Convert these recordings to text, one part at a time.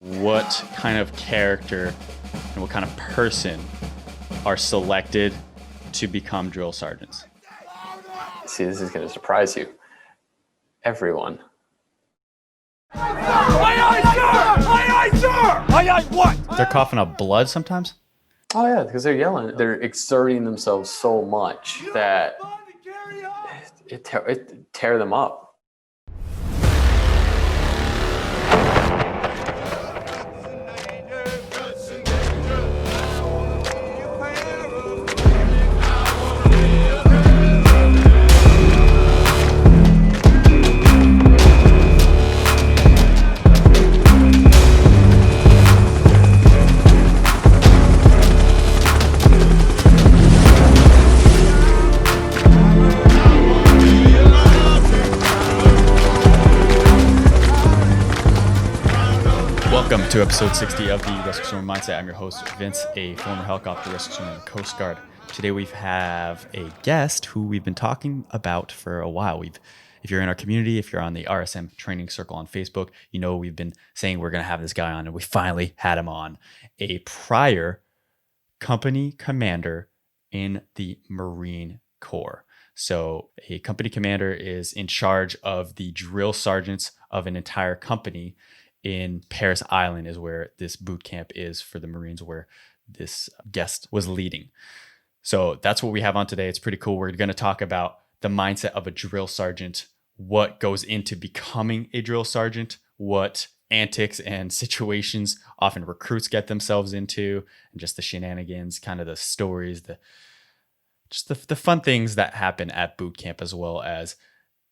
What kind of character and what kind of person are selected to become drill sergeants? See, this is going to surprise you. Everyone. Aye, aye, sir! Aye, aye, sir! Aye, aye, what? They're coughing up blood sometimes? Oh yeah, because they're yelling. They're exerting themselves so much that it tear them up. Welcome to episode 60 of the Rescue Swimmer Mindset. I'm your host, Vince, a former helicopter rescue swimmer in the Coast Guard. Today we have a guest who we've been talking about for a while. If you're in our community, if you're on the RSM training circle on Facebook, you know we've been saying we're going to have this guy on, and we finally had him on. A prior company commander in the Marine Corps. So a company commander is in charge of the drill sergeants of an entire company. In Parris Island is where this boot camp is for the Marines, where this guest was leading. So that's what we have on today. It's pretty cool. We're going to talk about the mindset of a drill sergeant, what goes into becoming a drill sergeant, what antics and situations often recruits get themselves into, and just the shenanigans, kind of the stories, the fun things that happen at boot camp, as well as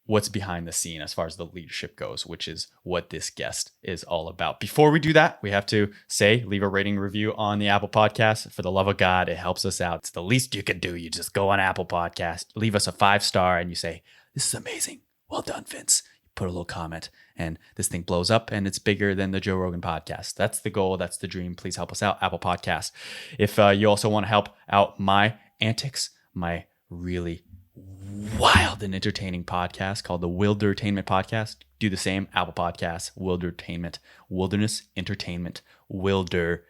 what's behind the scene as far as the leadership goes, which is what this guest is all about. Before we do that, we have to leave a rating review on the Apple Podcast. For the love of God, it helps us out. It's the least you can do. You just go on Apple Podcast, leave us a 5-star, and you say, "This is amazing. Well done, Vince." You put a little comment, and this thing blows up, and it's bigger than the Joe Rogan podcast. That's the goal. That's the dream. Please help us out, Apple Podcast. If you also want to help out my antics, my really wild and entertaining podcast called the Wildertainment Podcast, do the same. Apple Podcasts, Wildertainment, Wilderness Entertainment, Wildertainment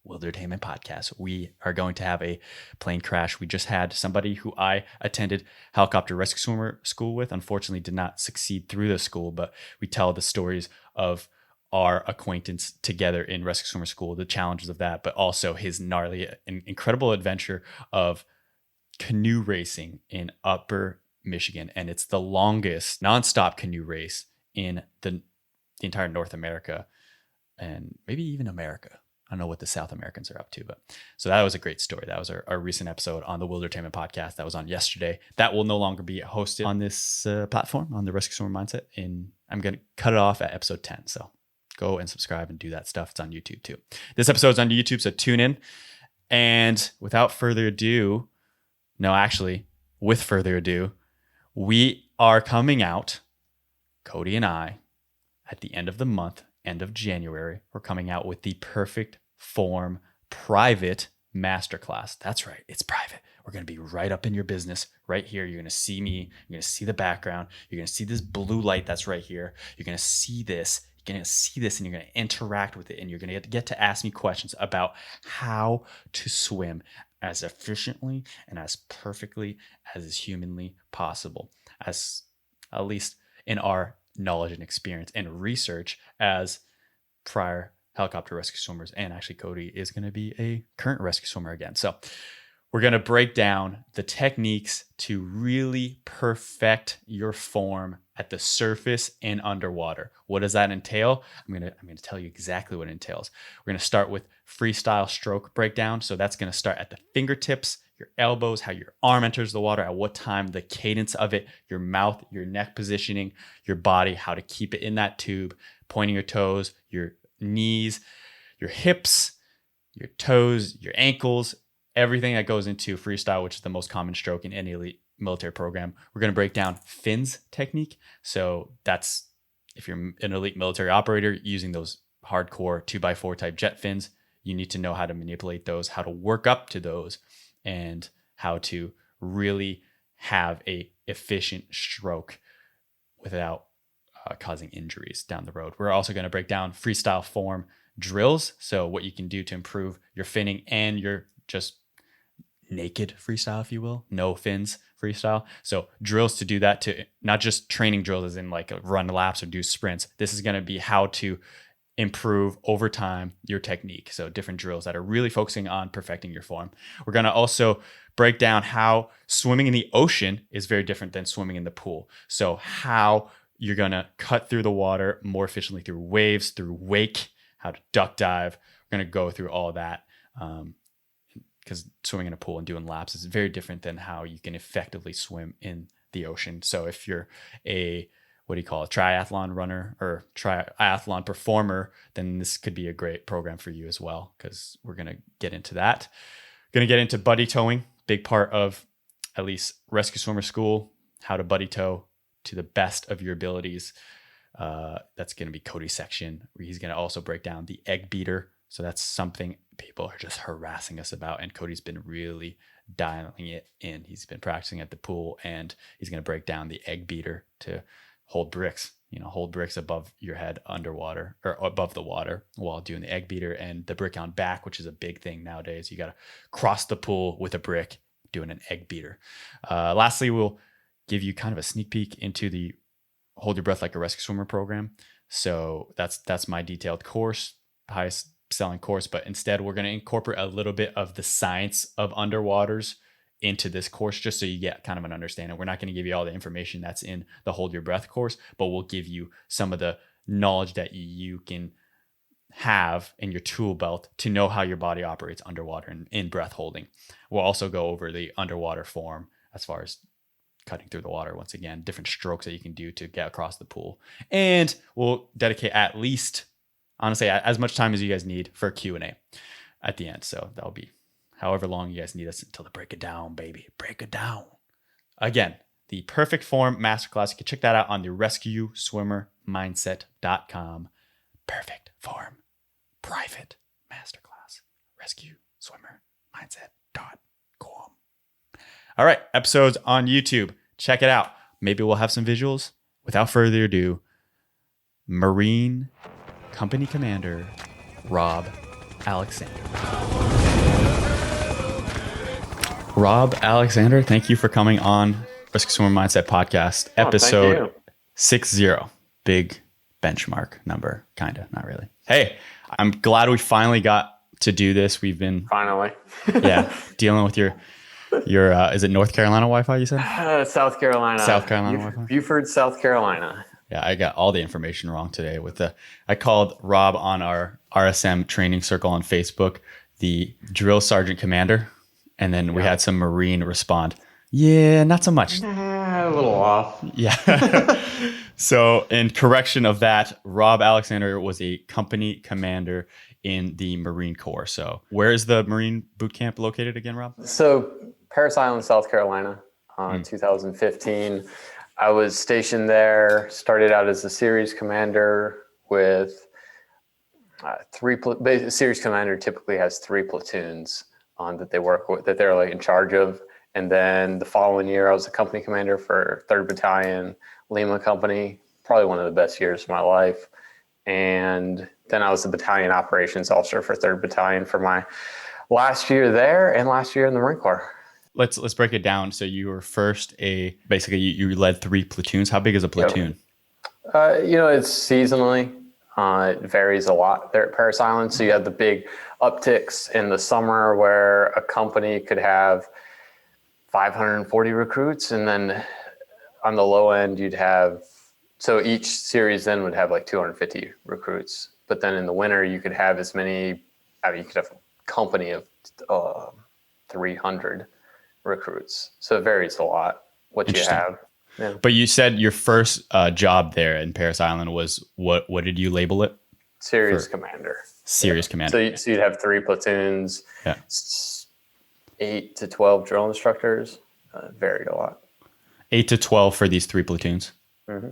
Podcast. We are going to have a plane crash. We just had somebody who I attended helicopter rescue swimmer school with, unfortunately did not succeed through the school, but we tell the stories of our acquaintance together in rescue swimmer school, the challenges of that, but also his gnarly and incredible adventure of canoe racing in Upper Michigan. And it's the longest nonstop canoe race in the entire North America, and maybe even America. I don't know what the South Americans are up to, but so that was a great story. That was our recent episode on the Wildertainment Podcast. That was on yesterday. That will no longer be hosted on this platform, on the Rescue Swimmer Mindset. And I'm going to cut it off at episode 10. So go and subscribe and do that stuff. It's on YouTube too. This episode's on YouTube, so tune in. And without further ado, with further ado, we are coming out, Cody and I, at the end of the month, end of January. We're coming out with the Perfect Form private masterclass. That's right, it's private. We're going to be right up in your business, right here. You're going to see me. You're going to see the background. You're going to see this blue light that's right here. You're going to see this. You're going to see this, and you're going to interact with it, and you're going to get to ask me questions about how to swim as efficiently and as perfectly as is humanly possible, as at least in our knowledge and experience and research as prior helicopter rescue swimmers. And actually, Cody is going to be a current rescue swimmer again. So we're going to break down the techniques to really perfect your form at the surface and underwater. What does that entail? I'm going to tell you exactly what it entails. We're going to start with freestyle stroke breakdown. So that's going to start at the fingertips, your elbows, how your arm enters the water, at what time, the cadence of it, your mouth, your neck positioning, your body, how to keep it in that tube, pointing your toes, your knees, your hips, your toes, your ankles, everything that goes into freestyle, which is the most common stroke in any elite military program. We're going to break down fins technique. So that's if you're an elite military operator using those hardcore 2x4 type jet fins, you need to know how to manipulate those, how to work up to those, and how to really have a efficient stroke without causing injuries down the road. We're also going to break down freestyle form drills. So what you can do to improve your finning and your just naked freestyle, if you will, no fins freestyle. So drills to do that, to not just training drills as in like run laps or do sprints. This is going to be how to improve over time your technique. So different drills that are really focusing on perfecting your form. We're going to also break down how swimming in the ocean is very different than swimming in the pool. So how you're going to cut through the water more efficiently through waves, through wake, how to duck dive. We're going to go through all that because swimming in a pool and doing laps is very different than how you can effectively swim in the ocean. So if you're a triathlon runner or triathlon performer, then this could be a great program for you as well, because we're going to get into that. Going to get into buddy towing, big part of at least rescue swimmer school, how to buddy tow to the best of your abilities. That's going to be Cody's section. He's going to also break down the egg beater. So that's something people are just harassing us about, and Cody's been really dialing it in. He's been practicing at the pool, and he's going to break down the egg beater to hold bricks above your head underwater or above the water while doing the egg beater, and the brick on back, which is a big thing nowadays. You got to cross the pool with a brick doing an egg beater. Lastly, we'll give you kind of a sneak peek into the Hold Your Breath Like a Rescue Swimmer program. So that's my detailed course, highest selling course, but instead we're going to incorporate a little bit of the science of underwaters into this course, just so you get kind of an understanding. We're not going to give you all the information that's in the Hold Your Breath course, but we'll give you some of the knowledge that you can have in your tool belt to know how your body operates underwater and in breath holding. We'll also go over the underwater form as far as cutting through the water. Once again, different strokes that you can do to get across the pool. And we'll dedicate at least, honestly, as much time as you guys need for a Q&A at the end. So that'll be however long you guys need us until to break it down, baby. Break it down. Again, the Perfect Form Masterclass. You can check that out on the RescueSwimmerMindset.com. Perfect Form Private Masterclass. RescueSwimmerMindset.com. All right, episodes on YouTube. Check it out. Maybe we'll have some visuals. Without further ado, Marine Company Commander Rob Alexander. Rob Alexander, thank you for coming on Rescue Swimmer Mindset Podcast, episode 60. Big benchmark number, kind of, not really. Hey, I'm glad we finally got to do this. We've been dealing with your is it North Carolina Wi-Fi you said? South Carolina. South Carolina Wi-Fi? Beaufort, South Carolina. Yeah, I got all the information wrong today I called Rob on our RSM training circle on Facebook, the drill sergeant commander. And then we had some Marine respond, yeah, not so much. A little off. Yeah. So in correction of that, Rob Alexander was a company commander in the Marine Corps. So where is the Marine Bootcamp located again, Rob? So Parris Island, South Carolina, 2015. I was stationed there, started out as a series commander with series commander typically has 3 platoons that they work with, that they're like in charge of. And then the following year, I was a company commander for 3rd Battalion, Lima Company, probably one of the best years of my life. And then I was the battalion operations officer for 3rd Battalion for my last year there and last year in the Marine Corps. Let's break it down. So you were first basically you led 3 platoons. How big is a platoon? It's seasonally. It varies a lot there at Parris Island. So you have the big upticks in the summer where a company could have 540 recruits. And then on the low end, so each series then would have like 250 recruits. But then in the winter, you could have you could have a company of 300 recruits. So it varies a lot what you have. Yeah. But you said your first job there in Parris Island was what did you label it? Series commander. Series commander. So you'd have 3 platoons, 8 to 12 drill instructors. Varied a lot. 8 to 12 for these 3 platoons. Mm-hmm.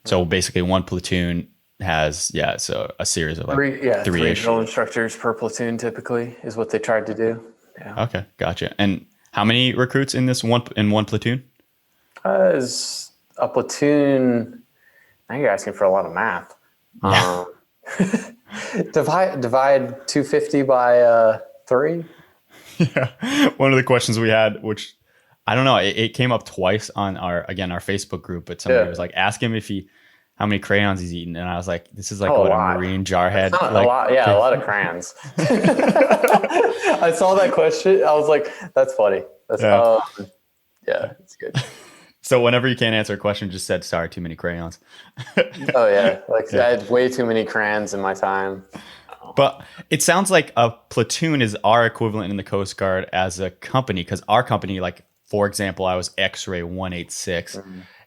So basically one platoon has, so a series of like 3 drill instructors per platoon typically is what they tried to do. Yeah. Okay, gotcha. And how many recruits in one platoon? As a platoon, Now you're asking for a lot of math. Yeah. Divide 250 by 3. Yeah. One of the questions we had, which I don't know, it came up twice on our Facebook group, but somebody was like, ask him how many crayons he's eaten. And I was like, this is like Oh, what a a lot. Marine jarhead. Not Like, a lot. Yeah, a lot of crayons. I saw that question. I was like, that's funny. That's yeah, it's good. So whenever you can't answer a question, just said, sorry, too many crayons. Oh yeah. Like I had way too many crayons in my time. But it sounds like a platoon is our equivalent in the Coast Guard as a company, because our company, like, for example, I was X-ray 186,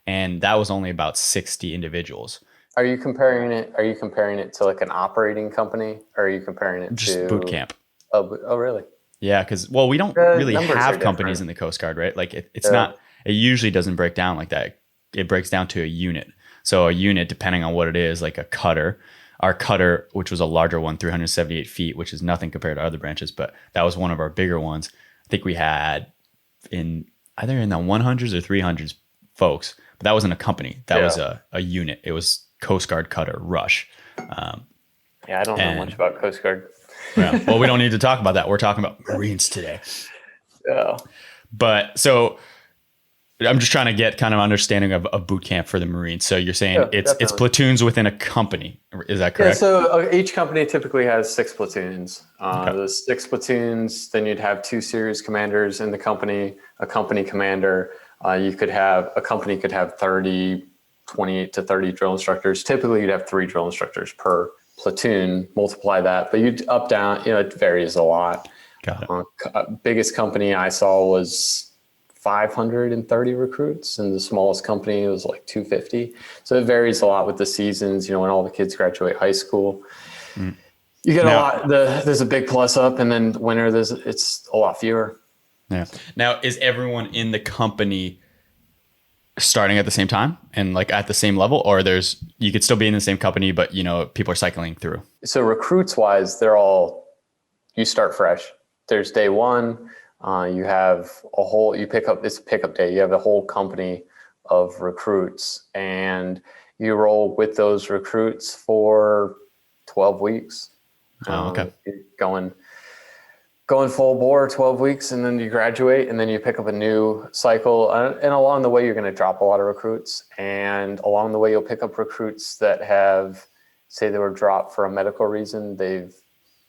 and that was only about 60 individuals. Are you comparing it to like an operating company, or are you comparing it Just to boot camp? Oh, really? Yeah, because, well, we don't really numbers have are companies different. in the Coast Guard, right? Like, it's not, it usually doesn't break down like that. It breaks down to a unit. So a unit, depending on what it is, like a cutter, our cutter, which was a larger one, 378 feet, which is nothing compared to other branches, but that was one of our bigger ones. I think we had either in the 100s or 300s folks, but that wasn't a company. That was a unit. It was Coast Guard cutter Rush. Yeah, I don't know much about Coast Guard. Yeah, well, we don't need to talk about that. We're talking about Marines today. Yeah. But so I'm just trying to get kind of understanding of boot camp for the Marines. So you're saying it's platoons within a company. Is that correct? Yeah, so each company typically has 6 platoons. Those 6 platoons, then you'd have 2 series commanders in the company, a company commander. A company could have 28 to 30 drill instructors. Typically, you'd have 3 drill instructors per platoon. Multiply that, but you'd up, down, it varies a lot. Got it. Biggest company I saw was 530 recruits, and the smallest company was like 250. So it varies a lot with the seasons. When all the kids graduate high school, you get a lot. There's a big plus up, and then winter it's a lot fewer. Yeah. Now, is everyone in the company starting at the same time and like at the same level, or you could still be in the same company, but people are cycling through? So recruits wise, you start fresh. There's day one. You have it's pickup day. You have the whole company of recruits, and you roll with those recruits for 12 weeks. Oh, okay. Going full bore 12 weeks, and then you graduate, and then you pick up a new cycle. And along the way, you're going to drop a lot of recruits. And along the way, you'll pick up recruits that say they were dropped for a medical reason. They've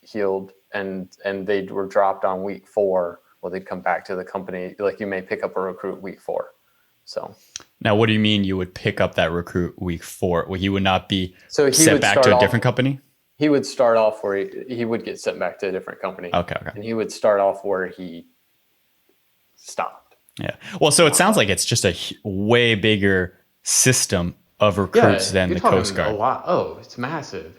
healed, and they were dropped on week 4. Well, they'd come back to the company. Like, you may pick up a recruit week 4. So now, what do you mean you would pick up that recruit week 4? Well, he would not be sent back to a different company? He would start off where he would get sent back to a different company. Okay. And he would start off where he stopped. Yeah. Well, so it sounds like it's just a way bigger system of recruits than the Coast Guard. A lot. Oh, it's massive.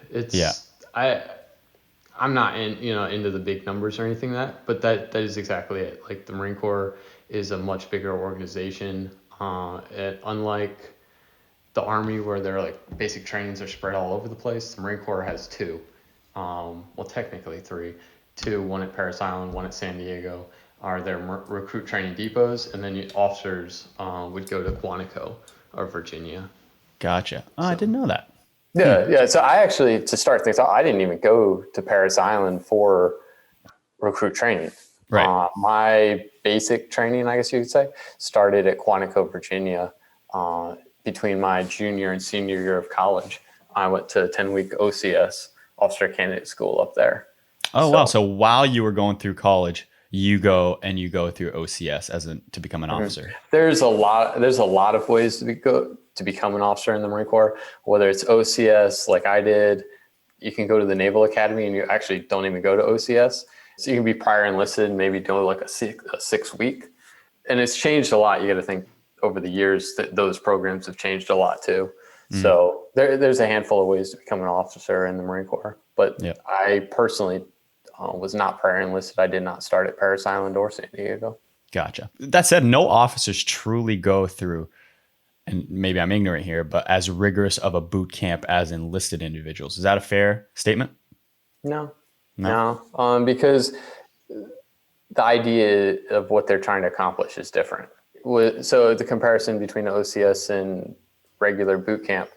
I'm not into the big numbers or anything but that is exactly it. Like, the Marine Corps is a much bigger organization. Unlike the Army, where their like basic trainings are spread all over the place, the Marine Corps has 2. Well, technically 3. 2, one at Parris Island, one at San Diego, are their recruit training depots, and then officers would go to Quantico or Virginia. Gotcha. Oh, I didn't know that. Yeah. So I actually, to start things off, I didn't even go to Parris Island for recruit training. Right. My basic training, I guess you could say, started at Quantico, Virginia. Between my junior and senior year of college, I went to 10-week OCS, Officer Candidate School, up there. Oh, wow. So while you were going through college, you go through OCS to become an officer. There's a lot of ways to become an officer in the Marine Corps, whether it's OCS like I did. You can go to the Naval Academy, and you actually don't even go to OCS. So you can be prior enlisted, maybe do like a 6 week. And it's changed a lot. You got to think over the years that those programs have changed a lot too. So there's a handful of ways to become an officer in the Marine Corps. But I personally was not prior enlisted. I did not start at Parris Island or San Diego. Gotcha. That said, no officers truly go through, and maybe I'm ignorant here, but as rigorous of a boot camp as enlisted individuals. Is that a fair statement? No. Because the idea of what they're trying to accomplish is different. So the comparison between OCS and regular boot camp,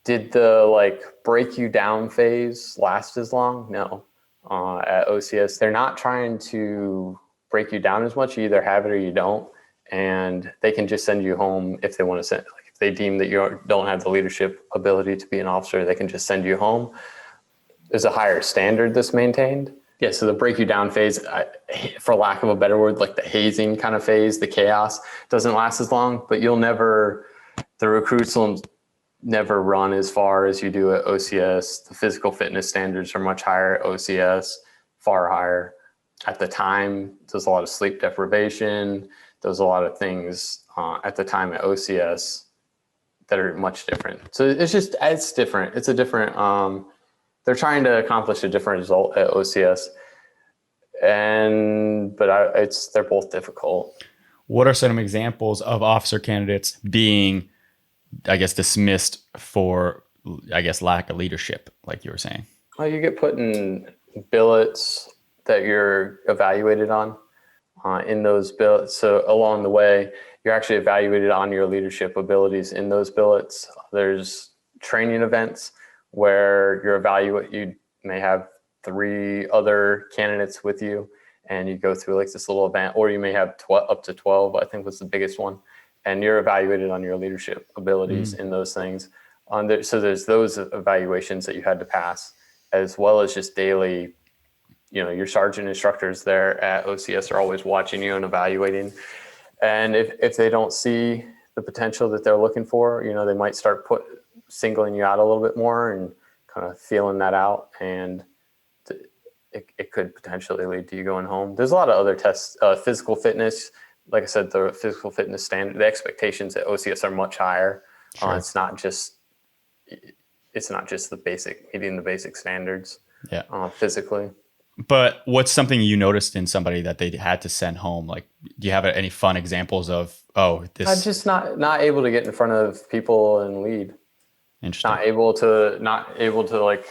Did the like break you down phase last as long? No. At OCS, they're not trying to break you down as much. You either have it or you don't, and they can just send you home if they want to send. Like if they deem that you don't have the leadership ability to be an officer, they can just send you home. There's a higher standard that's maintained. Yeah, so the break you down phase, for lack of a better word, like the hazing kind of phase, the chaos, doesn't last as long, but the recruits will never run as far as you do at OCS. The physical fitness standards are much higher at OCS, far higher. At the time, there's a lot of sleep deprivation. There's a lot of things at the time at OCS that are much different. So it's different. It's a different, they're trying to accomplish a different result at OCS, but they're both difficult. What are some examples of officer candidates being, I guess, dismissed for, I guess, lack of leadership, like you were saying? Well, you get put in billets that you're evaluated on in those billets. So along the way, you're actually evaluated on your leadership abilities in those billets. There's training events where you may have 3 other candidates with you, and you go through like this little event, or you may have up to 12, I think was the biggest one. And you're evaluated on your leadership abilities in those things. So there's those evaluations that you had to pass, as well as just daily, your sergeant instructors there at OCS are always watching you and evaluating. And if they don't see the potential that they're looking for, they might start singling you out a little bit more and kind of feeling that out. And it could potentially lead to you going home. There's a lot of other tests, physical fitness. Like I said, the physical fitness standard, the expectations at OCS are much higher. Sure. It's not just meeting the basic standards. Physically. But what's something you noticed in somebody that they had to send home? Like, do you have any fun examples of, this? I'm just not able to get in front of people and lead. Interesting. Not able to like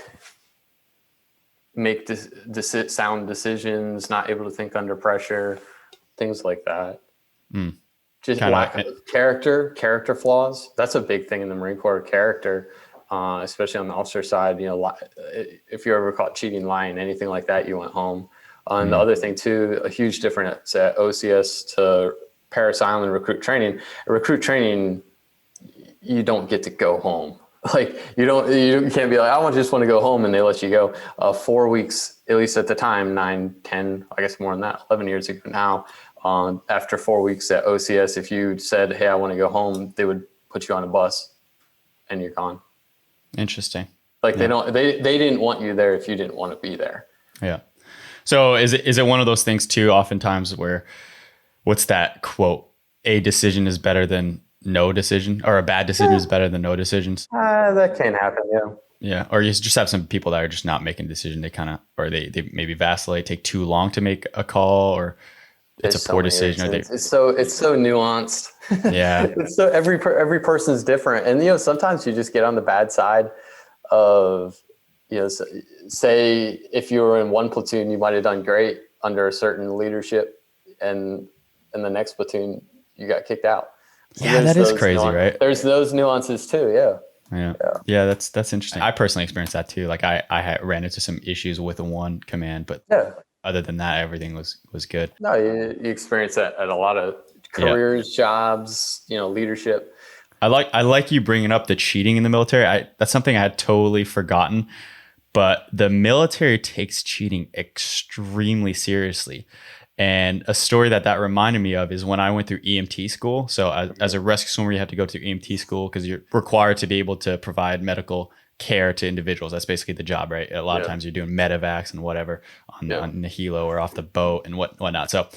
make sound decisions, not able to think under pressure, things like that. Just lack of character flaws. That's a big thing in the Marine Corps, character, especially on the officer side. If you're ever caught cheating, lying, anything like that, you went home. And the other thing too, a huge difference at OCS to Parris Island recruit training. Recruit training, you don't get to go home. Like you can't be like, I just want to go home, and they let you go. 4 weeks, at least at the time, 9, 10, I guess more than that, 11 years ago now. After 4 weeks at OCS, if you said, hey, I want to go home, they would put you on a bus and you're gone. Interesting. Like they didn't want you there if you didn't want to be there. Yeah. So is it one of those things too, oftentimes where, what's that quote? A decision is better than no decision, or a bad decision is better than no decisions. That can happen. Yeah. Yeah. Or you just have some people that are just not making a decision. They they maybe vacillate, take too long to make a call, or it's a poor decision. It's so nuanced. Yeah. So every person's different. And, sometimes you just get on the bad side of, say if you were in one platoon, you might've done great under a certain leadership, and in the next platoon you got kicked out. So yeah, that is crazy, right? There's those nuances too. Yeah, that's interesting. I personally experienced that too. Like I ran into some issues with one command, but other than that, everything was good. No, you experience that at a lot of careers, jobs, leadership. I like you bringing up the cheating in the military. That's something I had totally forgotten, but the military takes cheating extremely seriously. And a story that reminded me of is when I went through EMT school. So as a rescue swimmer, you have to go through EMT school because you're required to be able to provide medical care to individuals. That's basically the job, right? A lot of times you're doing medevacs and whatever on the helo or off the boat and whatnot. So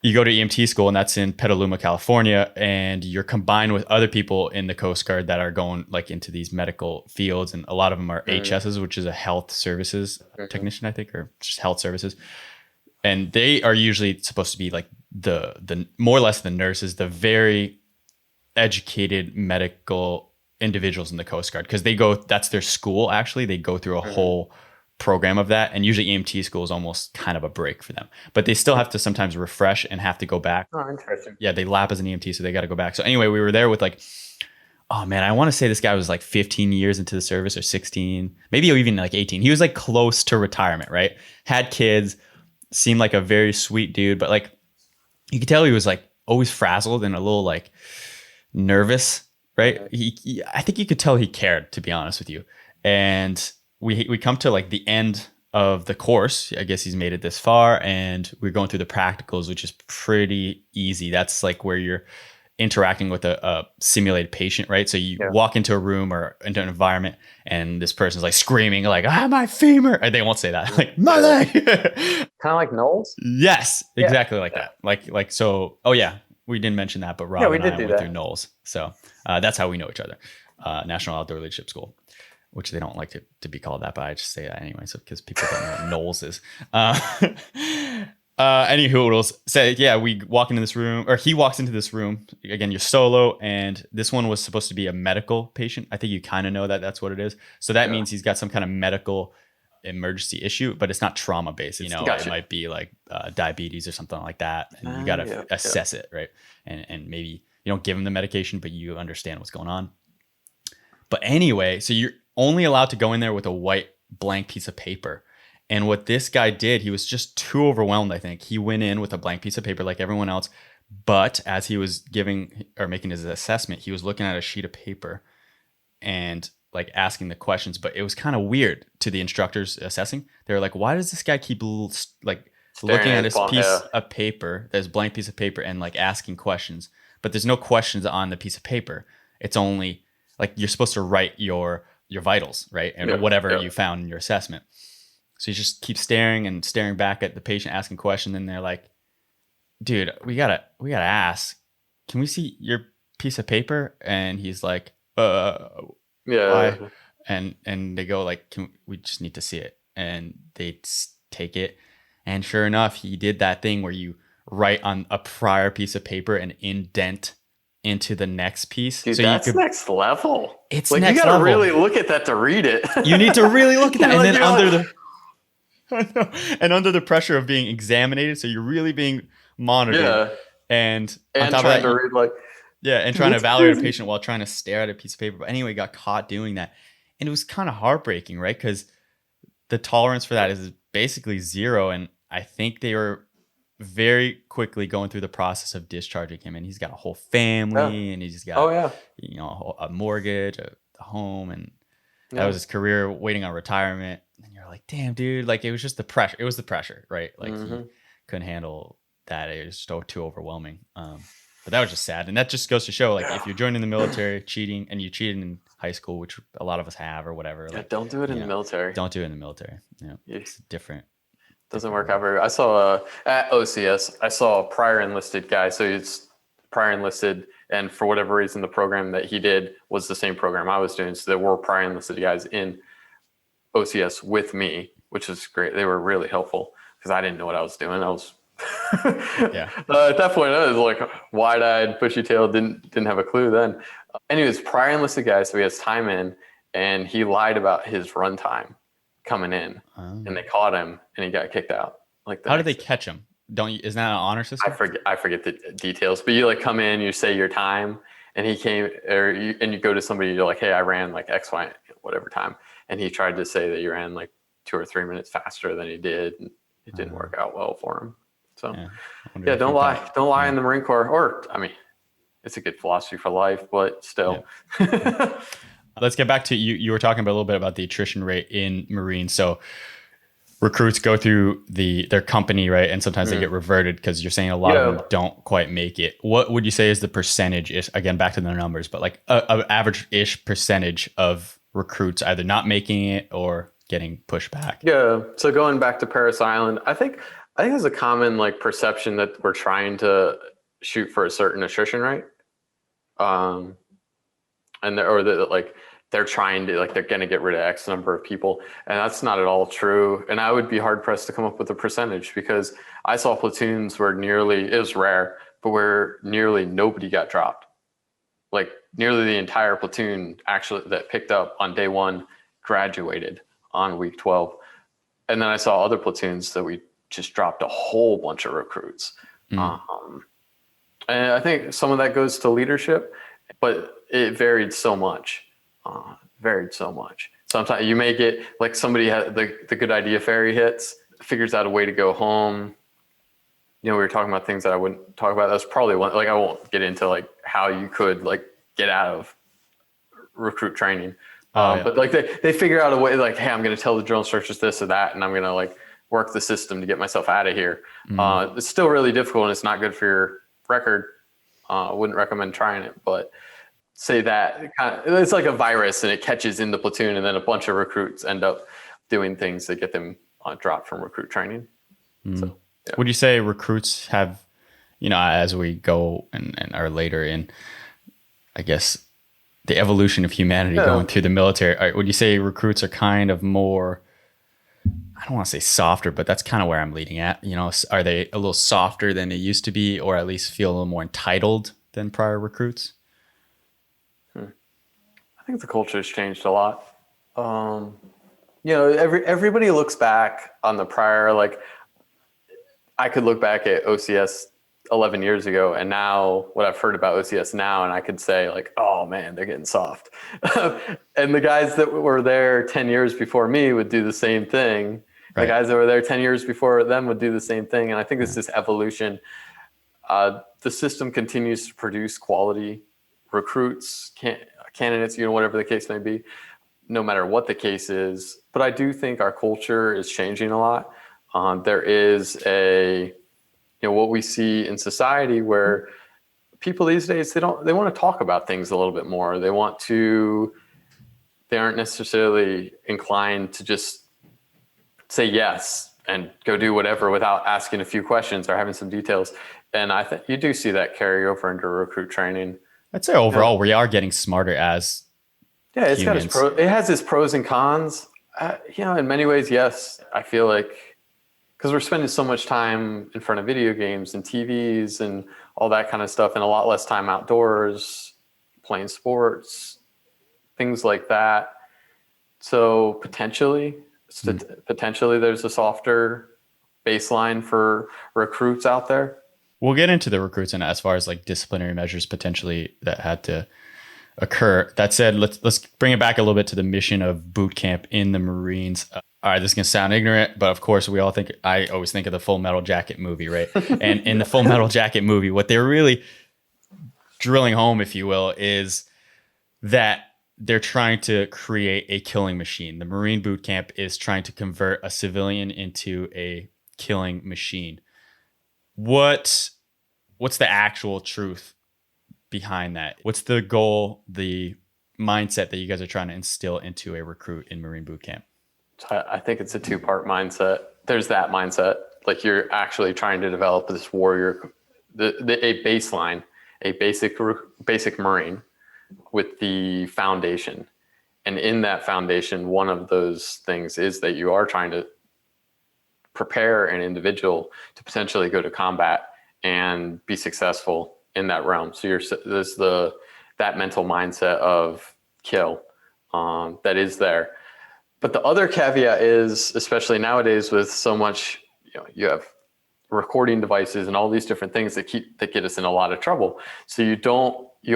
you go to EMT school, and that's in Petaluma, California, and you're combined with other people in the Coast Guard that are going like into these medical fields, and a lot of them are HSs, which is a health services technician, I think, or just health services. And they are usually supposed to be like the more or less the nurses, the very educated medical individuals in the Coast Guard, because that's their school. Actually, they go through a whole program of that, and usually EMT school is almost kind of a break for them, but they still have to sometimes refresh and have to go back. Oh, interesting. Yeah, they lap as an EMT, so they got to go back. So anyway, we were there with like oh man, I want to say this guy was like 15 years into the service or 16, maybe even like 18. He was like close to retirement, right? Had kids, seemed like a very sweet dude, but like you could tell he was like always frazzled and a little like nervous, right? I think you could tell he cared, to be honest with you. And we come to like the end of the course. I guess he's made it this far, and we're going through the practicals, which is pretty easy. That's like where you're interacting with a simulated patient, right? So you walk into a room or into an environment, and this person's like screaming, like, my femur. And they won't say that, like, my leg. Kind of like Knowles? Yes, exactly like that. Like so. Oh yeah, we didn't mention that, but Rob and I went through Knowles, so that's how we know each other. National Outdoor Leadership School, which they don't like to be called that, but I just say that anyway, so because people don't know what Knowles is. Anywho, say, we walk into this room, or he walks into this room. Again, you're solo, and this one was supposed to be a medical patient. I think you kind of know that that's what it is. So that means he's got some kind of medical emergency issue, but it's not trauma based. You know, it might be like diabetes or something like that, and you got to assess it, right? And maybe you don't give him the medication, but you understand what's going on. But anyway, so you're only allowed to go in there with a white blank piece of paper. And what this guy did, he was just too overwhelmed, I think. He went in with a blank piece of paper like everyone else. But as he was giving or making his assessment, he was looking at a sheet of paper and like asking the questions. But it was kind of weird to the instructors assessing. They were like, why does this guy keep like looking at this piece of paper, this blank piece of paper, and like asking questions? But there's no questions on the piece of paper. It's only like you're supposed to write your vitals, right? And whatever you found in your assessment. So you just keep staring and staring back at the patient, asking questions, and they're like, dude, we gotta ask, can we see your piece of paper? And he's like, why? And they go like, we just need to see it. And they take it. And sure enough, he did that thing where you write on a prior piece of paper and indent into the next piece. Dude, so that's next level. It's like, next you gotta level. Really look at that to read it. You need to really look at that. And then under the pressure of being examinated, so you're really being monitored. And on top of that, and trying to evaluate a patient while trying to stare at a piece of paper. But anyway, got caught doing that. And it was kind of heartbreaking, right? Because the tolerance for that is basically zero. And I think they were very quickly going through the process of discharging him. And he's got a whole family, and he's got a mortgage, a home, and that was his career, waiting on retirement. And you're like, damn, dude, like it was just the pressure. It was the pressure, right? Like he couldn't handle that. It was so too overwhelming. But that was just sad. And that just goes to show, like, if you're joining the military, cheating, and you cheated in high school, which a lot of us have or whatever. Like, don't do it in the military. Don't do it in the military. It's different. Doesn't work out very. I saw at OCS, I saw a prior enlisted guy. So he's prior enlisted, and for whatever reason, the program that he did was the same program I was doing. So there were prior enlisted guys in OCS with me, which was great. They were really helpful because I didn't know what I was doing. I was at that point I was like wide-eyed, bushy-tailed, didn't have a clue then. And he was prior enlisted guy, so he has time in, and he lied about his run time coming in, and they caught him, and he got kicked out. Like, how did they catch him? Isn't that an honor system? I forget the details, but you like come in, you say your time, and he came, and you go to somebody, you're like, hey, I ran like X, Y, whatever time, and he tried to say that you ran like 2 or 3 minutes faster than he did, and it didn't work out well for him. So don't lie in the Marine Corps, or I mean, it's a good philosophy for life, but still. Let's get back to you were talking about a little bit about the attrition rate in Marines. So recruits go through their company, right? And sometimes they get reverted because you're saying a lot of them don't quite make it. What would you say is the percentage, again, back to the numbers, but like an average-ish percentage of recruits either not making it or getting pushed back? Yeah. So going back to Parris Island, I think there's a common like perception that we're trying to shoot for a certain attrition rate. They're trying to, like, they're going to get rid of X number of people. And that's not at all true. And I would be hard pressed to come up with a percentage, because I saw platoons where it was rare, but where nearly nobody got dropped. Like nearly the entire platoon actually that picked up on day one graduated on week 12. And then I saw other platoons that we just dropped a whole bunch of recruits. And I think some of that goes to leadership. but it varied so much. Sometimes you may get like somebody had the good idea fairy hits, figures out a way to go home. We were talking about things that I wouldn't talk about. That's probably one, like I won't get into like how you could like get out of recruit training. But like they figure out a way like, hey, I'm going to tell the drill instructors this or that, and I'm going to like work the system to get myself out of here. It's still really difficult and it's not good for your record. I wouldn't recommend trying it, but say that it's like a virus and it catches in the platoon, and then a bunch of recruits end up doing things that get them dropped from recruit training. So, yeah. Would you say recruits have, as we go and are later in, I guess, the evolution of humanity going through the military, would you say recruits are kind of more, I don't want to say softer, but that's kind of where I'm leading at. Are they a little softer than they used to be, or at least feel a little more entitled than prior recruits? I think the culture has changed a lot. Everybody looks back on the prior, like I could look back at OCS 11 years ago and now what I've heard about OCS now, and I could say like, oh man, they're getting soft. And the guys that were there 10 years before me would do the same thing. Right. The guys that were there 10 years before them would do the same thing. And I think it's this evolution. The system continues to produce quality recruits, candidates, whatever the case may be, no matter what the case is. But I do think our culture is changing a lot. There is what we see in society where people these days, they want to talk about things a little bit more. They aren't necessarily inclined to just say yes and go do whatever without asking a few questions or having some details. And I think you do see that carry over into recruit training. I'd say overall, we are getting smarter as it's humans. it has its pros and cons. In many ways, yes. I feel like because we're spending so much time in front of video games and TVs and all that kind of stuff, and a lot less time outdoors, playing sports, things like that. So potentially there's a softer baseline for recruits out there. We'll get into the recruits and as far as like disciplinary measures potentially that had to occur. That said, let's bring it back a little bit to the mission of boot camp in the Marines. All right, this is going to sound ignorant, but of course I always think of the Full Metal Jacket movie, right? And in the Full Metal Jacket movie, what they're really drilling home, if you will, is that they're trying to create a killing machine. The Marine boot camp is trying to convert a civilian into a killing machine. What's the actual truth behind that? What's the goal, the mindset that you guys are trying to instill into a recruit in Marine boot camp? I think it's a two-part mindset. There's that mindset, like you're actually trying to develop this warrior, a baseline, a basic Marine with the foundation. And in that foundation, one of those things is that you are trying to prepare an individual to potentially go to combat and be successful in that realm. So there's that mental mindset of kill that is there. But the other caveat is, especially nowadays with so much, you have recording devices and all these different things that get us in a lot of trouble. So you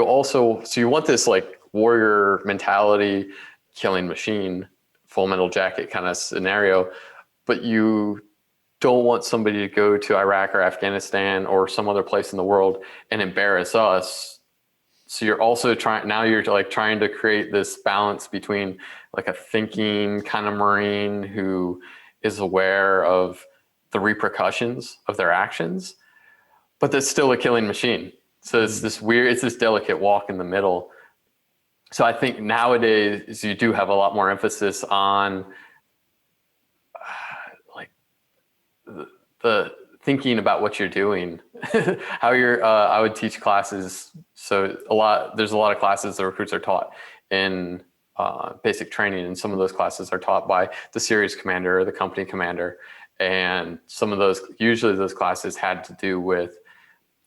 want this like warrior mentality, killing machine, Full Metal Jacket kind of scenario, but you don't want somebody to go to Iraq or Afghanistan or some other place in the world and embarrass us. So you're also trying to create this balance between like a thinking kind of Marine who is aware of the repercussions of their actions, but that's still a killing machine. So it's this delicate walk in the middle. So I think nowadays you do have a lot more emphasis on the thinking about what you're doing, how I would teach classes. So there's a lot of classes that recruits are taught in basic training, and some of those classes are taught by the series commander or the company commander. And usually those classes had to do with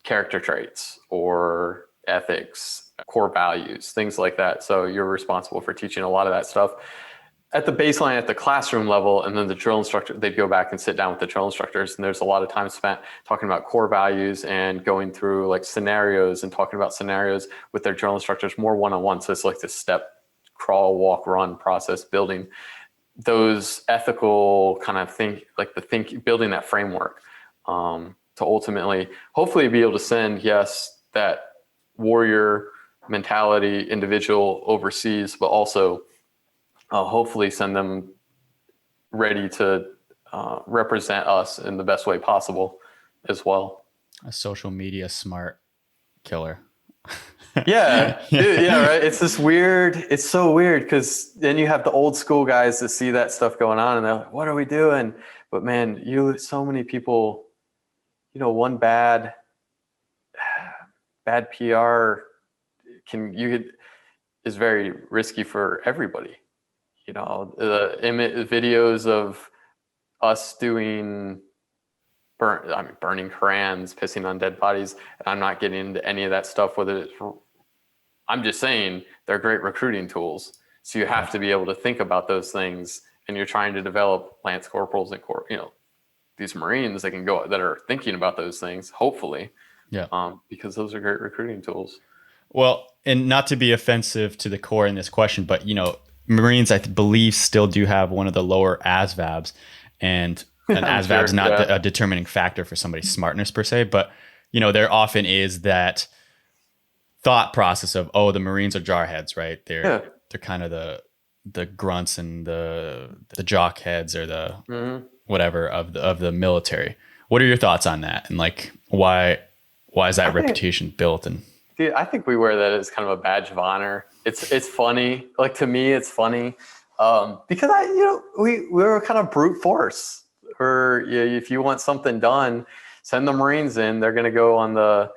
character traits or ethics, core values, things like that. So you're responsible for teaching a lot of that stuff. at the baseline, at the classroom level, and then the drill instructor, they'd go back and sit down with the drill instructors. And there's a lot of time spent talking about core values and going through like scenarios and talking about scenarios with their drill instructors more one-on-one. So it's like this step, crawl, walk, run process, building those ethical kind of building that framework to ultimately, hopefully be able to send, yes, that warrior mentality individual overseas, but also hopefully send them ready to represent us in the best way possible as well. A social media smart killer. Yeah, yeah, right. It's this weird. It's so weird because then you have the old school guys that see that stuff going on and they're like, "What are we doing?" But man, so many people, one bad PR is very risky for everybody. The videos of us doing burning Korans, pissing on dead bodies. And I'm not getting into any of that stuff. I'm just saying they're great recruiting tools. So you have to be able to think about those things, and you're trying to develop lance corporals and these Marines that are thinking about those things. Hopefully, because those are great recruiting tools. Well, and not to be offensive to the Corps in this question, but Marines, I believe, still do have one of the lower ASVABs, and an ASVAB is not a determining factor for somebody's smartness per se, but there often is that thought process of, oh, the Marines are jarheads, right? They're kind of the grunts and the jock heads or the whatever of the military. What are your thoughts on that, and like why is that reputation built? And dude, I think we wear that as kind of a badge of honor. It's funny. Like, to me, it's funny because we were kind of brute force. Or if you want something done, send the Marines in. They're going to go on the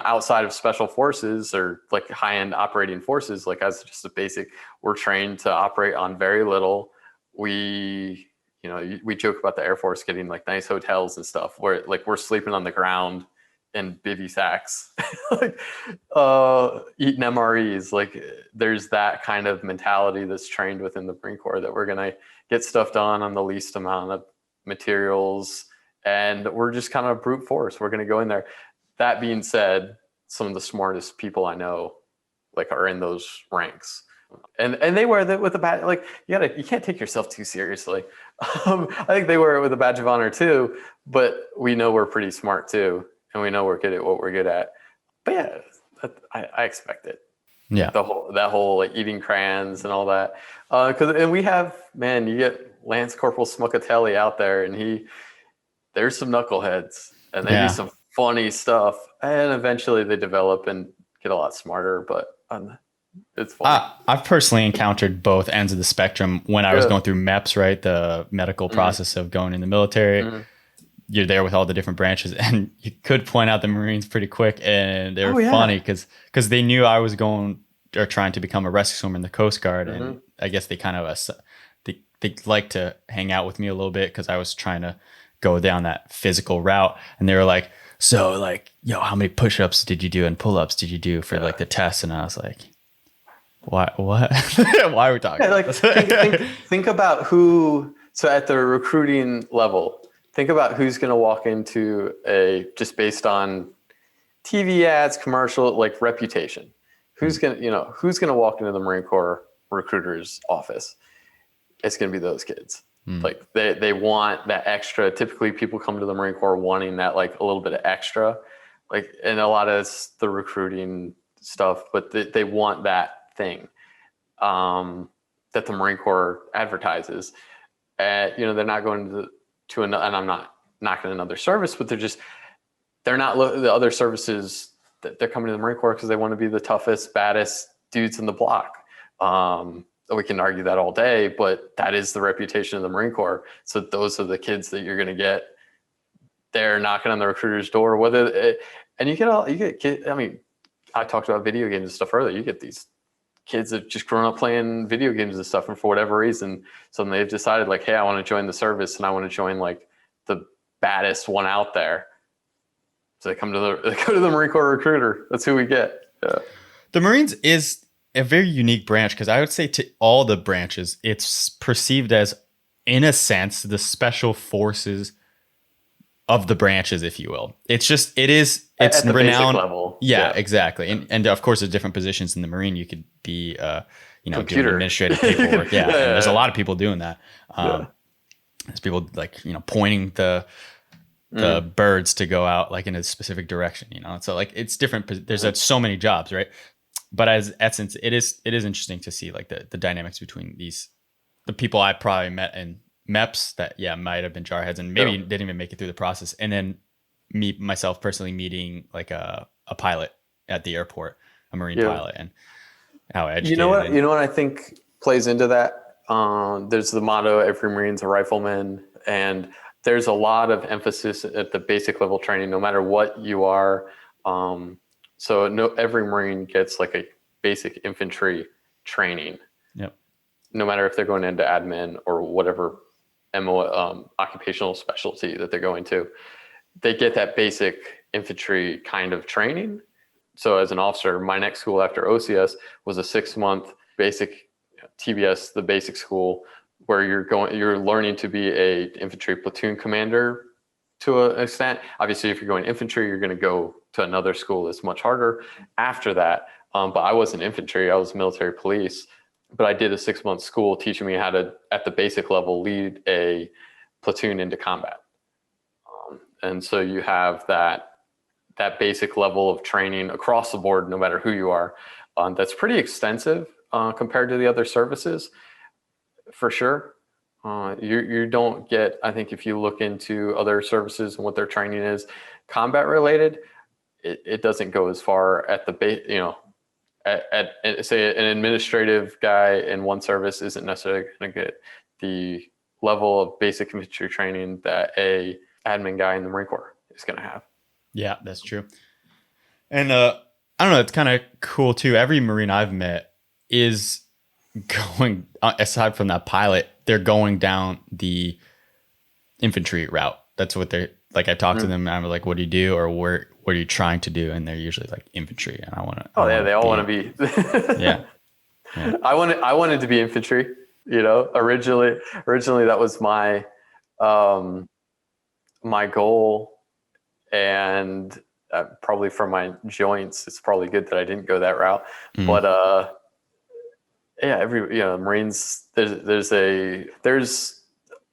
outside of special forces or like high-end operating forces. Like, as just a basic, we're trained to operate on very little. We joke about the Air Force getting like nice hotels and stuff where like we're sleeping on the ground in bivy sacks, like eating MREs. Like, there's that kind of mentality that's trained within the Marine Corps that we're going to get stuff done on the least amount of materials, and we're just kind of brute force. We're going to go in there. That being said, some of the smartest people I know like are in those ranks, and they wear that with a badge. Like, you can't take yourself too seriously. I think they wear it with a badge of honor too, but we know we're pretty smart too. And we know we're good at what we're good at. But yeah, I expect it. Yeah. That whole like eating crayons and all that. And we have, man, you get Lance Corporal Smuckatelli out there, and there's some knuckleheads, and they do some funny stuff. And eventually they develop and get a lot smarter, but it's fun. I've personally encountered both ends of the spectrum when I was going through MEPS, right? The medical process of going in the military. You're there with all the different branches, and you could point out the Marines pretty quick, and they were funny because they knew I was going or trying to become a rescue swimmer in the Coast Guard, and I guess they kind of they like to hang out with me a little bit because I was trying to go down that physical route, and they were like, "So, like, how many push-ups did you do and pull-ups did you do for like the test?" And I was like, "What? Why are we talking?" Yeah, like, think about who. So at the recruiting level, think about who's going to walk into just based on TV ads, commercial, like reputation. Who's going to walk into the Marine Corps recruiter's office? It's going to be those kids. Like they want that extra. Typically people come to the Marine Corps wanting that, like a little bit of extra, like, and a lot of it's the recruiting stuff, but they want that thing that the Marine Corps advertises. They're not going to another, and I'm not knocking another service, but they're not the other services that they're coming to the Marine Corps because they want to be the toughest, baddest dudes in the block. We can argue that all day, but that is the reputation of the Marine Corps. So those are the kids that you're going to get. They're knocking on the recruiter's door. And you get kids. I mean, I talked about video games and stuff earlier. You get these kids that just grown up playing video games and stuff, and for whatever reason, so they've decided like, hey, I want to join the service, and I want to join like the baddest one out there. So they go to the Marine Corps recruiter. That's who we get. Yeah. The Marines is a very unique branch, because I would say to all the branches, it's perceived as, in a sense, the special forces of the branches, if you will. It's at the renowned basic level. Yeah, exactly. And of course, there's different positions in the Marine. You could be, doing administrative paperwork. Yeah. And there's a lot of people doing that. There's people like, pointing the birds to go out like in a specific direction, So like it's different. There's so many jobs, right? But as essence, it is interesting to see like the dynamics between the people I probably met in MEPS that might have been jarheads and maybe didn't even make it through the process, and then myself personally meeting like a pilot at the airport, a Marine pilot, and how educated. You know what I think plays into that. There's the motto: every Marine's a rifleman, and there's a lot of emphasis at the basic level training, no matter what you are. Every Marine gets like a basic infantry training. Yep. No matter if they're going into admin or whatever occupational specialty that they're going to, they get that basic infantry kind of training. So as an officer, my next school after OCS was a 6-month basic TBS, the basic school, where you're learning to be a infantry platoon commander to an extent. Obviously, if you're going infantry, you're going to go to another school that's much harder after that. But I wasn't infantry, I was military police. But I did a 6-month school teaching me how to, at the basic level, lead a platoon into combat. And so you have that basic level of training across the board, no matter who you are. That's pretty extensive compared to the other services, for sure. You don't get, I think if you look into other services and what their training is, combat related, it doesn't go as far at the base, at say an administrative guy in one service isn't necessarily going to get the level of basic infantry training that a admin guy in the Marine Corps is going to have. Yeah, that's true. And I don't know, it's kind of cool too. Every Marine I've met is going, aside from that pilot, they're going down the infantry route. That's what they're like. I talk to them and I'm like, what do you do? Or what are you trying to do? And they're usually like infantry. And I want to. Oh yeah, they all want to be. Yeah. I wanted to be infantry. Originally that was my my goal, and probably for my joints, it's probably good that I didn't go that route. Mm. But Marines, there's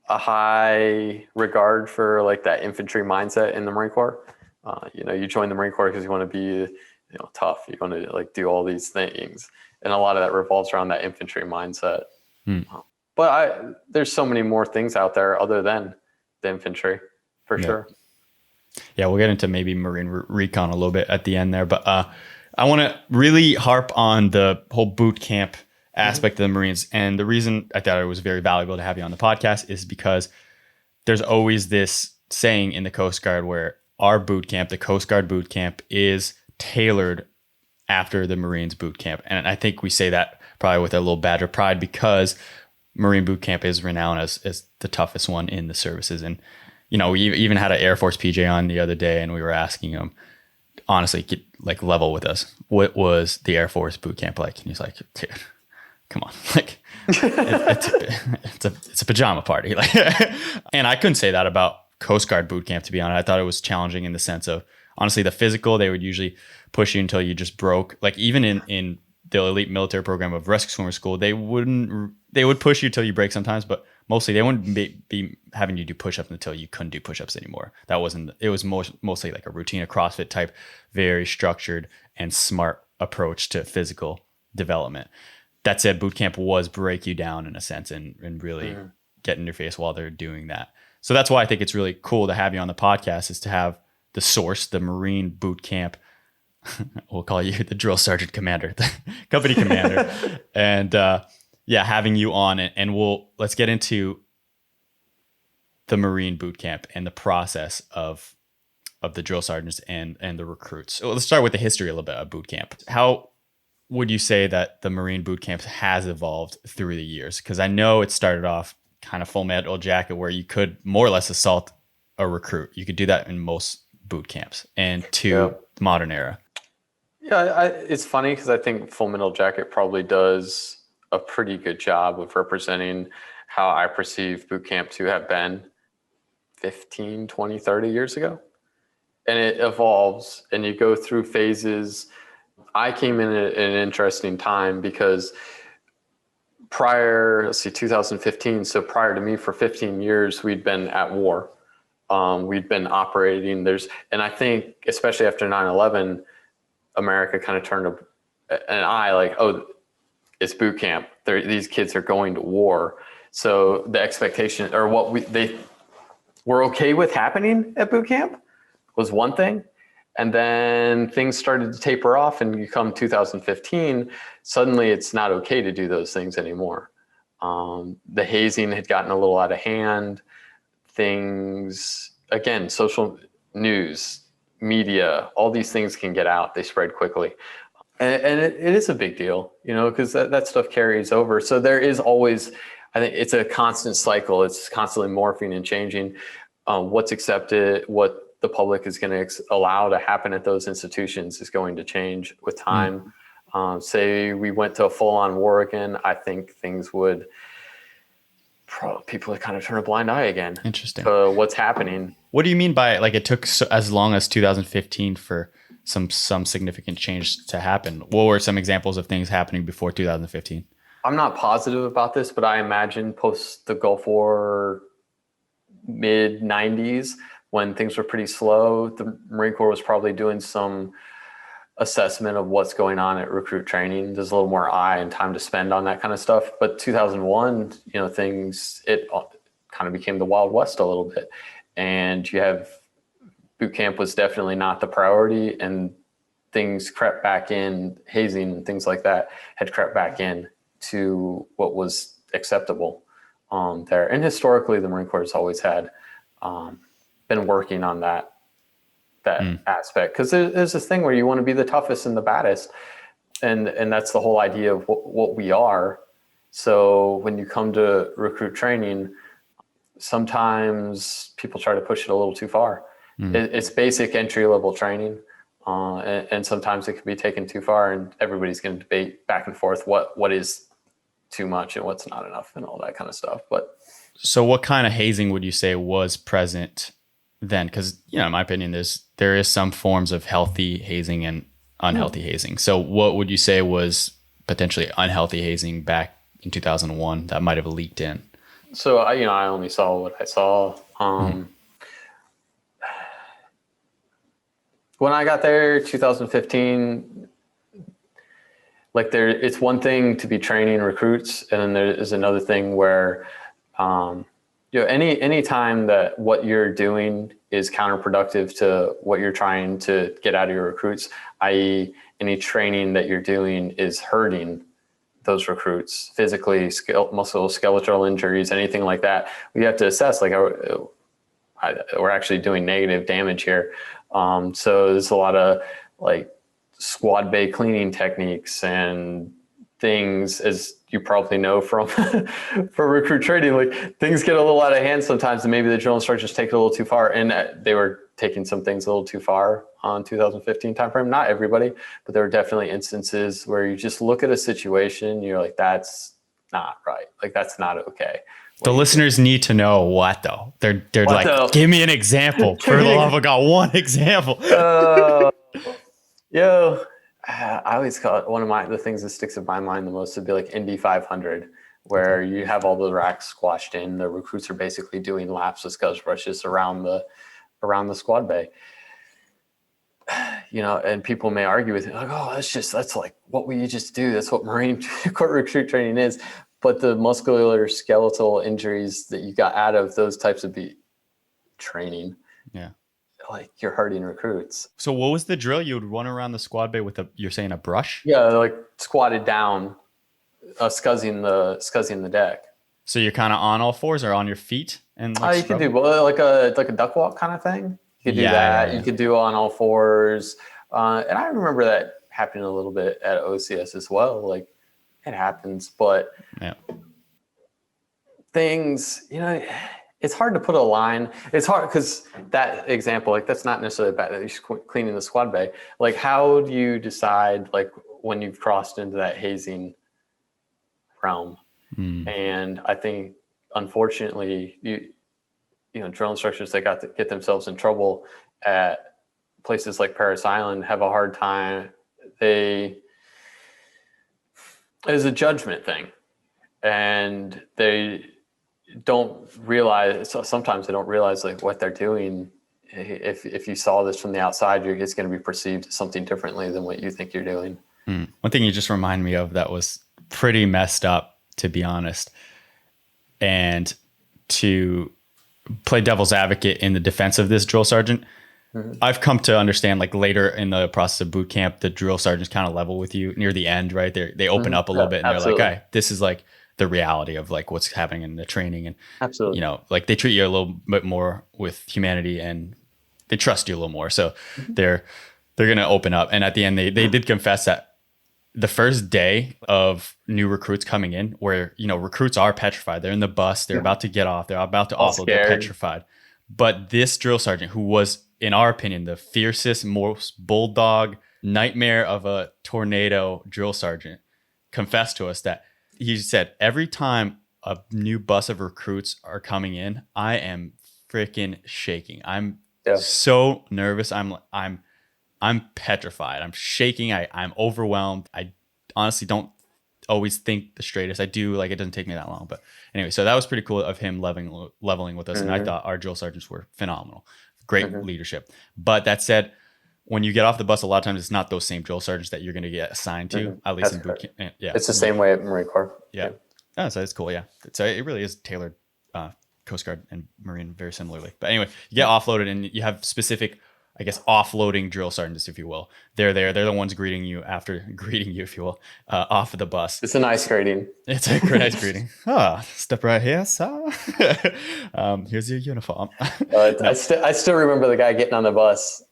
a high regard for like that infantry mindset in the Marine Corps. You join the Marine Corps because you want to be, tough. You want to like do all these things, and a lot of that revolves around that infantry mindset. Mm. But there's so many more things out there other than the infantry, for sure. Yeah, we'll get into maybe Marine Recon a little bit at the end there, but I want to really harp on the whole boot camp aspect of the Marines. And the reason I thought it was very valuable to have you on the podcast is because there's always this saying in the Coast Guard where our boot camp, the Coast Guard boot camp, is tailored after the Marines boot camp. And I think we say that probably with a little badge of pride because Marine boot camp is renowned as the toughest one in the services. And, we even had an Air Force PJ on the other day and we were asking him, honestly, like level with us. What was the Air Force boot camp like? And he's like, dude, come on. Like it's a pajama party. Like, and I couldn't say that about Coast Guard boot camp, to be honest. I thought it was challenging in the sense of, honestly, the physical, they would usually push you until you just broke. Like even in the elite military program of rescue swimmer school, they would push you till you break sometimes, but mostly they wouldn't be having you do push-ups until you couldn't do push-ups anymore. It was mostly like a routine, a CrossFit type, very structured and smart approach to physical development. That said, boot camp was break you down in a sense and really get in your face while they're doing that. So that's why I think it's really cool to have you on the podcast, is to have the source, the Marine boot camp. We'll call you the drill sergeant commander, the company commander. And having you on it. And let's get into the Marine boot camp and the process of the drill sergeants and the recruits. So let's start with the history a little bit of boot camp. How would you say that the Marine boot camp has evolved through the years? Because I know it started off kind of full metal jacket where you could more or less assault a recruit. You could do that in most boot camps, and to the modern era. Yeah, it's funny because I think Full Metal Jacket probably does a pretty good job of representing how I perceive boot camp to have been 15, 20, 30 years ago. And it evolves and you go through phases. I came in at an interesting time because prior, 2015, so prior to me for 15 years, we'd been at war. We'd been operating. And I think, especially after 9/11, America kind of turned an eye like, oh, it's boot camp. These kids are going to war. So the expectation, or what they were okay with happening at boot camp was one thing. And then things started to taper off, and you come 2015, suddenly it's not okay to do those things anymore. The hazing had gotten a little out of hand. Things, again, social news, media, all these things can get out. They spread quickly. And it is a big deal, because that stuff carries over. So there is always, I think it's a constant cycle. It's constantly morphing and changing. What's accepted, what the public is going to allow to happen at those institutions is going to change with time. Say we went to a full-on war again, I think things would people would kind of turn a blind eye again. Interesting. To what's happening. What do you mean by like it took as long as 2015 for some significant change to happen? What were some examples of things happening before 2015? I'm not positive about this, but I imagine post the Gulf War, mid 90s, when things were pretty slow, the Marine Corps was probably doing some assessment of what's going on at recruit training. There's a little more eye and time to spend on that kind of stuff. But 2001, it kind of became the Wild West a little bit. And you have boot camp was definitely not the priority, and things crept back in, hazing and things like that had crept back in to what was acceptable there. And historically, the Marine Corps has always had been working on that aspect, because there's this thing where you want to be the toughest and the baddest, and that's the whole idea of what we are. So when you come to recruit training, sometimes people try to push it a little too far. It's basic entry-level training, and sometimes it can be taken too far, and everybody's going to debate back and forth what is too much and what's not enough and all that kind of stuff. But so what kind of hazing would you say was present then? Because, in my opinion, there is some forms of healthy hazing and unhealthy hazing. So what would you say was potentially unhealthy hazing back in 2001 that might have leaked in? So I only saw what I saw. When I got there, 2015, it's one thing to be training recruits, and then there is another thing where any time that what you're doing is counterproductive to what you're trying to get out of your recruits, i.e. any training that you're doing is hurting those recruits physically, musculoskeletal injuries, anything like that, we have to assess we're actually doing negative damage here. So there's a lot of squad bay cleaning techniques and things, as you probably know from for recruit training, things get a little out of hand sometimes, and maybe the drill instructors take it a little too far, and they were taking some things a little too far on 2015 timeframe. Not everybody, but there were definitely instances where you just look at a situation, you're like, that's not right. That's not okay. The listeners need to know what though. They're give me an example. For the love of God, one example. I always call it one of the things that sticks in my mind the most would be Indy 500, where you have all the racks squashed in. The recruits are basically doing laps with scuzz brushes around the squad bay. And people may argue with it, that's what we just do. That's what Marine Corps recruit training is. But the muscular skeletal injuries that you got out of those types of training, you're hurting recruits. So what was the drill? You would run around the squad bay with you're saying a brush? Yeah, squatted down, scuzzing the deck. So you're kind of on all fours or on your feet? And you could do like a duck walk kind of thing. You could do that. Yeah. You could do on all fours. And I remember that happening a little bit at OCS as well. It happens, but things, it's hard to put a line. It's hard because that example, like that's not necessarily bad. You're cleaning the squad bay. Like, how do you decide like when you've crossed into that hazing realm? And I think, unfortunately, you know, drill instructors that get themselves in trouble at places like Parris Island have a hard time. It's a judgment thing, and they don't realize. So sometimes they don't realize like what they're doing. If you saw this from the outside, it's going to be perceived as something differently than what you think you're doing. One thing you just remind me of that was pretty messed up, to be honest, and to play devil's advocate in the defense of this drill sergeant. I've come to understand, like later in the process of boot camp, the drill sergeants kind of level with you near the end, right? They open up a little bit, and absolutely. they're like, "Okay, this is like the reality of like what's happening in the training," and Absolutely. you know, like they treat you a little bit more with humanity, and they trust you a little more. So they're gonna open up, and at the end, they did confess that the first day of new recruits coming in, where, you know, recruits are petrified. They're in the bus. They're about to get off. They're about to offload. They're petrified. But this drill sergeant, who was, in our opinion, the fiercest, most bulldog nightmare of a tornado drill sergeant, confessed to us that he said, every time a new bus of recruits are coming in, I am freaking shaking. I'm so nervous. I'm petrified. I'm shaking. I'm overwhelmed. I honestly don't always think the straightest. I do, like, it doesn't take me that long. But anyway, so that was pretty cool of him leveling with us. And I thought our drill sergeants were phenomenal. Great leadership. But that said, when you get off the bus, a lot of times it's not those same drill sergeants that you're going to get assigned to, at least in boot camp. Yeah. It's the same way at Marine Corps. Yeah. Oh, so it's cool. Yeah. So it really is tailored, Coast Guard and Marine very similarly. But anyway, you get offloaded and you have specific, I guess, offloading drill sergeants, if you will. They're there. They're the ones greeting you, if you will, off of the bus. It's a nice greeting. It's a nice greeting. Step right here, sir. Here's your uniform. I still remember the guy getting on the bus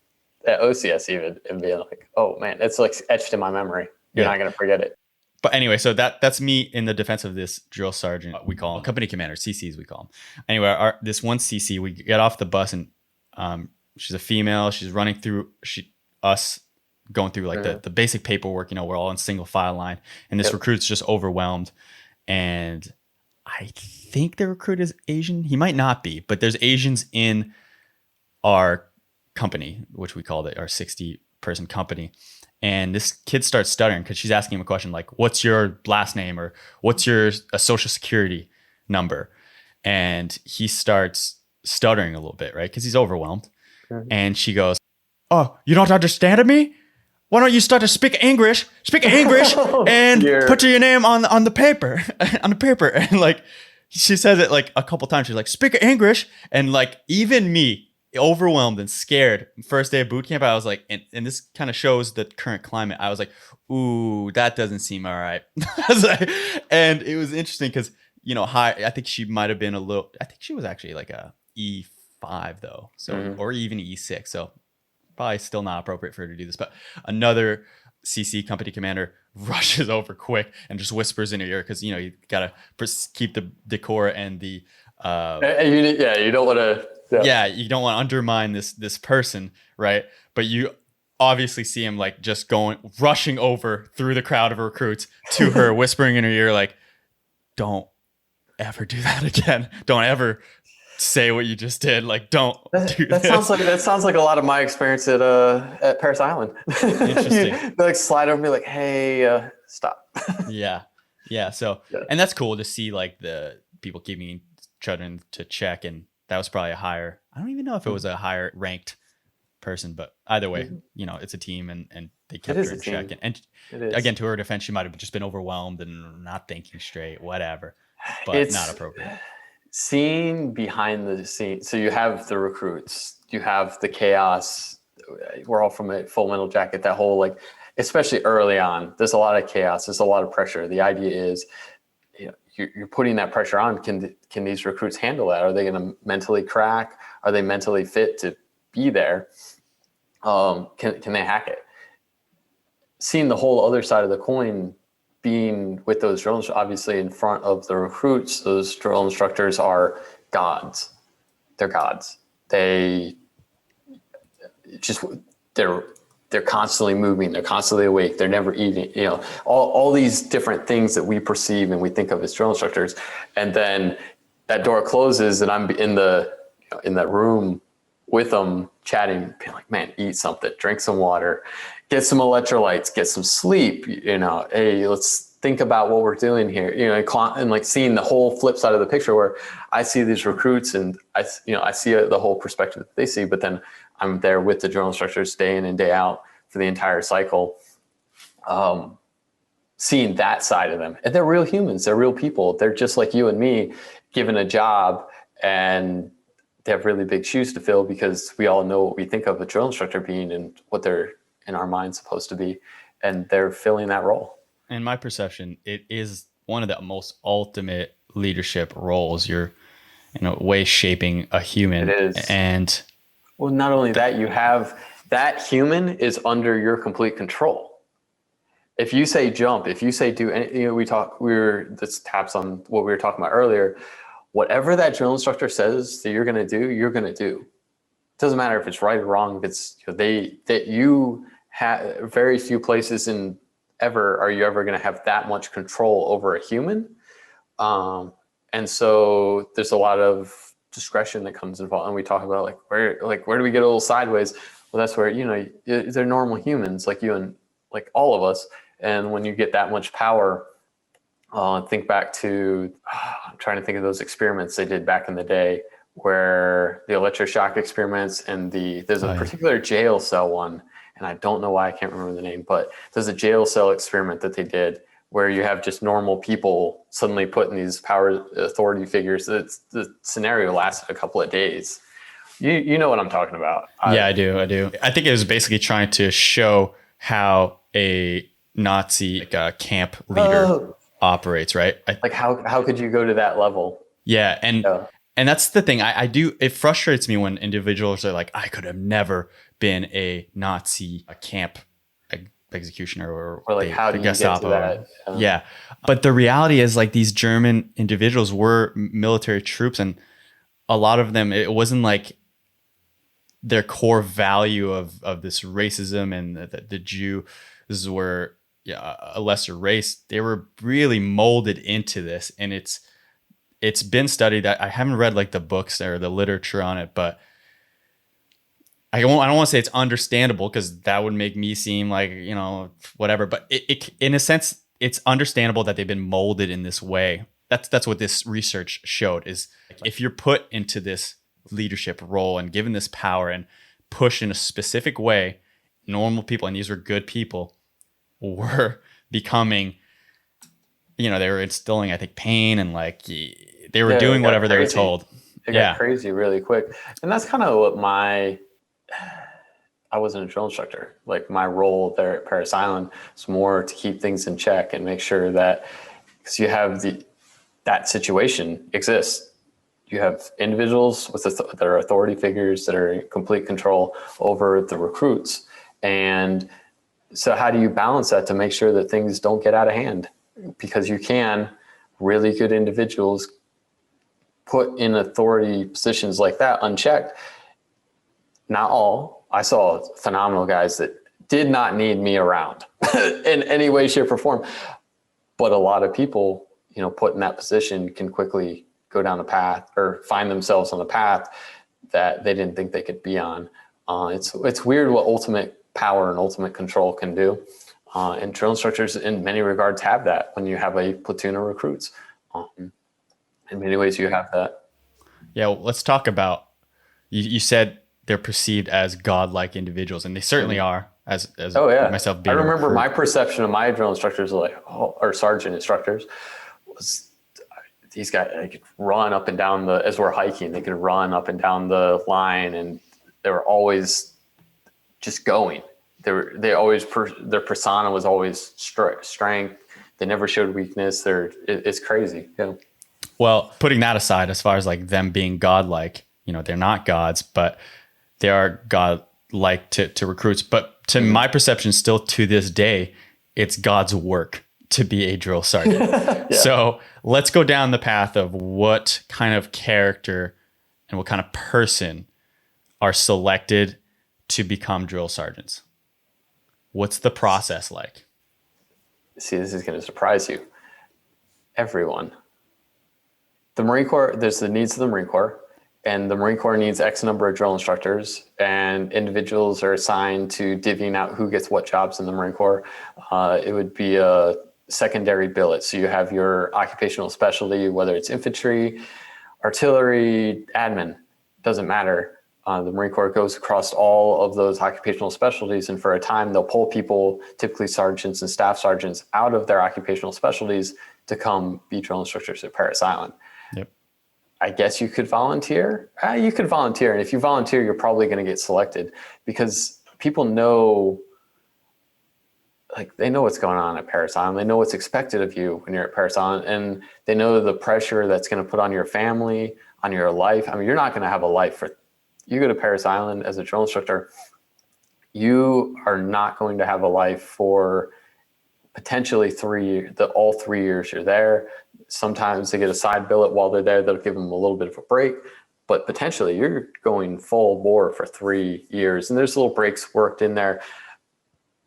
at OCS even and being like, oh man, it's like etched in my memory. You're not going to forget it. But anyway, so that's me in the defense of this drill sergeant. We call him company commander, CCs we call him. Anyway, this one CC, we get off the bus and she's a female. She's running through us going through like the basic paperwork. You know, we're all in single file line, and this recruit's just overwhelmed. And I think the recruit is Asian. He might not be, but there's Asians in our company, which we call our 60-person company. And this kid starts stuttering because she's asking him a question like, "What's your last name?" or "What's your social security number?" And he starts stuttering a little bit, right? Because he's overwhelmed. And she goes, "Oh, you don't understand me? Why don't you start to speak English and put your name on the paper, on the paper." And like, she says it like a couple times. She's like, "Speak English." And like, even me, overwhelmed and scared, first day of boot camp, I was like, and this kind of shows the current climate. I was like, ooh, that doesn't seem all right. And it was interesting because, you know, I think she might have been I think she was actually like a E5 though. So, or even E6. So probably still not appropriate for her to do this, but another CC company commander rushes over quick and just whispers in her ear. Cause you know, you gotta keep the decor and the, you don't want to, you don't want to undermine this person, right? But you obviously see him like just rushing over through the crowd of recruits to her, whispering in her ear, like, "Don't ever do that again. Don't ever say what you just did. Like, don't do that." Sounds like a lot of my experience at Parris Island. Interesting. They like slide over me like, "Hey, stop." Yeah. So, and that's cool to see like the people keeping each other in to check, and that was probably I don't even know if it was a higher ranked person, but either way, you know, it's a team and they kept her in check. And again, to her defense, she might have just been overwhelmed and not thinking straight, whatever, but it's not appropriate. Seeing behind the scenes. So you have the recruits, you have the chaos. We're all from a Full Metal Jacket, that whole, like, especially early on, there's a lot of chaos. There's a lot of pressure. The idea is, you know, you're putting that pressure on. Can these recruits handle that? Are they going to mentally crack? Are they mentally fit to be there? Can they hack it? Seeing the whole other side of the coin, being with those drill instructors, obviously in front of the recruits, those drill instructors are gods. they're gods. They just, they're constantly moving. They're constantly awake. They're never eating, you know, all these different things that we perceive and we think of as drill instructors. And then that door closes and I'm in that room with them chatting, being like, man, eat something, drink some water, get some electrolytes, get some sleep, you know, hey, let's think about what we're doing here, you know, and like seeing the whole flip side of the picture where I see these recruits and I see the whole perspective that they see, but then I'm there with the drill instructors day in and day out for the entire cycle, seeing that side of them. And they're real humans. They're real people. They're just like you and me, given a job, and they have really big shoes to fill because we all know what we think of a drill instructor being and what they're in our minds supposed to be. And they're filling that role. In my perception, it is one of the most ultimate leadership roles. You're, in a way, shaping a human. It is. And well, not only that, you have that human is under your complete control. If you say jump, if you say do any, you know, this taps on what we were talking about earlier. Whatever that drill instructor says that you're going to do, you're going to do. It doesn't matter if it's right or wrong. If it's, you know, that you have very few places in ever are you ever going to have that much control over a human. And so there's a lot of discretion that comes involved. And we talk about where do we get a little sideways? Well, that's where, you know, they're normal humans like you and like all of us. And when you get that much power, think back to, I'm trying to think of those experiments they did back in the day where the electroshock experiments and there's a particular jail cell one. And I don't know why I can't remember the name, but there's a jail cell experiment that they did where you have just normal people suddenly put in these power authority figures. The scenario lasted a couple of days. You know what I'm talking about. Yeah, I do. I think it was basically trying to show how a Nazi camp leader operates, right? How could you go to that level? Yeah. And that's the thing. It frustrates me when individuals are like, I could have never been a Nazi camp executioner or like how do you get to that? Yeah. But the reality is like these German individuals were military troops, and a lot of them, it wasn't like their core value of this racism and the Jews were a lesser race. They were really molded into this, and it's been studied. I haven't read like the books or the literature on it, but I don't want to say it's understandable because that would make me seem like, you know, whatever. But it in a sense, it's understandable that they've been molded in this way. That's what this research showed, is if you're put into this leadership role and given this power and pushed in a specific way, normal people, and these were good people, were becoming, you know, they were instilling, I think, pain and like they were doing whatever they were told. It got crazy really quick. And that's kind of what I wasn't a drill instructor. Like my role there at Parris Island is more to keep things in check and make sure that, because you have that situation exists. You have individuals that are authority figures that are in complete control over the recruits. And so how do you balance that to make sure that things don't get out of hand? Because you can, really good individuals put in authority positions like that unchecked. Not all. I saw phenomenal guys that did not need me around in any way, shape, or form. But a lot of people, you know, put in that position can quickly go down a path or find themselves on a path that they didn't think they could be on. It's weird what ultimate power and ultimate control can do. And drill instructors in many regards have that when you have a platoon of recruits. In many ways you have that. Yeah, well, let's talk about, you said they're perceived as godlike individuals, and they certainly are, as myself being I remember my perception of my drill instructors, or sergeant instructors, was these guys, they could run up and down as we're hiking, they could run up and down the line, and they were always just going. Their persona was always strength. They never showed weakness. It's crazy. Yeah. Well, putting that aside, as far as like them being godlike, you know, they're not gods, but they are godlike to recruits. But to my perception, still to this day, it's God's work to be a drill sergeant. Yeah. So let's go down the path of what kind of character and what kind of person are selected to become drill sergeants? What's the process like? See, this is going to surprise you. Everyone. The Marine Corps, there's the needs of the Marine Corps, and the Marine Corps needs X number of drill instructors, and individuals are assigned to divvying out who gets what jobs in the Marine Corps. It would be a secondary billet. So you have your occupational specialty, whether it's infantry, artillery, admin, doesn't matter. The Marine Corps goes across all of those occupational specialties, and for a time they'll pull people, typically sergeants and staff sergeants, out of their occupational specialties to come be drill instructors at Parris Island. Yep. I guess you could volunteer. You could volunteer, and if you volunteer, you're probably going to get selected because people know, like they know what's going on at Parris Island. They know what's expected of you when you're at Parris Island, and they know the pressure that's going to put on your family, on your life. I mean, you're not going to have a life for. You go to Parris Island as a drill instructor, you are not going to have a life for potentially all 3 years you're there. Sometimes they get a side billet while they're there. That'll give them a little bit of a break, but potentially you're going full bore for 3 years. And there's little breaks worked in there,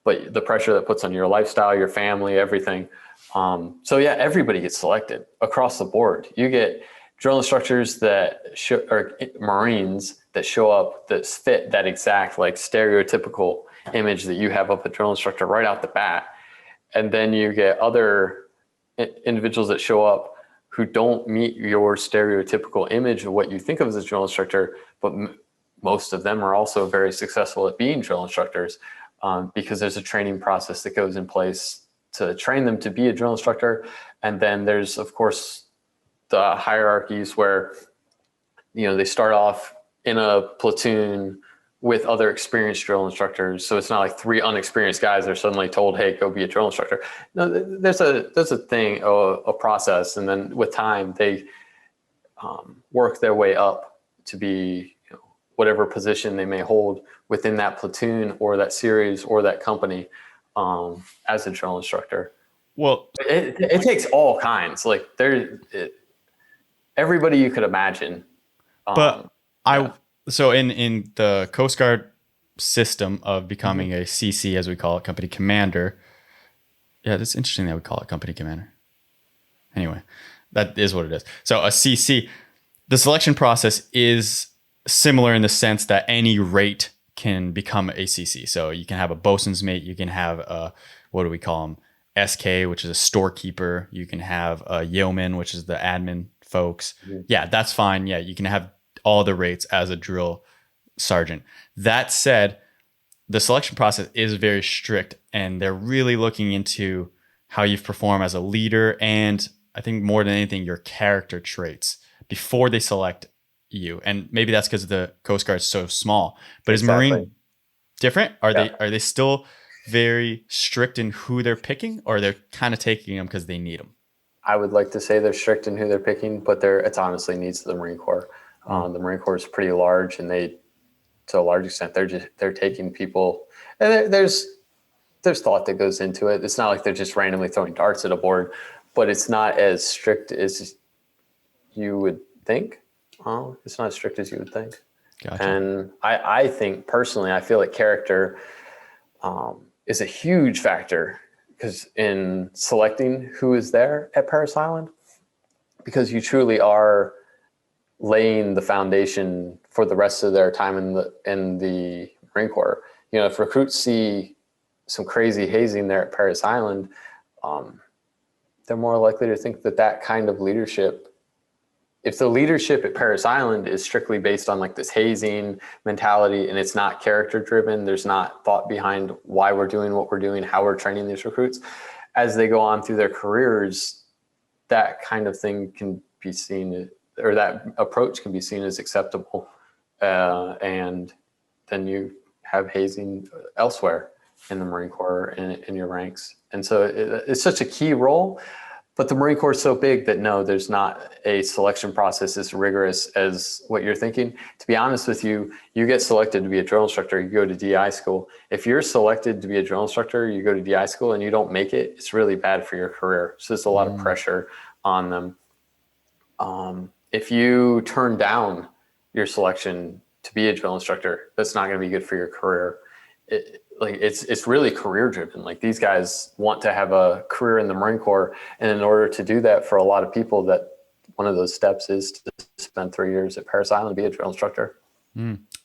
but the pressure that puts on your lifestyle, your family, everything. So yeah, everybody gets selected across the board. You get drill instructors or Marines that show up that fit that exact like stereotypical image that you have of a drill instructor right out the bat. And then you get other individuals that show up who don't meet your stereotypical image of what you think of as a drill instructor, but most of them are also very successful at being drill instructors because there's a training process that goes in place to train them to be a drill instructor. And then there's, of course, the hierarchies where, they start off in a platoon with other experienced drill instructors. So it's not like 3 unexperienced guys are suddenly told, hey, go be a drill instructor. No, there's a thing, a process. And then with time, they work their way up to be whatever position they may hold within that platoon or that series or that company as a drill instructor. Well, it takes all kinds. Like everybody you could imagine. But so in the Coast Guard system of becoming a CC, as we call it, company commander. Yeah, that's interesting that we call it company commander. Anyway, that is what it is. So a CC, the selection process is similar in the sense that any rate can become a CC. So you can have a bosun's mate. You can have a, what do we call them? SK, which is a storekeeper. You can have a yeoman, which is the admin folks. Yeah, that's fine. Yeah, you can have all the rates as a drill sergeant. That said, the selection process is very strict, and they're really looking into how you've performed as a leader, and I think more than anything, your character traits before they select you. And maybe that's because the Coast Guard is so small. But Exactly. Is Marine different? Are they still very strict in who they're picking, or they're kind of taking them because they need them? I would like to say they're strict in who they're picking, but it's honestly needs of the Marine Corps. The Marine Corps is pretty large, and they, to a large extent, they're taking people. And there's thought that goes into it. It's not like they're just randomly throwing darts at a board, but it's not as strict as you would think. It's not as strict as you would think. Gotcha. And I think personally, I feel like character is a huge factor because in selecting who is there at Parris Island, because you truly are laying the foundation for the rest of their time in the Marine Corps. If recruits see some crazy hazing there at Parris Island, they're more likely to think that kind of leadership, if the leadership at Parris Island is strictly based on like this hazing mentality and it's not character driven, there's not thought behind why we're doing what we're doing, how we're training these recruits, as they go on through their careers, that kind of thing can be seen, or that approach can be seen as acceptable. And then you have hazing elsewhere in the Marine Corps in your ranks. And so it's such a key role, but the Marine Corps is so big that no, there's not a selection process as rigorous as what you're thinking. To be honest with you, you get selected to be a drill instructor, you go to DI school. If you're selected to be a drill instructor, you go to DI school and you don't make it, it's really bad for your career. So there's a lot of pressure on them. If you turn down your selection to be a drill instructor, that's not going to be good for your career. It's really career driven. Like these guys want to have a career in the Marine Corps. And in order to do that for a lot of people, that one of those steps is to spend 3 years at Parris Island, be a drill instructor.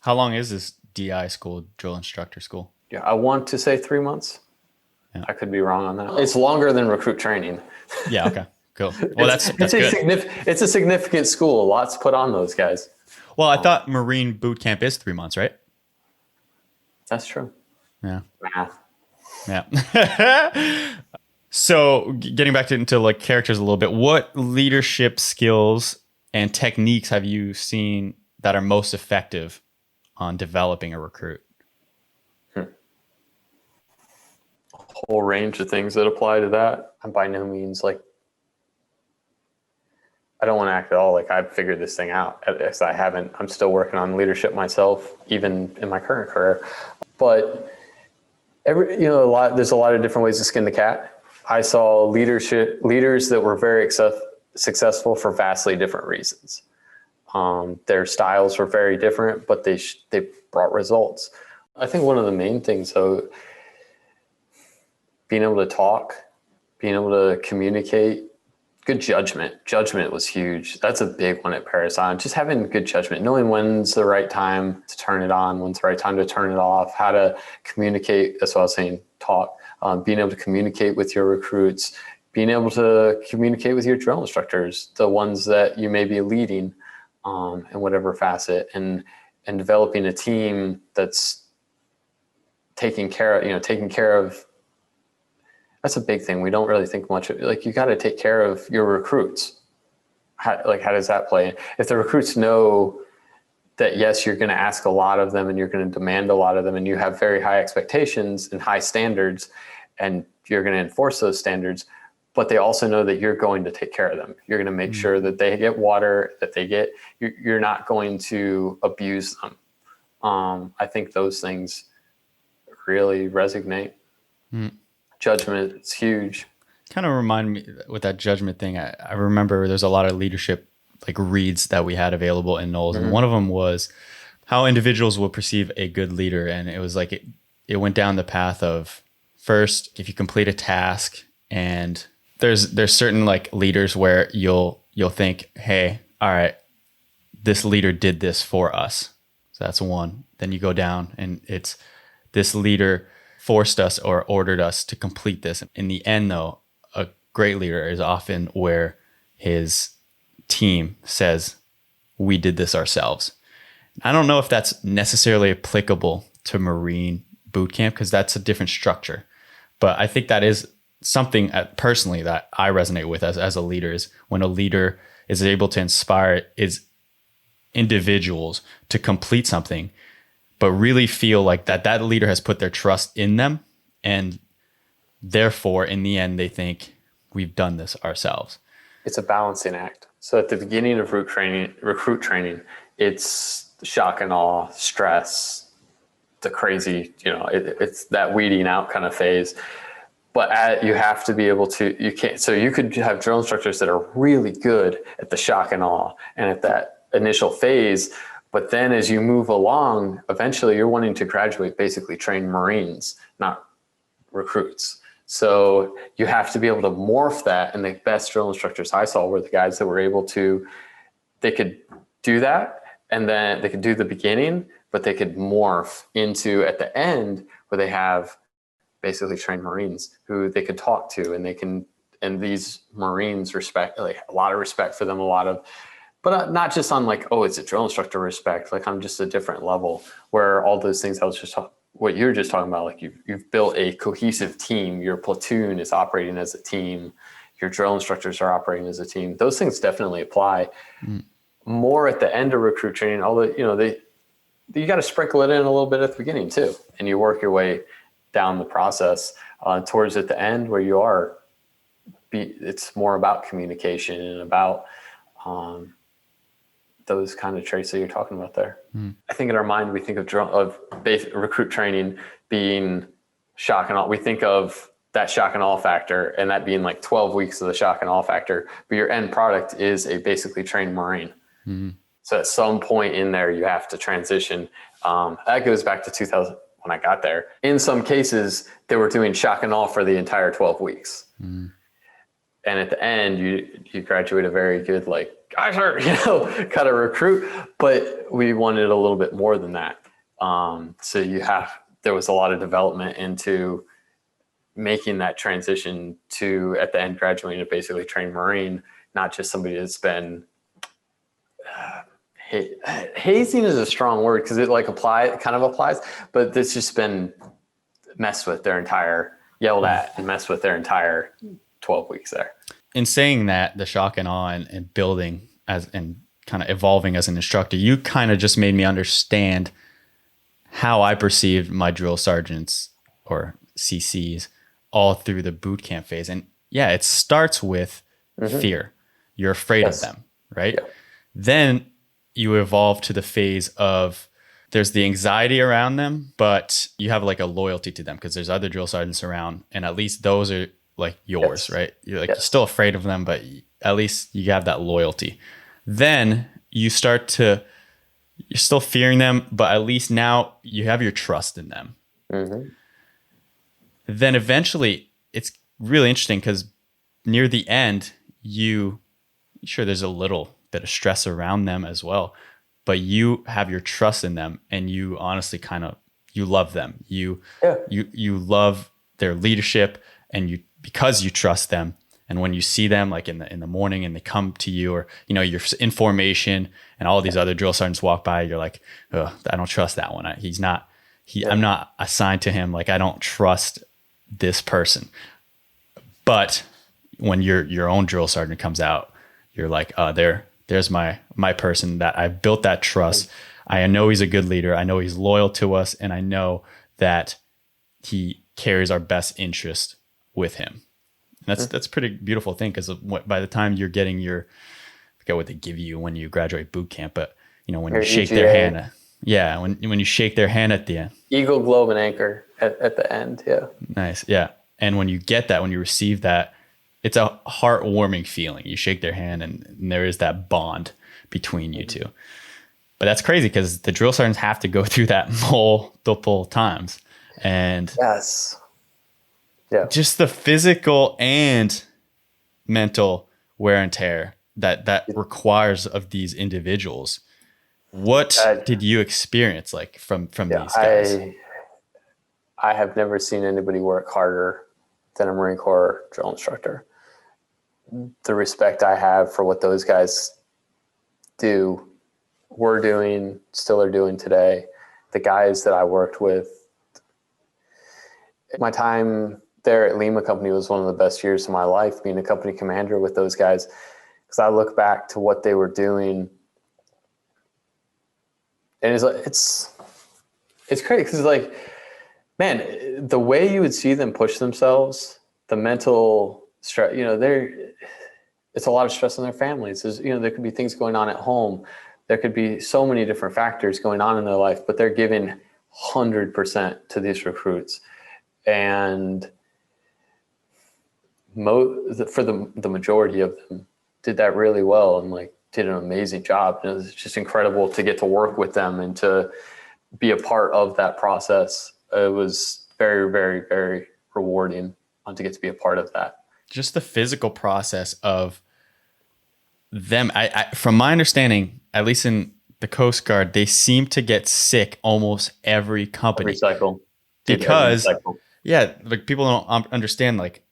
How long is this DI school, drill instructor school? Yeah, I want to say 3 months. Yeah. I could be wrong on that. It's longer than recruit training. Yeah. Okay, cool. Well, that's good. It's a significant school. Lots put on those guys. Well, I thought Marine boot camp is 3 months, right? That's true. Yeah. Math. Yeah. So getting back into like characters a little bit, what leadership skills and techniques have you seen that are most effective on developing a recruit? A whole range of things that apply to that. I'm by no means like, I don't want to act at all like I've figured this thing out. As I haven't. I'm still working on leadership myself, even in my current career. But there's a lot of different ways to skin the cat. I saw leaders that were very successful for vastly different reasons. Their styles were very different, but they brought results. I think one of the main things, though, being able to talk, being able to communicate, good judgment. Judgment was huge. That's a big one at Parris Island. Just having good judgment, knowing when's the right time to turn it on, when's the right time to turn it off, how to communicate. That's what I was saying, talk. Being able to communicate with your recruits, being able to communicate with your drill instructors, the ones that you may be leading in whatever facet, and developing a team that's taking care of, that's a big thing. We don't really think much of, like, you got to take care of your recruits. How does that play? If the recruits know that, yes, you're going to ask a lot of them and you're going to demand a lot of them and you have very high expectations and high standards and you're going to enforce those standards, but they also know that you're going to take care of them. You're going to make sure that they get water, that you're not going to abuse them. I think those things really resonate. Judgment is huge. Kind of remind me with that judgment thing. I remember there's a lot of leadership like reads that we had available in Knowles. And one of them was how individuals will perceive a good leader. And it was like, it went down the path of, first, if you complete a task, and there's certain like leaders where you'll think, hey, all right, this leader did this for us. So that's one. Then you go down and it's, this leader forced us or ordered us to complete this. In the end, though, a great leader is often where his team says, we did this ourselves. I don't know if that's necessarily applicable to Marine boot camp because that's a different structure. But I think that is something personally that I resonate with as a leader, is when a leader is able to inspire is individuals to complete something, but really feel like that leader has put their trust in them. And therefore, in the end, they think we've done this ourselves. It's a balancing act. So at the beginning of recruit training, it's shock and awe, stress, the crazy, it's that weeding out kind of phase. But you have to be able to, you could have drill instructors that are really good at the shock and awe and at that initial phase. But then as you move along, eventually you're wanting to graduate, basically train Marines, not recruits. So you have to be able to morph that. And the best drill instructors I saw were the guys that were able to, they could do that. And then they could do the beginning, but they could morph into at the end where they have basically trained Marines who they could talk to, and these Marines respect, like a lot of respect for them, but not just on like, oh, it's a drill instructor respect, like I'm just a different level where all those things what you're just talking about, like you've built a cohesive team, your platoon is operating as a team, your drill instructors are operating as a team. Those things definitely apply more at the end of recruit training, although, you got to sprinkle it in a little bit at the beginning too. And you work your way down the process towards at the end where you are, it's more about communication and about those kind of traits that you're talking about there. I think in our mind, we think of basic recruit training being shock and awe. We think of that shock and awe factor and that being like 12 weeks of the shock and awe factor, but your end product is a basically trained Marine. So at some point in there, you have to transition. That goes back to 2000 when I got there. In some cases, they were doing shock and awe for the entire 12 weeks. And at the end, you graduate a very good, like, guys are, kind of recruit, but we wanted a little bit more than that. So there was a lot of development into making that transition to, at the end, graduating to basically trained Marine, not just somebody that's been, hazing is a strong word because it kind of applies, but it's just been messed with yelled at and messed with their entire 12 weeks there. In saying that, the shock and awe and building and kind of evolving as an instructor, you kind of just made me understand how I perceived my drill sergeants or CCs all through the boot camp phase. And yeah, it starts with fear. You're afraid of them, right? Yeah. Then you evolve to the phase of there's the anxiety around them, but you have like a loyalty to them because there's other drill sergeants around, and at least those are like yours, right? You're like you're still afraid of them, but at least you have that loyalty. Then you're still fearing them, but at least now you have your trust in them. Then eventually it's really interesting because near the end, there's a little bit of stress around them as well, but you have your trust in them, and you honestly you love them. You love their leadership, and because you trust them. And when you see them like in the morning and they come to you, or you're in formation and all these other drill sergeants walk by, you're like, oh, I don't trust that one. I'm not assigned to him. Like, I don't trust this person. But when your own drill sergeant comes out, you're like, there's my person that I built that trust. I know he's a good leader. I know he's loyal to us, and I know that he carries our best interest with him. And that's a pretty beautiful thing, because by the time you're getting I forget what they give you when you graduate boot camp, but when you shake their hand, when you shake their hand at the end, Eagle, globe, and anchor at the end. Yeah. Nice. Yeah. And when you get that, when you receive that, it's a heartwarming feeling. You shake their hand, and there is that bond between you two. But that's crazy because the drill sergeants have to go through that multiple times. And yes. Yeah. Just the physical and mental wear and tear that requires of these individuals. What did you experience like from these guys? I have never seen anybody work harder than a Marine Corps drill instructor. The respect I have for what those guys were doing, still are doing today. The guys that I worked with, my time there at Lima Company was one of the best years of my life, being a company commander with those guys, because I look back to what they were doing, and it's crazy because like, man, the way you would see them push themselves, the mental stress, it's a lot of stress on their families. There's, there could be things going on at home. There could be so many different factors going on in their life, but they're giving 100% to these recruits. And for the majority of them did that really well, and like did an amazing job. And it was just incredible to get to work with them and to be a part of that process. It was very, very, very rewarding to get to be a part of that. Just the physical process of them. I from my understanding, at least in the Coast Guard, they seem to get sick almost every company. Every cycle. Because like people don't understand like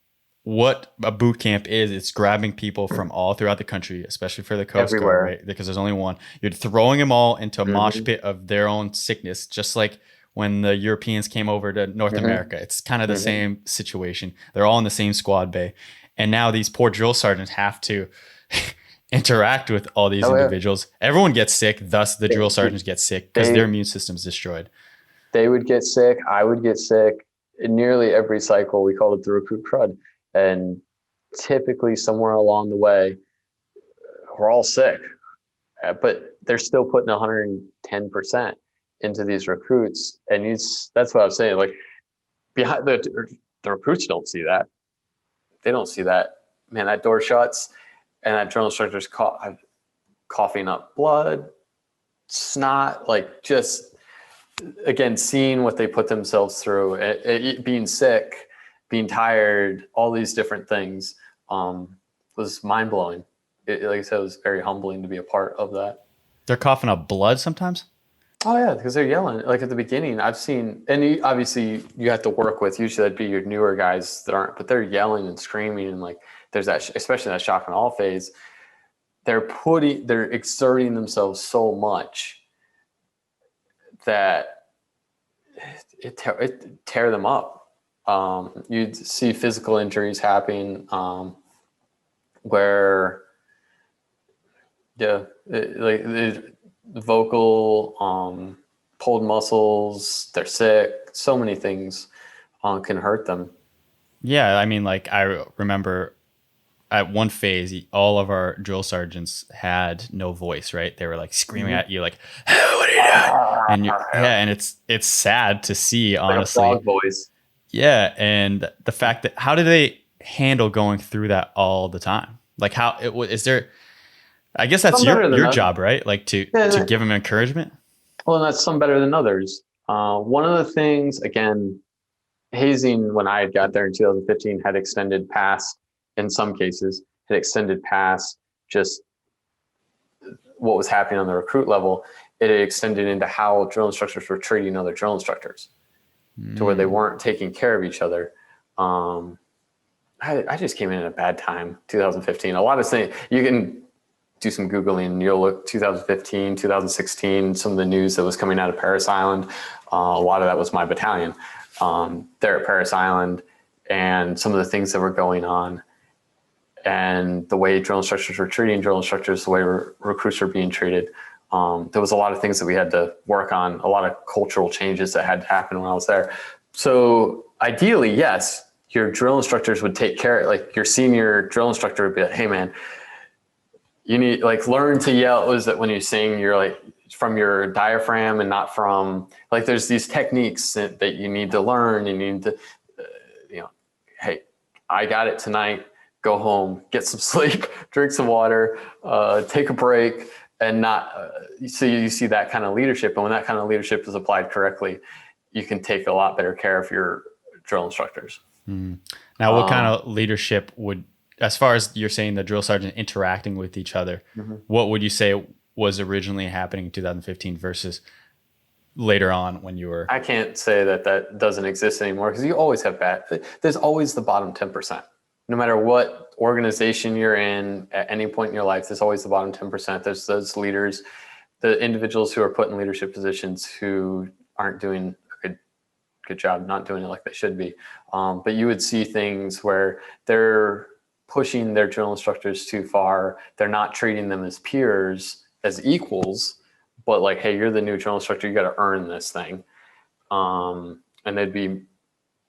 what a boot camp is. It's grabbing people from all throughout the country, especially for the Coast Guard, right? Because there's only one. You're throwing them all into a mosh pit of their own sickness, just like when the Europeans came over to North America. It's kind of the same situation. They're all in the same squad bay. And now these poor drill sergeants have to interact with all these individuals. Everyone gets sick. Thus, the drill sergeants get sick because their immune system's destroyed. They would get sick. I would get sick. In nearly every cycle, we called it the recruit crud. And typically somewhere along the way, we're all sick. But they're still putting 110% into these recruits. And that's what I was saying. Like, behind the recruits don't see that. They don't see that. Man, that door shuts and that drill instructor's coughing up blood, snot, like just, again, seeing what they put themselves through, being sick, being tired, all these different things, was mind blowing. Like I said, it was very humbling to be a part of that. They're coughing up blood sometimes? Oh yeah, because they're yelling. Like at the beginning, I've seen, and obviously you have to work with, usually that'd be your newer guys that aren't, but they're yelling and screaming, and like there's that, especially that shock and awe phase, they're exerting themselves so much that it tear them up. You'd see physical injuries happening, where the vocal, pulled muscles, they're sick, so many things can hurt them. Yeah, I mean, like I remember at one phase, all of our drill sergeants had no voice, right? They were like screaming at you, like, "Hey, what are you doing?" And it's sad to see, honestly. Like a frog voice. Yeah, and the fact that how do they handle going through that all the time? Like, how is there? I guess that's your job, right? Like to give them encouragement. Well, and that's some better than others. One of the things, again, hazing when I got there in 2015 had extended past, in some cases, had extended past just what was happening on the recruit level. It had extended into how drill instructors were treating other drill instructors, to where they weren't taking care of each other. I just came in at a bad time, 2015. A lot of things, you can do some Googling and you'll look 2015, 2016, some of the news that was coming out of Parris Island. A lot of that was my battalion there at Parris Island, and some of the things that were going on, and the way drill instructors were treating drill instructors, the way recruits were being treated. There was a lot of things that we had to work on, a lot of cultural changes that had to happen when I was there. So ideally, yes, your drill instructors would take care, like your senior drill instructor would be like, "Hey man, you need learn to yell." Is that when you sing, you're like from your diaphragm and not from like, there's these techniques that you need to learn. You need to, hey, I got it tonight. Go home, get some sleep, drink some water, take a break, and not. So you see that kind of leadership, and when that kind of leadership is applied correctly, you can take a lot better care of your drill instructors. Now, what kind of leadership would, as far as you're saying, the drill sergeant interacting with each other, what would you say was originally happening in 2015 versus later on when you were? I can't say that doesn't exist anymore, because you always have there's always the bottom 10%. No matter what organization you're in at any point in your life, there's always the bottom 10%. There's those leaders, the individuals who are put in leadership positions who aren't doing a good job, not doing it like they should be. But you would see things where they're pushing their drill instructors too far. They're not treating them as peers, as equals, but like, hey, you're the new drill instructor, you got to earn this thing. And they'd be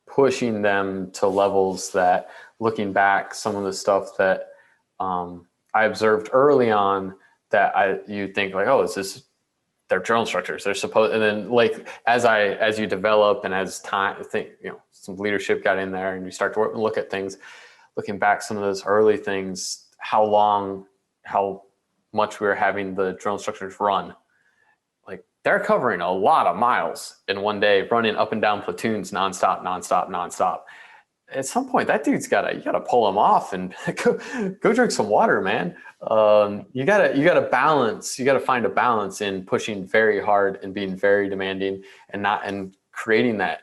pushing them to levels that, looking back, some of the stuff that I observed early on, that you think like, oh, they're drill instructors, they're supposed, and then like as you develop and as time, I think some leadership got in there and you start to look at things, looking back, some of those early things, how much we were having the drill instructors run. Like they're covering a lot of miles in one day, running up and down platoons nonstop. At some point, that dude's you gotta pull him off and go drink some water, man. You gotta balance. You gotta find a balance in pushing very hard and being very demanding, and creating that.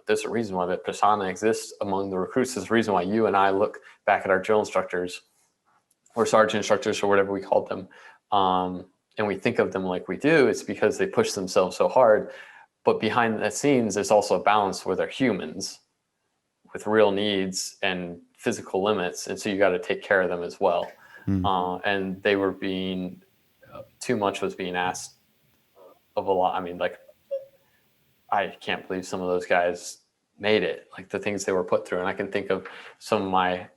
There's a reason why that persona exists among the recruits. There's a reason why you and I look back at our drill instructors or sergeant instructors or whatever we called them, and we think of them like we do. It's because they push themselves so hard. But behind the scenes, there's also a balance where they're humans with real needs and physical limits. And so you got to take care of them as well. And they were too much was being asked of a lot. I mean, like, I can't believe some of those guys made it, like the things they were put through. And I can think of some of my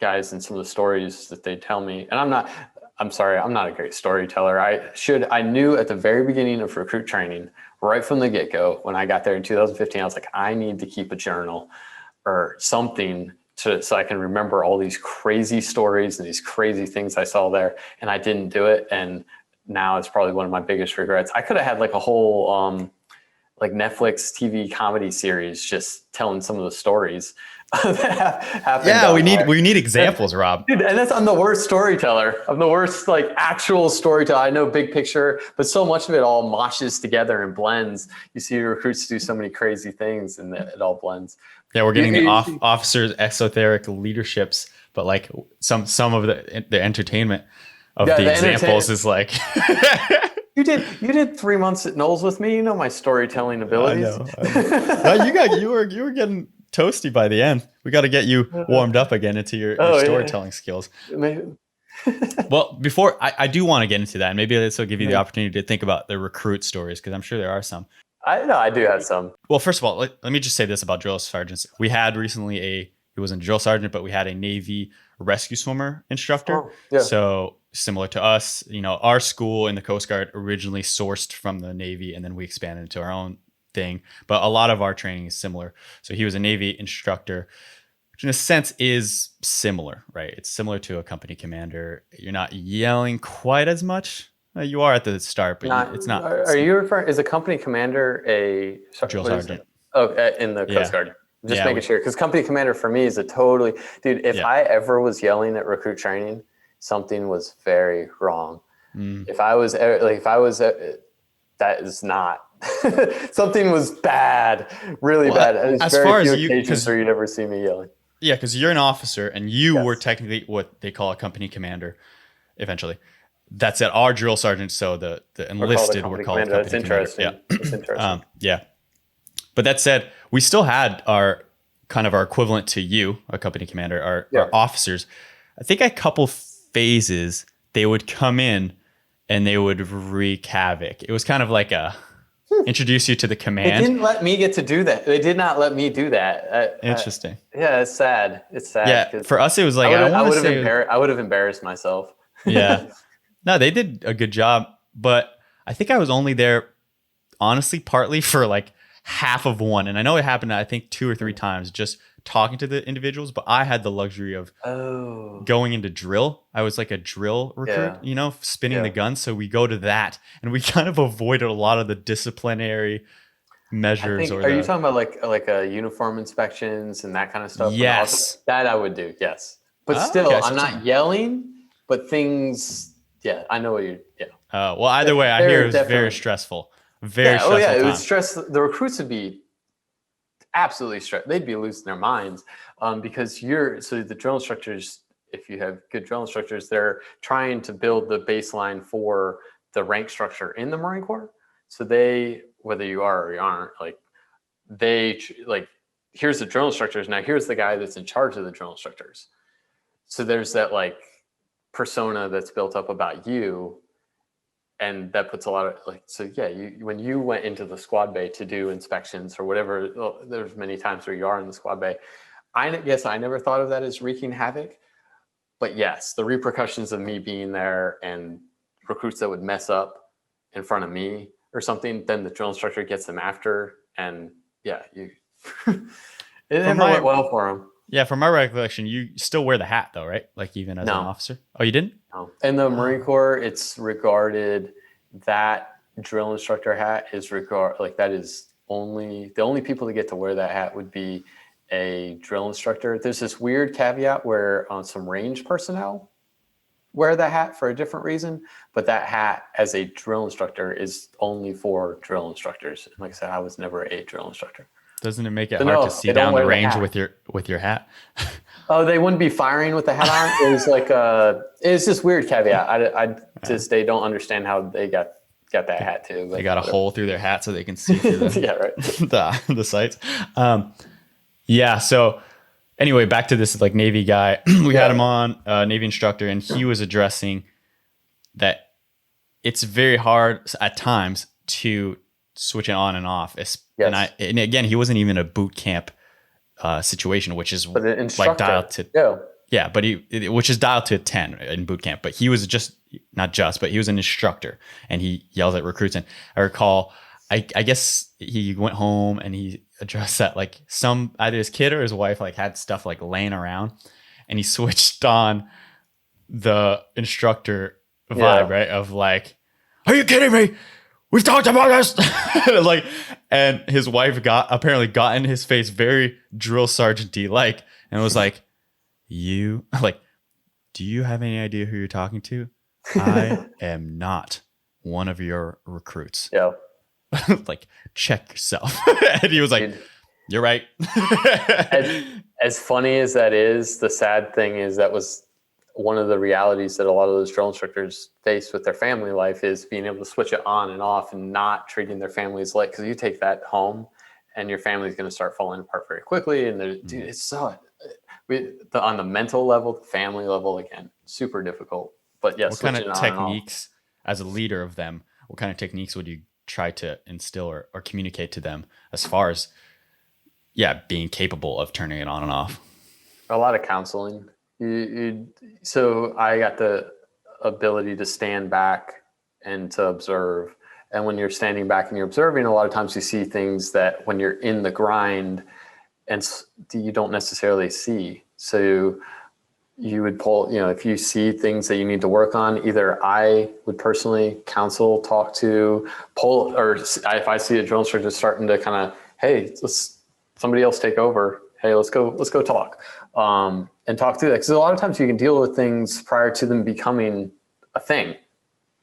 guys and some of the stories that they tell me. And I'm sorry, I'm not a great storyteller. I knew at the very beginning of recruit training, right from the get-go, when I got there in 2015, I was like, I need to keep a journal or something so I can remember all these crazy stories and these crazy things I saw there. And I didn't do it. And now is probably one of my biggest regrets. I could have had like a whole like Netflix TV comedy series just telling some of the stories that happened. Yeah, we need examples, Rob. Dude, and I'm the worst storyteller. I'm the worst like actual storyteller. I know big picture, but so much of it all moshes together and blends. You see recruits do so many crazy things, and it all blends. Yeah, we're getting the officers' esoteric leaderships, but like some of the entertainment of the examples is like. You did 3 months at Knowles with me. You know my storytelling abilities. I know. You were getting toasty by the end. We got to get you warmed up again into your storytelling skills. Well, before I do want to get into that, and maybe this will give you the opportunity to think about the recruit stories, because I'm sure there are some. I know I do have some. Well, first of all, let me just say this about drill sergeants. We had recently he wasn't a drill sergeant, but we had a Navy rescue swimmer instructor. Oh, yeah. So similar to us, our school in the Coast Guard originally sourced from the Navy, and then we expanded into our own thing. But a lot of our training is similar. So he was a Navy instructor, which in a sense is similar, right? It's similar to a company commander. You're not yelling quite as much. You are at the start, but it's not. Are you referring? Is a company commander a drill sergeant? Oh, in the Coast Guard. Just making sure, because company commander for me is a totally dude. If I ever was yelling at recruit training, something was very wrong. If I was that is not. Something was bad, really bad. As far as you, because you never see me yelling. Yeah, because you're an officer and you were technically what they call a company commander. Eventually, that's at our drill sergeant. So the enlisted were called company That's interesting. commander. Yeah, that's interesting. Yeah. But that said, we still had our equivalent to you, a company commander, our officers. I think a couple phases they would come in and they would wreak havoc. It was kind of like introduce you to the command. They didn't let me get to do that. They did not let me do that. Interesting. Yeah, it's sad. It's sad. Yeah, for us it was like I would have embarrassed myself. Yeah. No, they did a good job, but I think I was only there, honestly, partly for like half of one. And I know it happened, I think 2 or 3 times, just talking to the individuals, but I had the luxury of going into drill. I was like a drill recruit, spinning the gun. So we go to that and we kind of avoided a lot of the disciplinary measures. Are you talking about like uniform inspections and that kind of stuff? Yes. That I would do, yes. But still, I'm not yelling, but things, I know what well, either way, I hear it was very stressful. Very stressful. It was stress. The recruits would be absolutely stressed. They'd be losing their minds because the drill instructors, if you have good drill instructors, they're trying to build the baseline for the rank structure in the Marine Corps. So they, whether you are or you aren't, here's the drill instructors. Now here's the guy that's in charge of the drill instructors. So there's that persona that's built up about you. And that puts a lot of when you went into the squad bay to do inspections or whatever, there's many times where you are in the squad bay. I guess I never thought of that as wreaking havoc, but yes, the repercussions of me being there and recruits that would mess up in front of me or something, then the drill instructor gets them after, and it never went well for them. Yeah, from my recollection, you still wear the hat though, right? Like even as an officer? Oh, you didn't? No. In the Marine Corps, it's regarded that drill instructor hat is that is the only people that get to wear that hat would be a drill instructor. There's this weird caveat where some range personnel wear that hat for a different reason, but that hat as a drill instructor is only for drill instructors. And like I said, I was never a drill instructor. Doesn't it make it hard to see down the range with your hat? Oh, they wouldn't be firing with the hat on. It was it's this weird caveat. I to this day don't understand how they got that hat too. But they got a hole through their hat so they can see through the sights. So anyway, back to this Navy guy. We had him on, Navy instructor, and he was addressing that it's very hard at times to switch it on and off. And again, he wasn't even a boot camp situation, which is dialed to which is dialed to 10 in boot camp. But he was but he was an instructor, and he yells at recruits. And I recall, I guess he went home and he addressed that either his kid or his wife had stuff laying around, and he switched on the instructor vibe, right? Of are you kidding me? We've talked about this. Like, and his wife apparently got in his face very drill sergeant-y like, and was like, you like, do you have any idea who you're talking to? I am not one of your recruits. Yeah. Like, check yourself. And he was like, you're right. As funny as that is, the sad thing is that was one of the realities that a lot of those drill instructors face with their family life, is being able to switch it on and off and not treating their families like, because you take that home and your family's going to start falling apart very quickly. And dude, it's so, on the mental level, the family level, again, super difficult. But yes, what kind of techniques as a leader of them, what kind of techniques would you try to instill or communicate to them as far as, being capable of turning it on and off? A lot of counseling. So I got the ability to stand back and to observe. And when you're standing back and you're observing, a lot of times you see things that when you're in the grind and you don't necessarily see. So you would pull, if you see things that you need to work on, either I would personally counsel, talk to, pull, or if I see a drill instructor starting to kind of, hey, somebody else take over. Hey, let's go talk, and talk through that. Because a lot of times you can deal with things prior to them becoming a thing.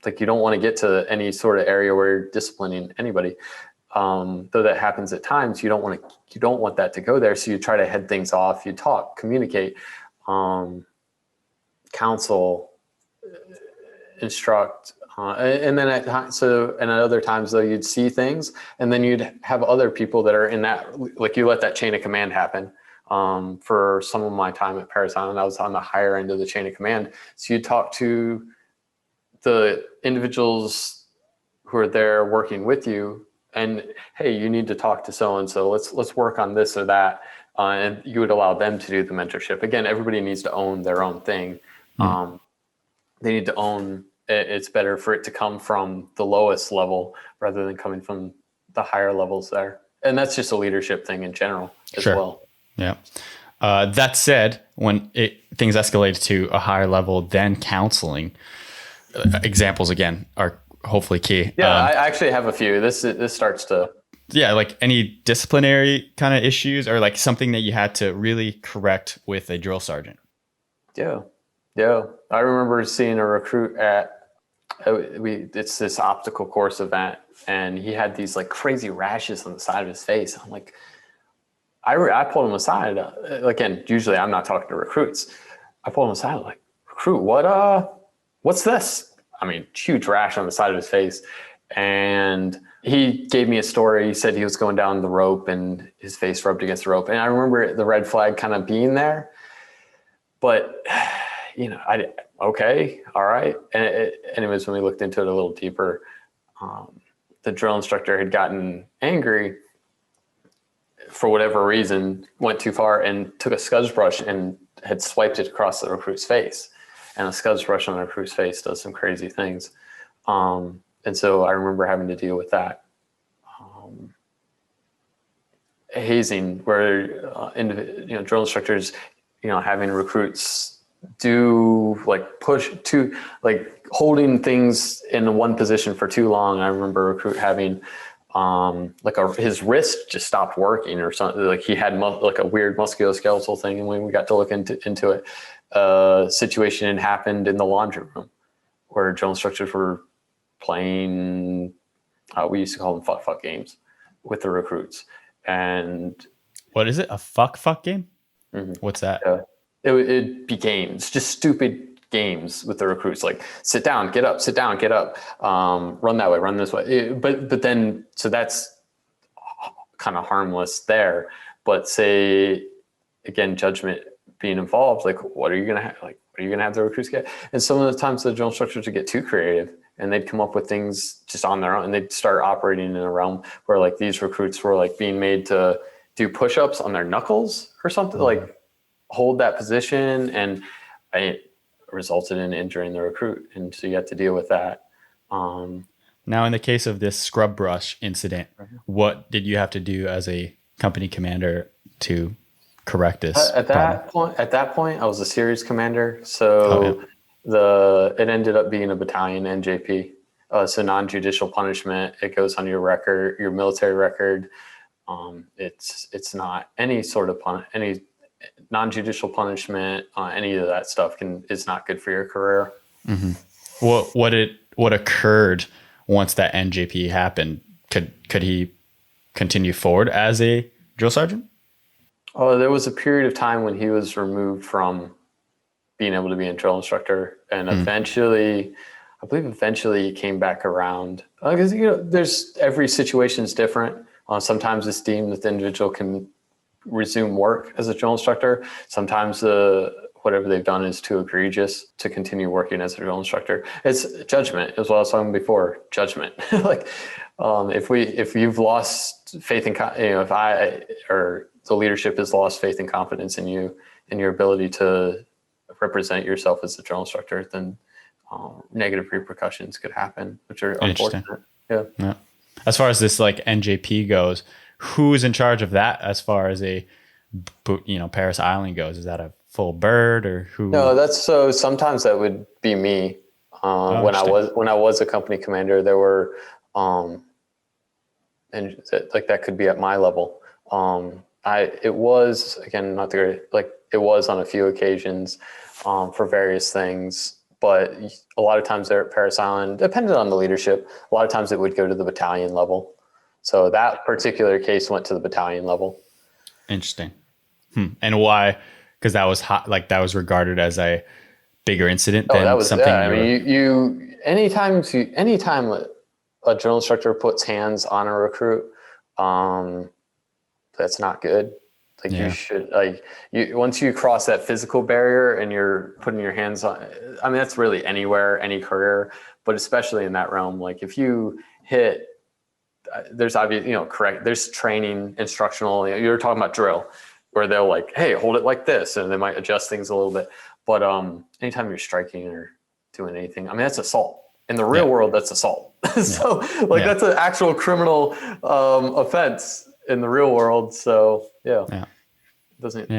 Like, you don't want to get to any sort of area where you're disciplining anybody. Though that happens at times, you don't want that to go there. So you try to head things off. You talk, communicate, counsel, instruct, and then at other times though, you'd see things, and then you'd have other people that are in that, like, you let that chain of command happen. For some of my time at Parris Island, I was on the higher end of the chain of command. So you talk to the individuals who are there working with you, and hey, you need to talk to so-and-so. Let's work on this or that. And you would allow them to do the mentorship. Again, everybody needs to own their own thing. They need to own, it's better for it to come from the lowest level rather than coming from the higher levels there. And that's just a leadership thing in general as well. Yeah. That said, when things escalate to a higher level, then counseling, examples again are hopefully key. Yeah, I actually have a few. This starts to... Yeah, like any disciplinary kind of issues, or like something that you had to really correct with a drill sergeant. Yeah. I remember seeing a recruit it's this obstacle course event, and he had these like crazy rashes on the side of his face. I'm like, I pulled him aside. Again, usually I'm not talking to recruits. I pulled him aside, like, recruit, what's this? I mean, huge rash on the side of his face. And he gave me a story. He said he was going down the rope and his face rubbed against the rope. And I remember the red flag kind of being there, but okay, all right. And anyways, when we looked into it a little deeper, the drill instructor had gotten angry for whatever reason, went too far and took a scuzz brush and had swiped it across the recruit's face. And a scuzz brush on a recruit's face does some crazy things. And so I remember having to deal with that. Hazing, where drill instructors, having recruits do like push to like holding things in one position for too long. I remember a recruit having his wrist just stopped working or something. Like he had like a weird musculoskeletal thing, and when we got to look into it, a situation had happened in the laundry room where drill instructors were playing, we used to call them fuck games with the recruits. And what is it? A fuck game? Mm-hmm. What's that? It'd be games, just stupid games with the recruits, like sit down, get up, run that way, run this way. But then, so that's kind of harmless there. But say, again, judgment being involved, like what are you going to have? Like, what are you going to have the recruits get? And some of the times the drill instructors would get too creative, and they'd come up with things just on their own, and they'd start operating in a realm where like these recruits were like being made to do push-ups on their knuckles or something, like hold that position, and it resulted in injuring the recruit. And so you have to deal with that. Now, in the case of this scrub brush incident, what did you have to do as a company commander to correct this? At that point, I was a series commander. So it ended up being a battalion NJP. So non-judicial punishment, it goes on your record, your military record. It's not any sort of any non-judicial punishment, any of that stuff is not good for your career. What occurred once that NJP happened? Could he continue forward as a drill sergeant? Oh, there was a period of time when he was removed from being able to be a drill instructor, and eventually he came back around, because there's every situation is different. Sometimes it's deemed that the individual can resume work as a drill instructor. Sometimes whatever they've done is too egregious to continue working as a drill instructor. It's judgment, as well as talking before, judgment. Like if you've lost faith in, if I or the leadership has lost faith and confidence in you and your ability to represent yourself as a drill instructor, then negative repercussions could happen, which are unfortunate. Yeah. As far as this like NJP goes, who's in charge of that as far as a Parris Island goes? Is that a full bird or who? No, sometimes that would be me. When I was a company commander, there were and that could be at my level. It was, again, not the great, like it was on a few occasions for various things. But a lot of times there at Parris Island, depending on the leadership, a lot of times it would go to the battalion level. So that particular case went to the battalion level. Interesting. And why? Because that was hot, like that was regarded as a bigger incident than that was, something. Yeah, I mean, anytime a drill instructor puts hands on a recruit, that's not good. Like you should, once you cross that physical barrier and you're putting your hands on, I mean, that's really anywhere, any career, but especially in that realm. Like if you hit, there's obvious, there's training, instructional, you're talking about drill where they'll like, hey, hold it like this. And they might adjust things a little bit. But anytime you're striking or doing anything, I mean, that's assault. In the real world, that's assault. So that's an actual criminal offense in the real world. So it doesn't.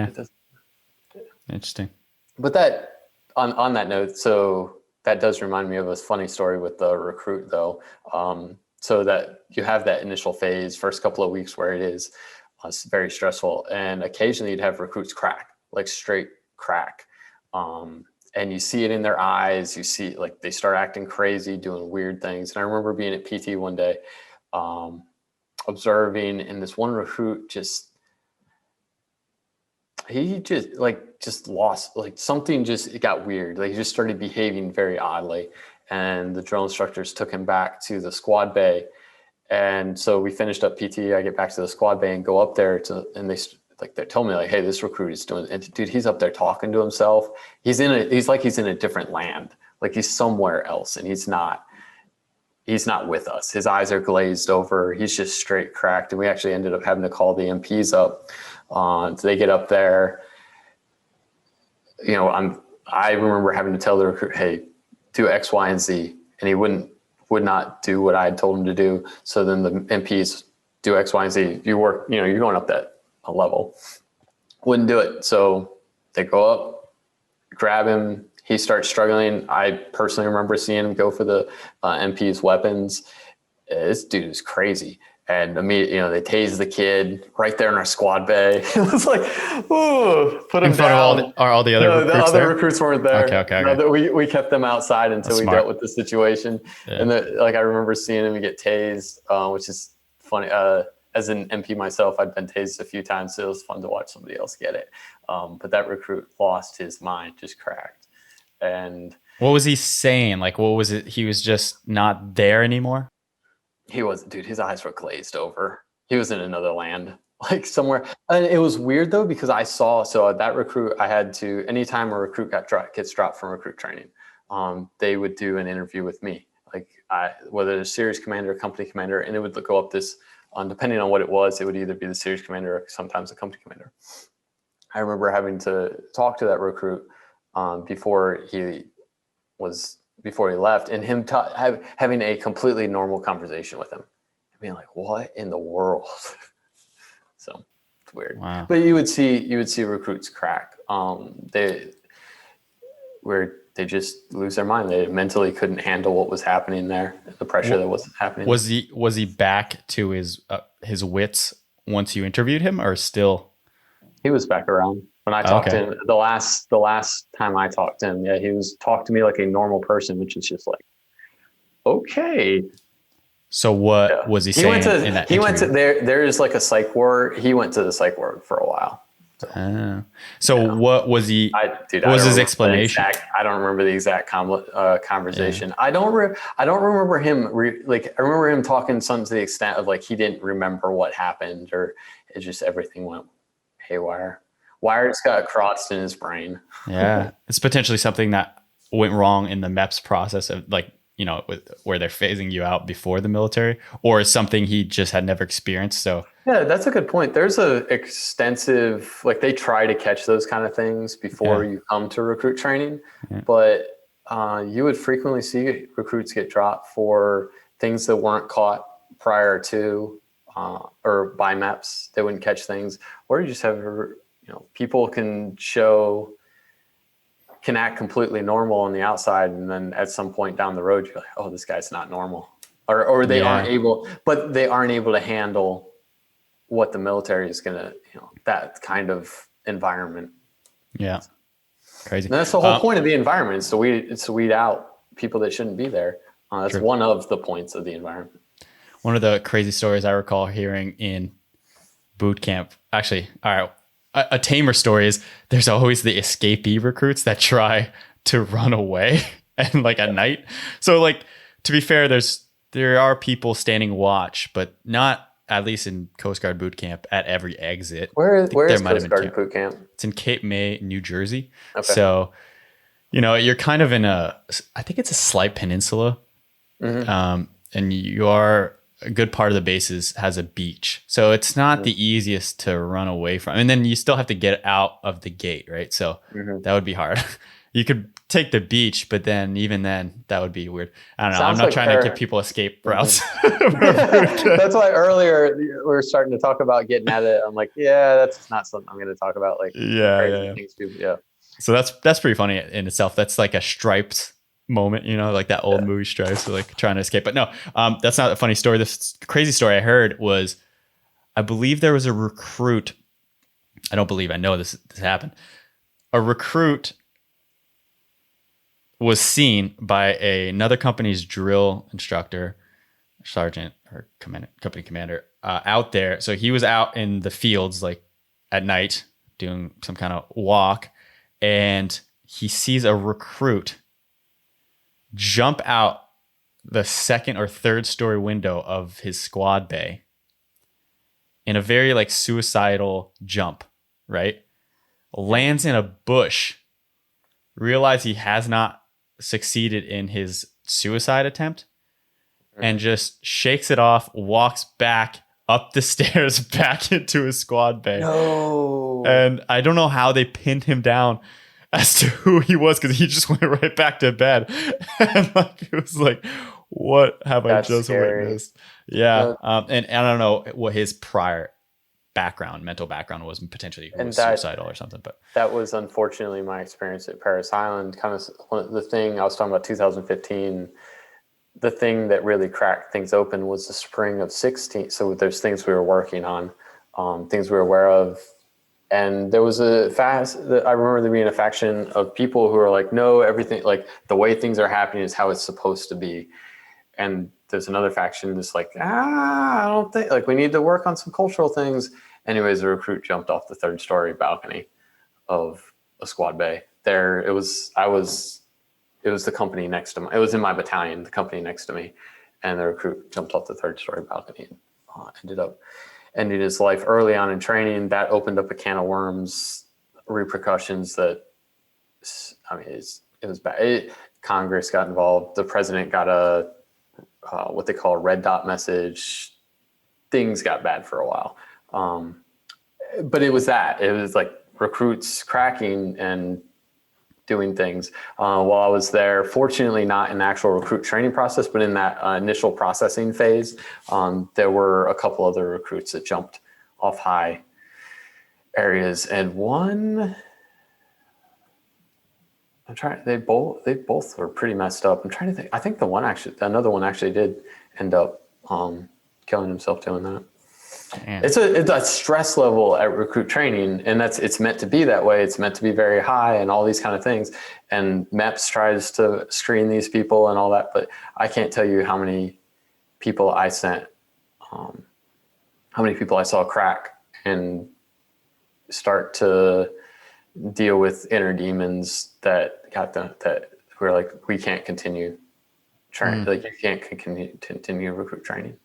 Interesting. But that on that note, so that does remind me of a funny story with the recruit though. So that you have that initial phase, first couple of weeks where it is very stressful, and occasionally you'd have recruits crack, like straight crack. And you see it in their eyes, you see like they start acting crazy, doing weird things. And I remember being at PT one day, observing, and this one recruit he just lost, like something it got weird. Like he just started behaving very oddly. And the drill instructors took him back to the squad bay. And so we finished up PT, I get back to the squad bay and go up there and they told me like, hey, this recruit is doing, and dude, he's up there talking to himself. He's in a different land. Like he's somewhere else, and he's not with us. His eyes are glazed over. He's just straight cracked. And we actually ended up having to call the MPs up. So they get up there. I remember having to tell the recruit, hey, do X, Y, and Z. And he would not do what I had told him to do. So then the MPs do X, Y, and Z. You work, you're going up that a level. Wouldn't do it. So they go up, grab him. He starts struggling. I personally remember seeing him go for the MP's weapons. This dude is crazy. And immediately, they tased the kid right there in our squad bay. It was like, ooh, put him down. Are all the other recruits the other there? recruits weren't there. Okay. No, we kept them outside until we dealt with the situation. Yeah. And I remember seeing him get tased, which is funny. As an MP myself, I'd been tased a few times, so it was fun to watch somebody else get it. But that recruit lost his mind, just cracked. And what was he saying? Like, what was it? He was just not there anymore? He was, dude, his eyes were glazed over. He was in another land, like somewhere. And it was weird though, because that recruit, I had to, anytime a recruit gets dropped from recruit training, they would do an interview with me, like whether it's series commander or company commander, and it would go up this, depending on what it was, it would either be the series commander or sometimes the company commander. I remember having to talk to that recruit before he left, and him having a completely normal conversation with him, being like, "What in the world?" So it's weird. Wow. But you would see recruits crack. They they just lose their mind. They mentally couldn't handle what was happening there, the pressure that was happening. Was he back to his wits once you interviewed him, or still? He was back around when I talked to him. The last time I talked to him, yeah, he was talked to me like a normal person, which is just like, okay. So what was he saying in that interview? There is like a psych ward. He went to the psych ward for a while. So what was he? What was his explanation? I don't remember the exact conversation. Yeah. I don't remember him. I remember him talking something to the extent of like he didn't remember what happened, or it just everything went haywire. Wires got crossed in his brain. Yeah, it's potentially something that went wrong in the MEPS process of like, where they're phasing you out before the military, or something he just had never experienced. So yeah, that's a good point. There's a extensive, like they try to catch those kind of things before you come to recruit training, but you would frequently see recruits get dropped for things that weren't caught prior to or by MEPS. They wouldn't catch things, or you just have people can act completely normal on the outside, and then at some point down the road you're like, oh, this guy's not normal, or they aren't able to handle what the military is gonna, that kind of environment. Yeah, crazy. And that's the whole point of the environment, is to weed out people that shouldn't be there. That's true. One of the points of the environment. One of the crazy stories I recall hearing in boot camp, actually, all right, a tamer story is there's always the escapee recruits that try to run away and like at night. So like, to be fair, there are people standing watch, but not, at least in Coast Guard boot camp, at every exit. Where is Coast Guard boot camp? It's in Cape May, New Jersey. Okay. So, you're kind of in I think it's a slight peninsula. Mm-hmm. And a good part of the base has a beach. So it's not the easiest to run away from. And then you still have to get out of the gate, right? So that would be hard. You could take the beach, but then even then that would be weird. I don't know. I'm not trying to give people escape routes. That's why earlier we were starting to talk about getting at it. I'm like, yeah, that's not something I'm going to talk about. Like, yeah. So that's pretty funny in itself. That's like a Stripes moment, like that old movie Stripes, like trying to escape. But no, that's not a funny story. This crazy story I heard was, I believe there was a recruit. I know this happened. A recruit was seen by another company's drill instructor, sergeant or company commander out there. So he was out in the fields like at night doing some kind of walk, and he sees a recruit jump out the second or third story window of his squad bay in a very like suicidal jump, right? Lands in a bush, realize he has not succeeded in his suicide attempt, and just shakes it off, walks back up the stairs back into his squad bay. No. And I don't know how they pinned him down as to who he was, because he just went right back to bed. And like, it was like, what have I just witnessed? Yeah. And I don't know what his prior mental background was, potentially he was suicidal or something. But that was unfortunately my experience at Parris Island. Kind of the thing I was talking about, 2015. The thing that really cracked things open was the spring of 16. So there's things we were working on, things we were aware of. And there was I remember there being a faction of people who were like, no, everything, like the way things are happening is how it's supposed to be. And there's another faction that's like, I don't think, like, we need to work on some cultural things. Anyways, the recruit jumped off the third story balcony of a squad bay. It was the company next to me. It was in my battalion, the company next to me. And the recruit jumped off the third story balcony and ended up ending his life early on in training. That opened up a can of worms, repercussions that, I mean, it was bad. Congress got involved. The president got a what they call a red dot message. Things got bad for a while. But it was like recruits cracking and doing things while I was there. Fortunately, not in the actual recruit training process, but in that initial processing phase, there were a couple other recruits that jumped off high areas. And one, I'm trying. They both were pretty messed up. I'm trying to think. I think another one actually did end up killing himself doing that. Man. It's a stress level at recruit training, and it's meant to be that way. It's meant to be very high and all these kind of things. And MEPS tries to screen these people and all that, but I can't tell you how many people I sent, how many people I saw crack and start to deal with inner demons that got them, that were like, we can't continue training. Like you can't continue recruit training.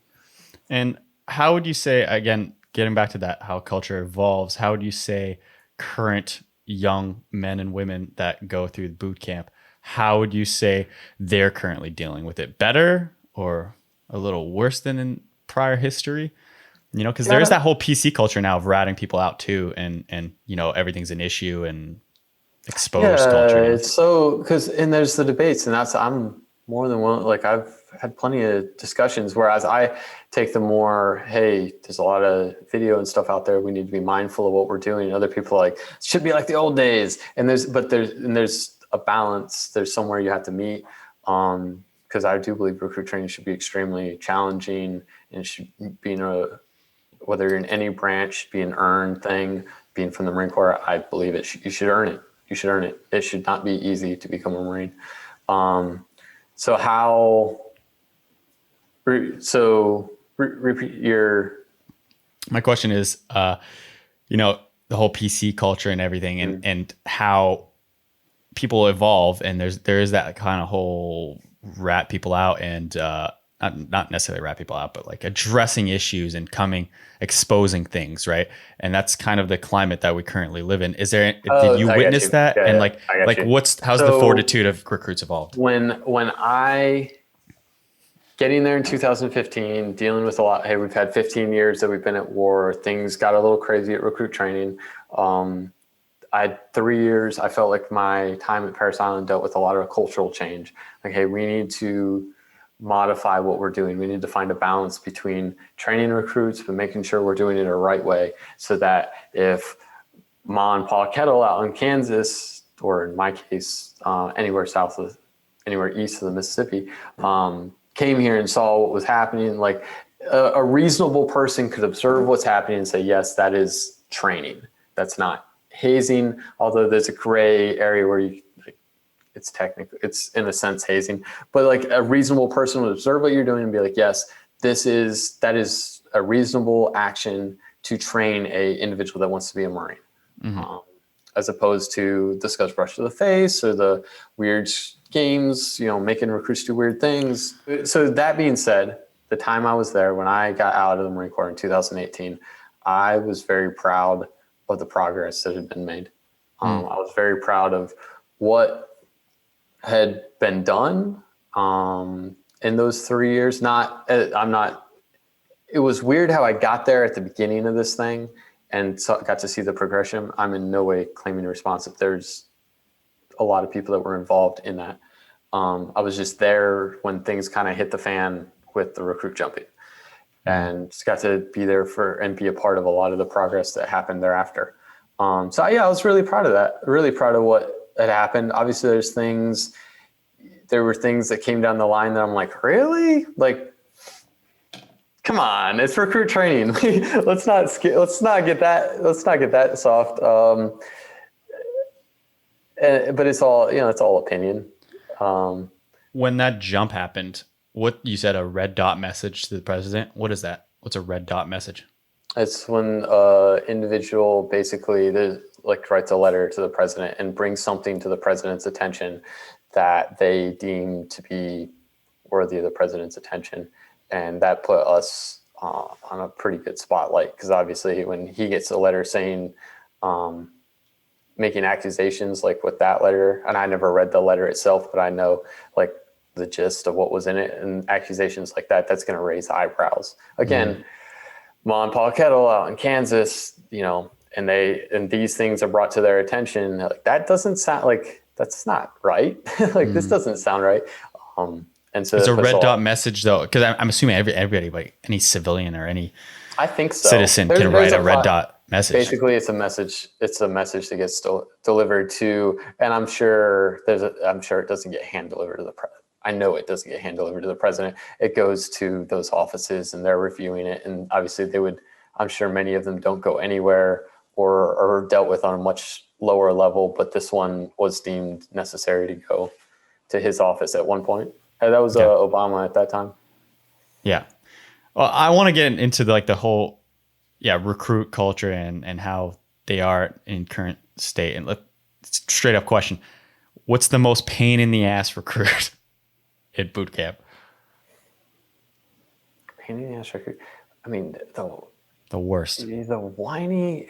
And how would you say, again, getting back to that, how culture evolves, how would you say current young men and women that go through the boot camp, how would you say they're currently dealing with it? Better or a little worse than in prior history? You know, because there is that whole PC culture now of ratting people out too, and you know, everything's an issue and exposed culture. It's so, and there's the debates, and I'm more than willing. Like I've had plenty of discussions, whereas I take the more, hey, there's a lot of video and stuff out there. We need to be mindful of what we're doing. And other people are like, it should be like the old days. And there's a balance. There's somewhere you have to meet. Because I do believe recruit training should be extremely challenging, and it should be whether you're in any branch, should be an earned thing. Being from the Marine Corps, I believe you should earn it. You should earn it. It should not be easy to become a Marine. Repeat your. My question is, you know, the whole PC culture and everything, and how people evolve, and there is that kind of whole rat people out and not necessarily rat people out, but like addressing issues and exposing things, right? And that's kind of the climate that we currently live in. Did you witness that? Yeah, and how's the fortitude of recruits evolved? When I getting there in 2015, dealing with a lot. Hey, we've had 15 years that we've been at war. Things got a little crazy at recruit training. I had 3 years. I felt like my time at Parris Island dealt with a lot of cultural change. Like, hey, we need to modify what we're doing. We need to find a balance between training recruits, but making sure we're doing it the right way, so that if Ma and Pa Kettle out in Kansas, or in my case, anywhere east of the Mississippi, came here and saw what was happening, like a reasonable person could observe what's happening and say, yes, that is training. That's not hazing, although there's a gray area where it's in a sense hazing, but like a reasonable person would observe what you're doing and be like, yes, that is a reasonable action to train a individual that wants to be a Marine, as opposed to the scotch brush to the face or the weird games, you know, making recruits do weird things. So that being said, the time I was there, when I got out of the Marine Corps in 2018, I was very proud of the progress that had been made. I was very proud of what had been done in those 3 years. It was weird how I got there at the beginning of this thing and got to see the progression. I'm in no way claiming responsibility. There's a lot of people that were involved in that. I was just there when things kind of hit the fan with the recruit jumping, and just got to be there and be a part of a lot of the progress that happened thereafter. I was really proud of that. Really proud of what had happened. Obviously there were things that came down the line that I'm like, really? Like, come on, it's recruit training. let's not get that soft. But it's all opinion. When that jump happened, what you said, a red dot message to the president. What is that? What's a red dot message? It's when individual basically writes a letter to the president and brings something to the president's attention that they deem to be worthy of the president's attention. And that put us on a pretty good spotlight, because obviously when he gets a letter saying, making accusations like with that letter, and I never read the letter itself, but I know like the gist of what was in it, and accusations like that's going to raise eyebrows. Again, Ma and Pa Kettle out in Kansas, you know, and these things are brought to their attention. Like, that doesn't sound like, that's not right. This doesn't sound right. And so it's a red dot message though, because I'm assuming everybody, like any civilian or any I think so. citizen can write a red dot message. Basically, it's a message. It's a message that gets delivered to, and I'm sure it doesn't get hand delivered to the president. I know it doesn't get hand delivered to the president. It goes to those offices, and they're reviewing it. And obviously, I'm sure many of them don't go anywhere or are dealt with on a much lower level. But this one was deemed necessary to go to his office at one point. And that was Obama at that time. Yeah. Well, I want to get into the whole recruit culture and how they are in current state. And straight up question, what's the most pain in the ass recruit at boot camp? Pain in the ass recruit. I mean, the worst. The whiny.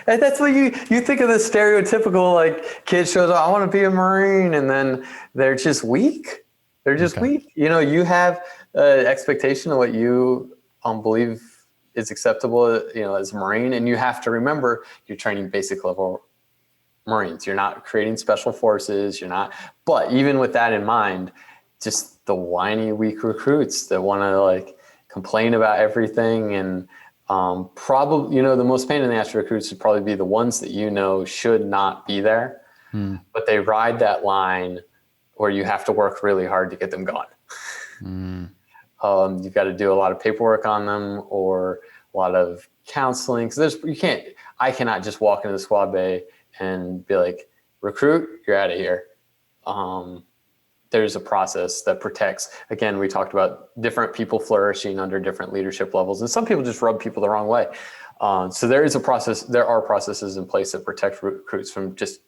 That's what you think of the stereotypical, like, kid shows up, I want to be a Marine, and then they're just weak. They're just weak. You know, you have an expectation of what you believe is acceptable, you know, as a Marine, and you have to remember you're training basic level Marines. You're not creating special forces. You're not. But even with that in mind, just the whiny, weak recruits that want to like complain about everything, and probably, you know, the most pain in the ass recruits would probably be the ones that you know should not be there, but they ride that line where you have to work really hard to get them gone. You've got to do a lot of paperwork on them, or a lot of counseling. Because I cannot just walk into the squad bay and be like, recruit, you're out of here. There's a process that protects. Again, we talked about different people flourishing under different leadership levels, and some people just rub people the wrong way. So there is a process. There are processes in place that protect recruits from just,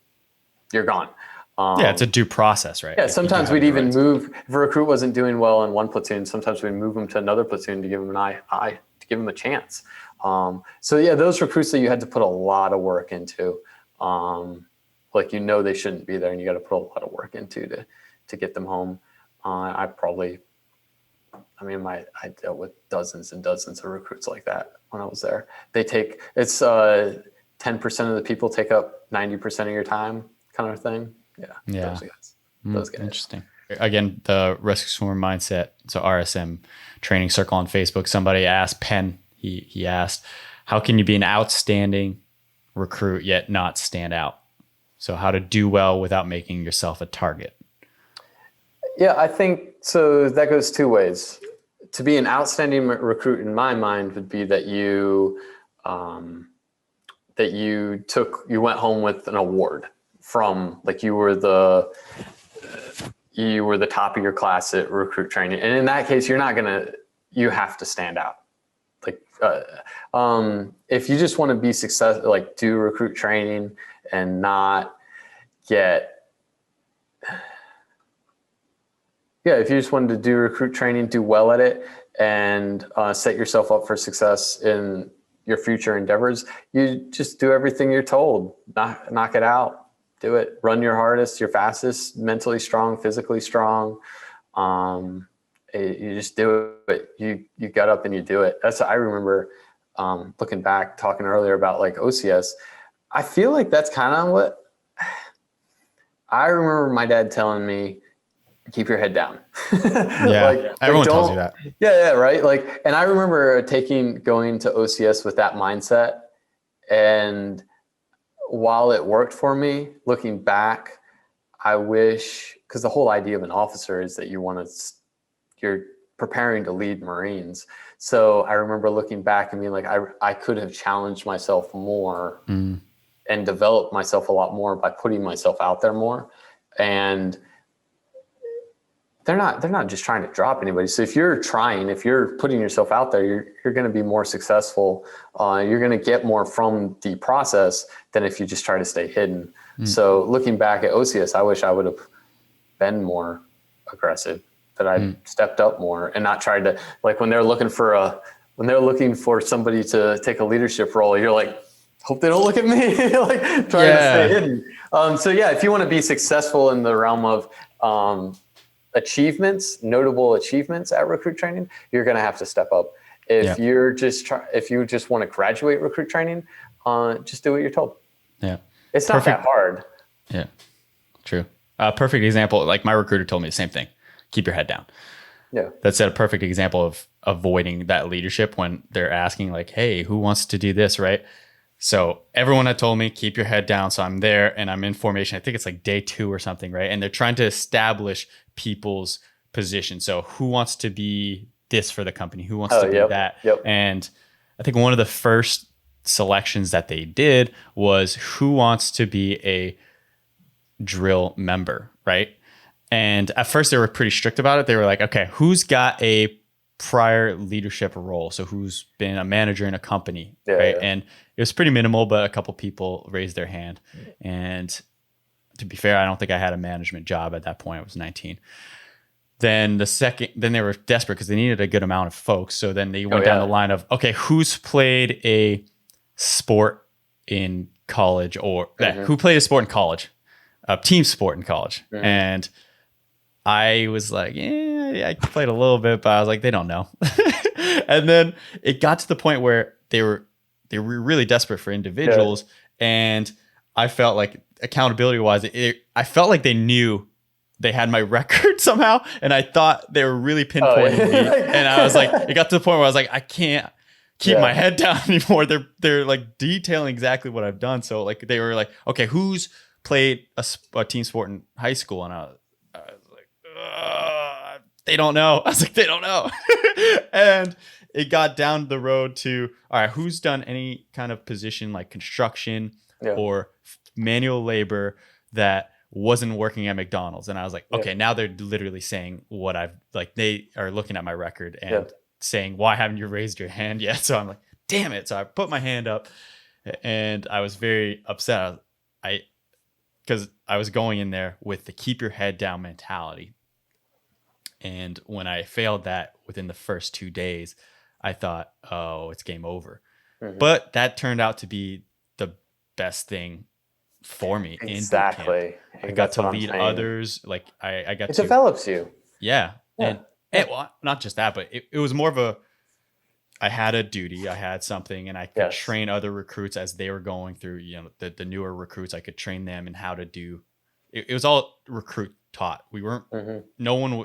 you're gone. It's a due process, right? Yeah, sometimes we'd even move, if a recruit wasn't doing well in one platoon, sometimes we'd move them to another platoon to give them to give them a chance. So yeah, those recruits that you had to put a lot of work into, like, you know, they shouldn't be there, and you got to put a lot of work into to get them home. I dealt with dozens and dozens of recruits like that when I was there. It's 10% of the people take up 90% of your time, kind of thing. Yeah. Those guys. Interesting. Again, the Rescue Swimmer Mindset. So RSM training circle on Facebook. Somebody asked Penn. He asked, how can you be an outstanding recruit yet not stand out? So how to do well without making yourself a target. Yeah, I think so. That goes two ways. To be an outstanding recruit, in my mind, would be that you went home with an award from, like, you were the top of your class at recruit training. And in that case, you have to stand out. Like, if you just want to be successful, like, do recruit training and not get, if you just wanted to do recruit training, do well at it, and set yourself up for success in your future endeavors, you just do everything you're told. Knock it out. Do it. Run your hardest, your fastest, mentally strong, physically strong. You just do it. You get up and you do it. That's what I remember, looking back, talking earlier about, like, OCS. I feel like that's kind of what I remember my dad telling me, keep your head down. Yeah. Everyone tells you that. Yeah, right. Like, and I remember going to OCS with that mindset, and while it worked for me, looking back, I wish, because the whole idea of an officer is that you're preparing to lead Marines. So I remember looking back and being like, I could have challenged myself more and developed myself a lot more by putting myself out there more. And they're not just trying to drop anybody. So if you're putting yourself out there, you're going to be more successful. You're going to get more from the process than if you just try to stay hidden. So looking back at OCS, I wish I would have been more aggressive, that I stepped up more and not tried to, like, when they're looking for somebody to take a leadership role, you're like, hope they don't look at me, like, trying to stay hidden. So yeah, if you want to be successful in the realm of notable achievements at recruit training, you're going to have to step up. If you just want to graduate recruit training, just do what you're told. Yeah. It's not that hard. Yeah. True. Perfect example. Like, my recruiter told me the same thing. Keep your head down. Yeah. That's a perfect example of avoiding that leadership when they're asking, like, hey, who wants to do this? Right. So everyone had told me, keep your head down. So I'm there and I'm in formation. I think it's like day 2 or something, right? And they're trying to establish people's position. So who wants to be this for the company? Who wants to be that? And I think one of the first selections that they did was who wants to be a drill member, right? And at first they were pretty strict about it. They were like, okay, who's got a prior leadership role? So who's been a manager in a company, right? And it was pretty minimal, but a couple people raised their hand. And to be fair, I don't think I had a management job at that point. I was 19. Then they were desperate because they needed a good amount of folks. So then they went down the line of, okay, who's played a sport in college or who played a sport in college, a team sport in college. And I was like, yeah, I played a little bit, but I was like, they don't know. And then it got to the point where they were really desperate for individuals. And I felt like accountability wise, I felt like they knew they had my record somehow. And I thought they were really pinpointing me. And I was like, it got to the point where I was like, I can't keep my head down anymore. They're like detailing exactly what I've done. So like, they were like, okay, who's played a team sport in high school? And I was like, they don't know. I was like, they don't know. And it got down the road to, all right, who's done any kind of position like construction or manual labor that wasn't working at McDonald's? And I was like, okay, now they're literally saying what I've like, they are looking at my record and saying, why haven't you raised your hand yet? So I'm like, damn it. So I put my hand up and I was very upset. Because I was going in there with the keep your head down mentality. And when I failed that within the first 2 days, I thought, oh, it's game over. But that turned out to be the best thing for me. Exactly. I got to lead others. Like I got it develops you. Yeah. And well, not just that, but it was more of I had a duty, I had something, and I could train other recruits as they were going through, the newer recruits. I could train them in how to do, it was all recruit taught. We weren't,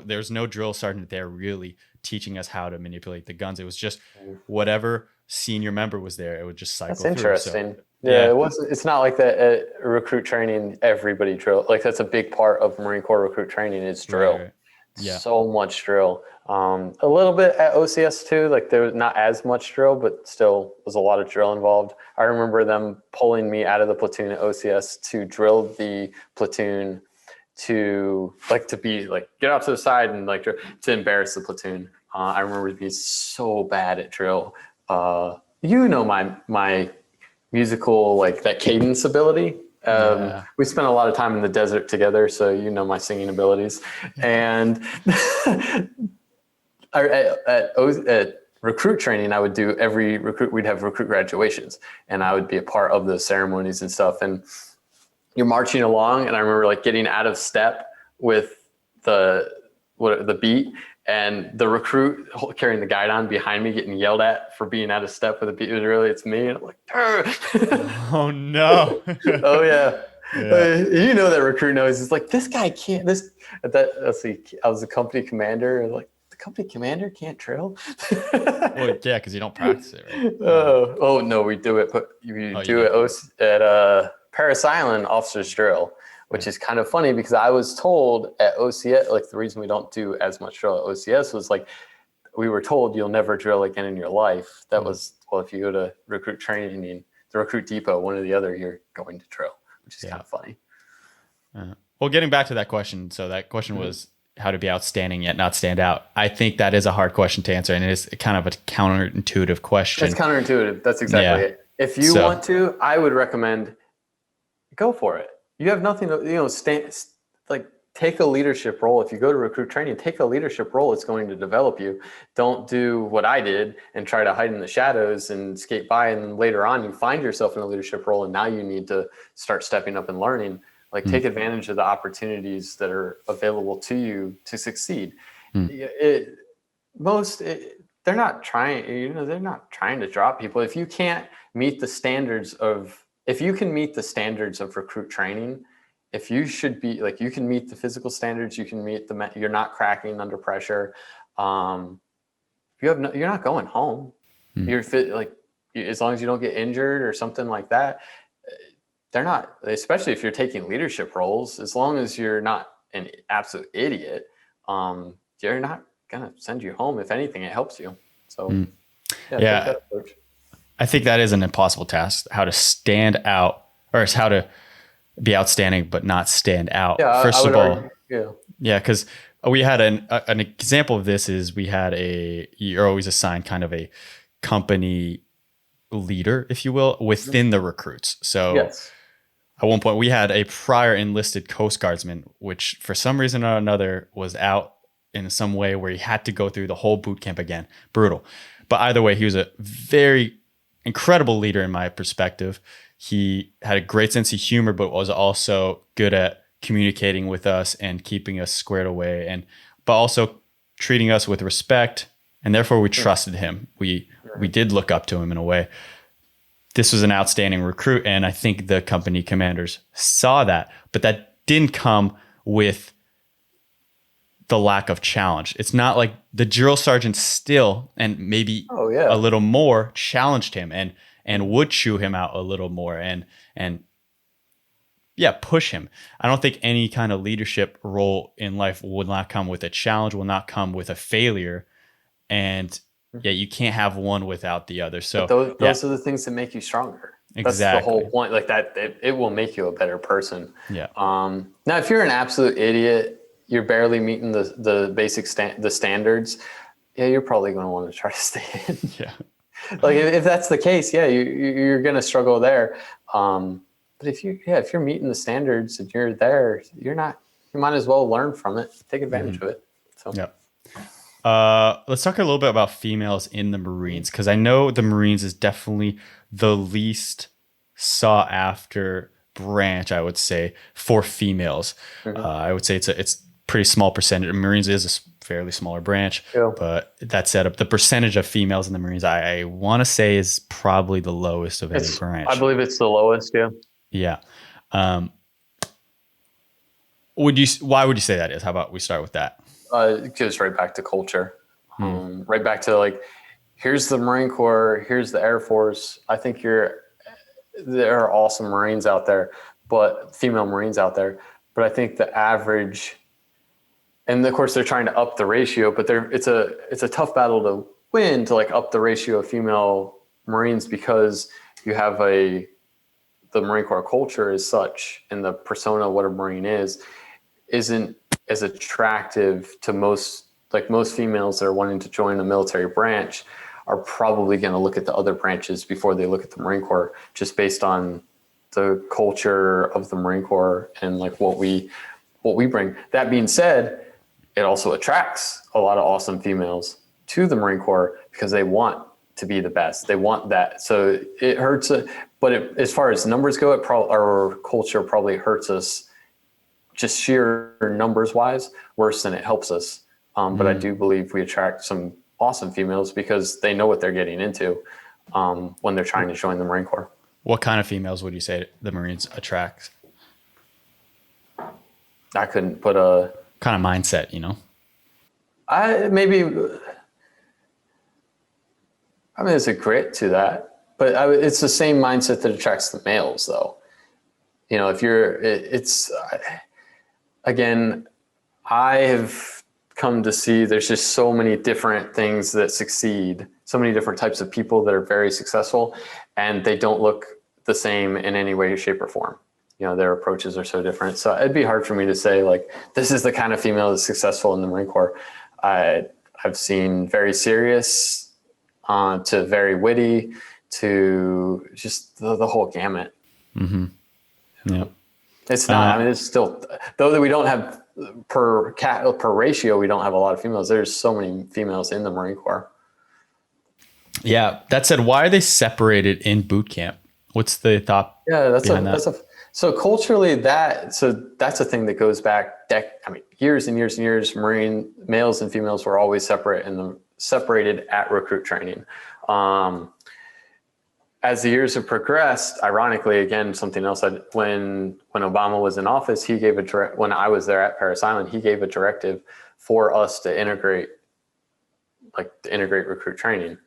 there's no drill sergeant there really teaching us how to manipulate the guns. It was just whatever senior member was there, it would just cycle through. That's interesting. So, it's not like that at recruit training, everybody drill. Like that's a big part of Marine Corps recruit training is drill. Right. Yeah. So much drill. A little bit at OCS too. Like there was not as much drill, but still was a lot of drill involved. I remember them pulling me out of the platoon at OCS to drill the platoon to be like, get off to the side and like to embarrass the platoon. I remember being so bad at drill. My musical, like that cadence ability. We spent a lot of time in the desert together, so my singing abilities. And at recruit training, I would do we'd have recruit graduations, and I would be a part of those ceremonies and stuff. And you're marching along, and I remember like getting out of step with the beat, and the recruit carrying the guidon behind me getting yelled at for being out of step with the beat. It's me, and I'm like, oh no. Oh yeah. That recruit knows. It's like, this guy can't. Let's see. I was a company commander, and like, the company commander can't drill. Well, yeah, because you don't practice it, right? Oh no, we do it. But you do it at Parris Island officers drill, which is kind of funny because I was told at OCS, like the reason we don't do as much drill at OCS was like, we were told you'll never drill again in your life. That was, well, if you go to recruit training, the recruit depot, one or the other, you're going to drill, which is kind of funny. Well, getting back to that question. So that question was how to be outstanding yet not stand out. I think that is a hard question to answer, and it is kind of a counterintuitive question. It's counterintuitive. That's exactly it. If you want to, I would recommend go for it. You have nothing to, take a leadership role. If you go to recruit training, take a leadership role. It's going to develop you. Don't do what I did and try to hide in the shadows and skate by. And then later on, you find yourself in a leadership role, and now you need to start stepping up and learning. Like take advantage of the opportunities that are available to you to succeed. They're not trying. They're not trying to drop people. If you can't meet the standards of recruit training, if you should be like, you can meet the physical standards, you can meet you're not cracking under pressure. You're not going home. You're fit. Like as long as you don't get injured or something like that, they're not, especially if you're taking leadership roles, as long as you're not an absolute idiot, they're not going to send you home. If anything, it helps you. So Yeah. take that approach. I think that is an impossible task, how to stand out, or it's how to be outstanding, but not stand out. Yeah, First of all, argue, because we had an example of this is we had you're always assigned kind of a company leader, if you will, within the recruits. So yes. At one point we had a prior enlisted Coast Guardsman, which for some reason or another was out in some way where he had to go through the whole boot camp again. Brutal. But either way, he was a very incredible leader in my perspective. He had a great sense of humor, but was also good at communicating with us and keeping us squared away, but also treating us with respect. And therefore we trusted him. We did look up to him in a way. This was an outstanding recruit. And I think the company commanders saw that, but that didn't come with the lack of challenge. It's not like the drill sergeant still, and maybe a little more, challenged him and would chew him out a little more and push him. I don't think any kind of leadership role in life will not come with a challenge, will not come with a failure. And you can't have one without the other. So those are the things that make you stronger. Exactly. That's the whole point. Like that, it will make you a better person. Yeah. Now, if you're an absolute idiot, you're barely meeting the basic standards. Yeah, you're probably going to want to try to stay in. Yeah. Like if that's the case, you're going to struggle there. But if you're meeting the standards and you're there, you might as well learn from it, take advantage of it. So let's talk a little bit about females in the Marines, because I know the Marines is definitely the least sought after branch, I would say, for females. I would say it's pretty small percentage. Marines is a fairly smaller branch, but that said, the percentage of females in the Marines, I want to say, is probably the lowest of any branch. I believe it's the lowest. Yeah. Why would you say that is? How about we start with that? It goes right back to culture, right back to like, here's the Marine Corps, here's the Air Force. I think there are awesome Marines out there, but female Marines out there. But I think the average, and of course they're trying to up the ratio, but it's a tough battle to win, to like up the ratio of female Marines, because you have the Marine Corps culture is such, and the persona of what a Marine isn't as attractive to most females that are wanting to join a military branch are probably going to look at the other branches before they look at the Marine Corps, just based on the culture of the Marine Corps and like what we bring. That being said, it also attracts a lot of awesome females to the Marine Corps because they want to be the best. They want that. So it hurts. But as far as numbers go, our culture probably hurts us just sheer numbers wise worse than it helps us. But I do believe we attract some awesome females because they know what they're getting into when they're trying to join the Marine Corps. What kind of females would you say the Marines attract? I couldn't put a kind of mindset, there's a grit to that, but it's the same mindset that attracts the males though. Again, I have come to see there's just so many different things that succeed, so many different types of people that are very successful, and they don't look the same in any way, shape, or form. Their approaches are so different. So it'd be hard for me to say, like, this is the kind of female that's successful in the Marine Corps. I've seen very serious to very witty to just the whole gamut. Mm-hmm. Yeah. It's not, it's still, though that we don't have per ratio, we don't have a lot of females. There's so many females in the Marine Corps. Yeah. That said, why are they separated in boot camp? What's the thought? Yeah, so culturally that's a thing that goes back years and years and years. Marine males and females were always separated at recruit training. As the years have progressed, ironically, again, something else, when Obama was in office, he gave when I was there at Parris Island, he gave a directive for us to integrate recruit training.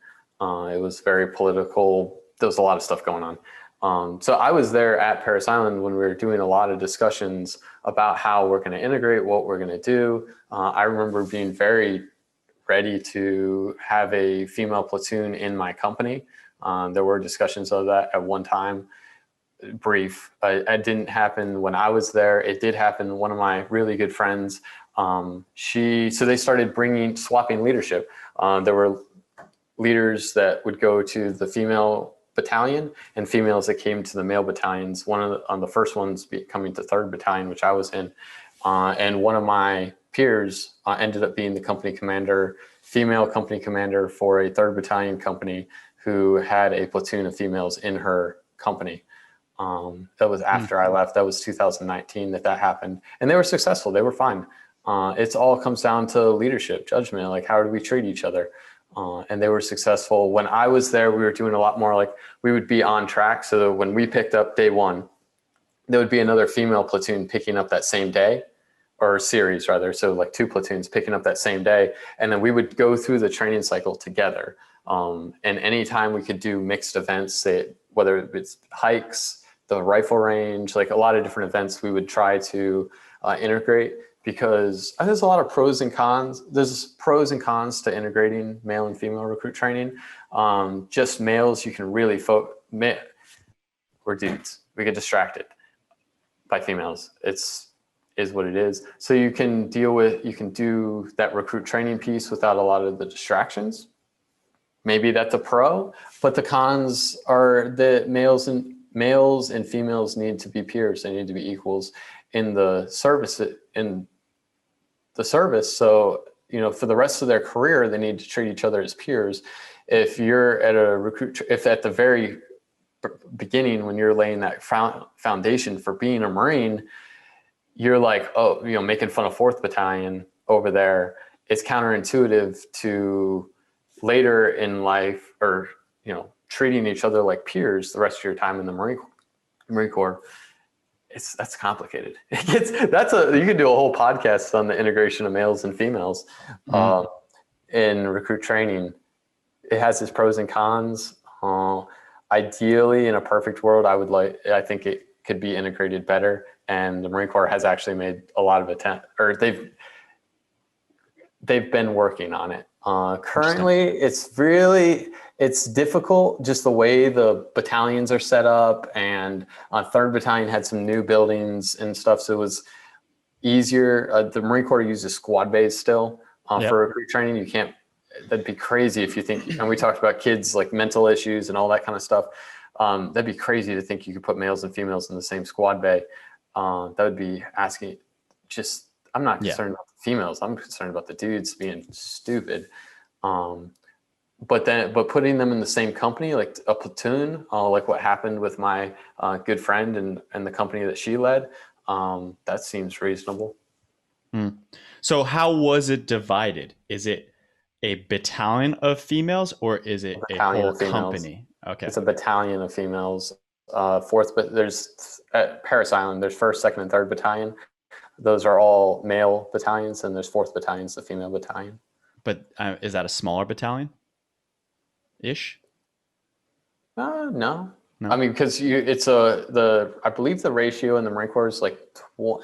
It was very political there was a lot of stuff going on. So I was there at Parris Island when we were doing a lot of discussions about how we're going to integrate, what we're going to do. I remember being very ready to have a female platoon in my company. There were discussions of that at one time, brief. It didn't happen when I was there. It did happen. One of my really good friends, so they started swapping leadership. There were leaders that would go to the female battalion and females that came to the male battalions. On the first ones coming to 3rd Battalion, which I was in. And one of my peers ended up being the company commander, female company commander for a 3rd Battalion company who had a platoon of females in her company. That was after I left. That was 2019 that happened. And they were successful. They were fine. It all comes down to leadership, judgment, like how do we treat each other? And they were successful. When I was there, we were doing a lot more like we would be on track. So that when we picked up day 1, there would be another female platoon picking up that same day, or series rather. So like 2 platoons picking up that same day. And then we would go through the training cycle together. And anytime we could do mixed events, whether it's hikes, the rifle range, like a lot of different events, we would try to integrate. Because there's a lot of pros and cons. There's pros and cons to integrating male and female recruit training. Just males, you can really we're dudes. We get distracted by females. Is what it is. So you can do that recruit training piece without a lot of the distractions. Maybe that's a pro, but the cons are that males and females need to be peers. They need to be equals in the service. So, for the rest of their career, they need to treat each other as peers. If you're at if at the very beginning, when you're laying that foundation for being a Marine, you're like, making fun of 4th Battalion over there. It's counterintuitive to later in life, or, treating each other like peers the rest of your time in the Marine Corps. That's complicated. You could do a whole podcast on the integration of males and females in recruit training. It has its pros and cons. Ideally, in a perfect world, I think it could be integrated better. And the Marine Corps has actually made a lot of attempt, or they've been working on it. Currently, it's difficult, just the way the battalions are set up, and 3rd Battalion had some new buildings and stuff, so it was easier. The Marine Corps uses squad bays still for recruit training. That'd be crazy if you think, and we talked about kids like mental issues and all that kind of stuff. That'd be crazy to think you could put males and females in the same squad bay. That would be asking, I'm not concerned about the females. I'm concerned about the dudes being stupid. But putting them in the same company, like a platoon, like what happened with my good friend and the company that she led, that seems reasonable. So how was it divided? Is it a battalion of females, or is it a whole company? Okay, it's a battalion of females. There's at Parris Island, there's 1st, 2nd, and 3rd Battalion. Those are all male battalions, and there's 4th Battalion's the female battalion. But is that a smaller battalion? Ish? No. I mean, because I believe the ratio in the Marine Corps is like,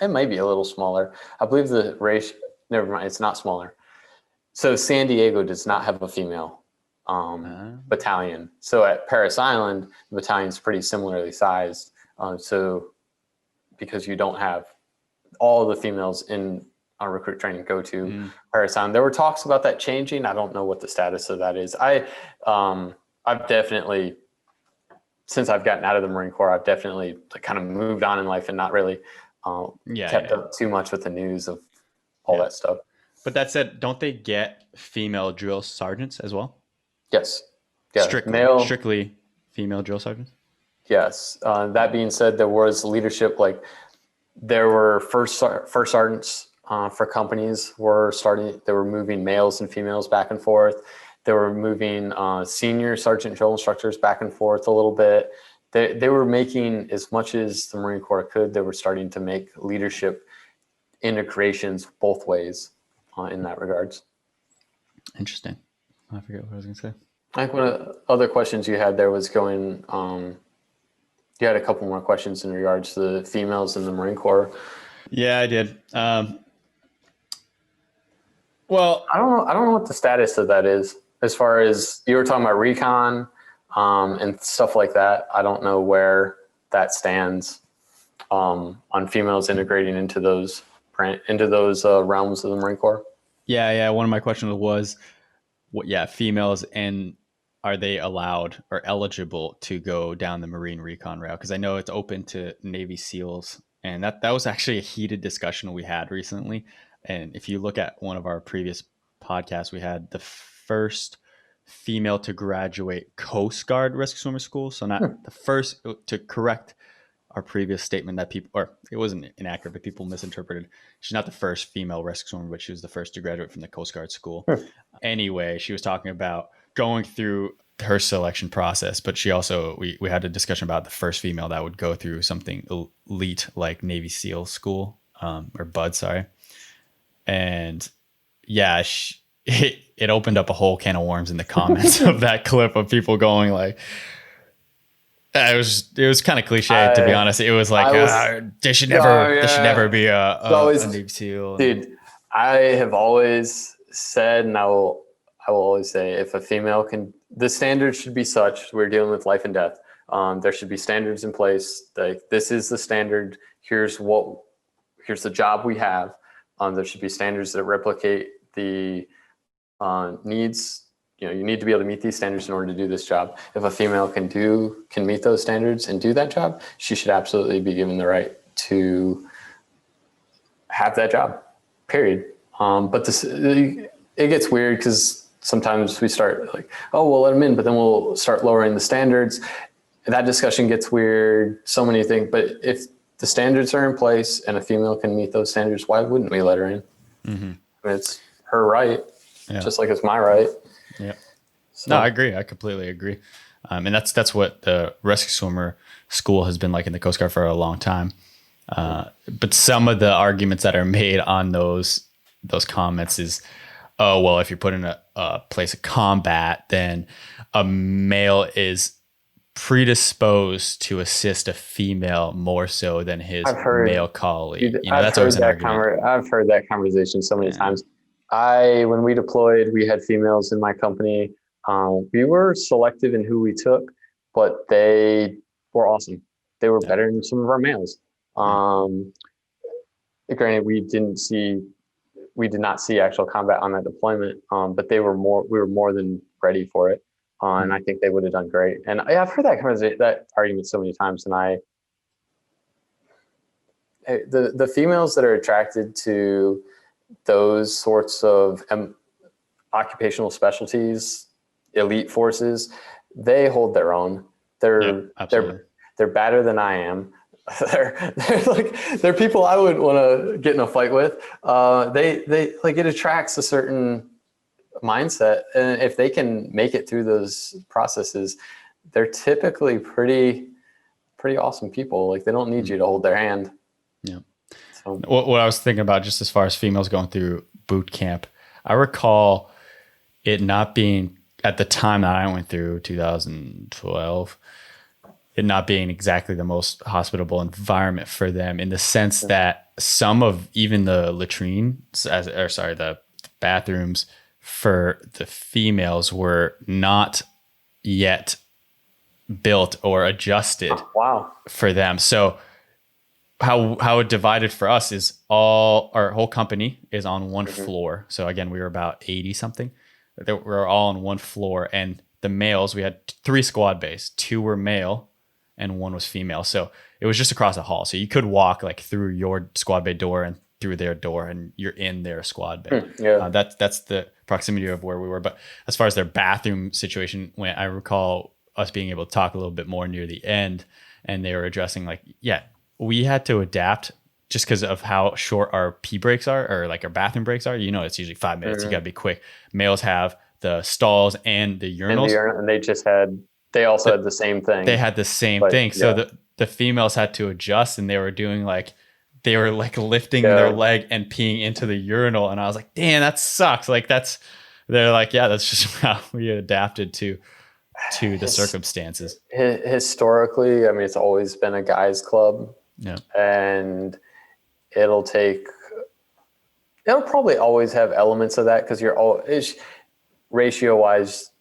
it might be a little smaller. I believe the ratio, never mind, it's not smaller. So San Diego does not have a female battalion. So at Parris Island, the battalion's pretty similarly sized. So because you don't have all the females in recruit training go to Parris Island. There were talks about that changing. I don't know what the status of that is. I've definitely, since I've gotten out of the Marine Corps, I've definitely kind of moved on in life and not really kept up too much with the news of all that stuff. But that said, don't they get female drill sergeants as well? Yes. Yeah. Strictly female drill sergeants? Yes. That being said, there was leadership, like there were first sergeants for companies they were moving males and females back and forth. They were moving senior sergeant drill instructors back and forth a little bit. They were making as much as the Marine Corps could. They were starting to make leadership integrations both ways in that regards. Interesting. I forget what I was going to say. I think one of the other questions you had there was going, you had a couple more questions in regards to the females in the Marine Corps. Yeah, I did. Well, I don't know what the status of that is. As far as you were talking about recon, and stuff like that, I don't know where that stands, on females integrating into those realms of the Marine Corps. yeah. One of my questions was, females, and are they allowed or eligible to go down the Marine recon route? Because I know it's open to Navy SEALs, and that was actually a heated discussion we had recently. And if you look at one of our previous podcasts, we had the first female to graduate Coast Guard rescue swimmer school. So not the first, to correct our previous statement that people, or it wasn't inaccurate, but people misinterpreted. She's not the first female rescue swimmer, but she was the first to graduate from the Coast Guard school. Anyway, she was talking about going through her selection process, but she also, we had a discussion about the first female that would go through something elite like Navy SEAL school, or BUD, sorry. And yeah, it opened up a whole can of worms in the comments of that clip of people going like, it was kind of cliche, to be honest. It was like, they should never be a Navy SEAL. Dude, I have always said, and I will always say, if a female can, the standards should be such, we're dealing with life and death. There should be standards in place. Like, this is the standard. Here's the job we have. There should be standards that replicate the needs. You need to be able to meet these standards in order to do this job. If a female can meet those standards and do that job, she should absolutely be given the right to have that job, period. But it gets weird because sometimes we start like, oh, we'll let them in, but then we'll start lowering the standards. That discussion gets weird, so many things. But if the standards are in place and a female can meet those standards, why wouldn't we let her in? Mm-hmm. I mean, it's her right, just like it's my right. Yeah. So. No, I agree. I completely agree. And that's what the rescue swimmer school has been like in the Coast Guard for a long time. But some of the arguments that are made on those comments is, oh, well, if you're put in a place of combat, then a male is predisposed to assist a female more so than his male colleague. That's always an argument. I've heard that conversation so many times. When we deployed, we had females in my company. We were selective in who we took, but they were awesome. They were better than some of our males. Granted, we did not see actual combat on that deployment, but we were more than ready for it. And I think they would have done great. And I've heard that argument so many times. And the females that are attracted to those sorts of occupational specialties, elite forces, they hold their own. They're badder than I am. They're people I wouldn't want to get in a fight with. It attracts a certain mindset, and if they can make it through those processes, they're typically pretty awesome people. Like, they don't need you to hold their hand. Yeah. So what I was thinking about, just as far as females going through boot camp, I recall it not being, at the time that I went through 2012, it not being exactly the most hospitable environment for them, in the sense that some of even the the bathrooms for the females were not yet built or adjusted for them. So how it divided for us is our whole company is on one floor. So again, we were about 80 something. We were all on one floor, and the males, we had 3 squad bays. 2 were male and 1 was female. So it was just across the hall. So you could walk like through your squad bay door and through their door, and you're in their squad bay. That's the proximity of where we were. But as far as their bathroom situation went, I recall us being able to talk a little bit more near the end, and they were addressing like, we had to adapt just because of how short our pee breaks are, or like our bathroom breaks are. It's usually 5 minutes. You got to be quick. Males have the stalls and the urinals. And they also had the same thing. They had the same thing. So the females had to adjust, and they were doing they were lifting their leg and peeing into the urinal. And I was like, damn, that sucks. Like, that's They're like, yeah, that's just how we adapted to the circumstances. Historically, I mean, it's always been a guys club. Yeah. And it'll probably always have elements of that because ratio wise,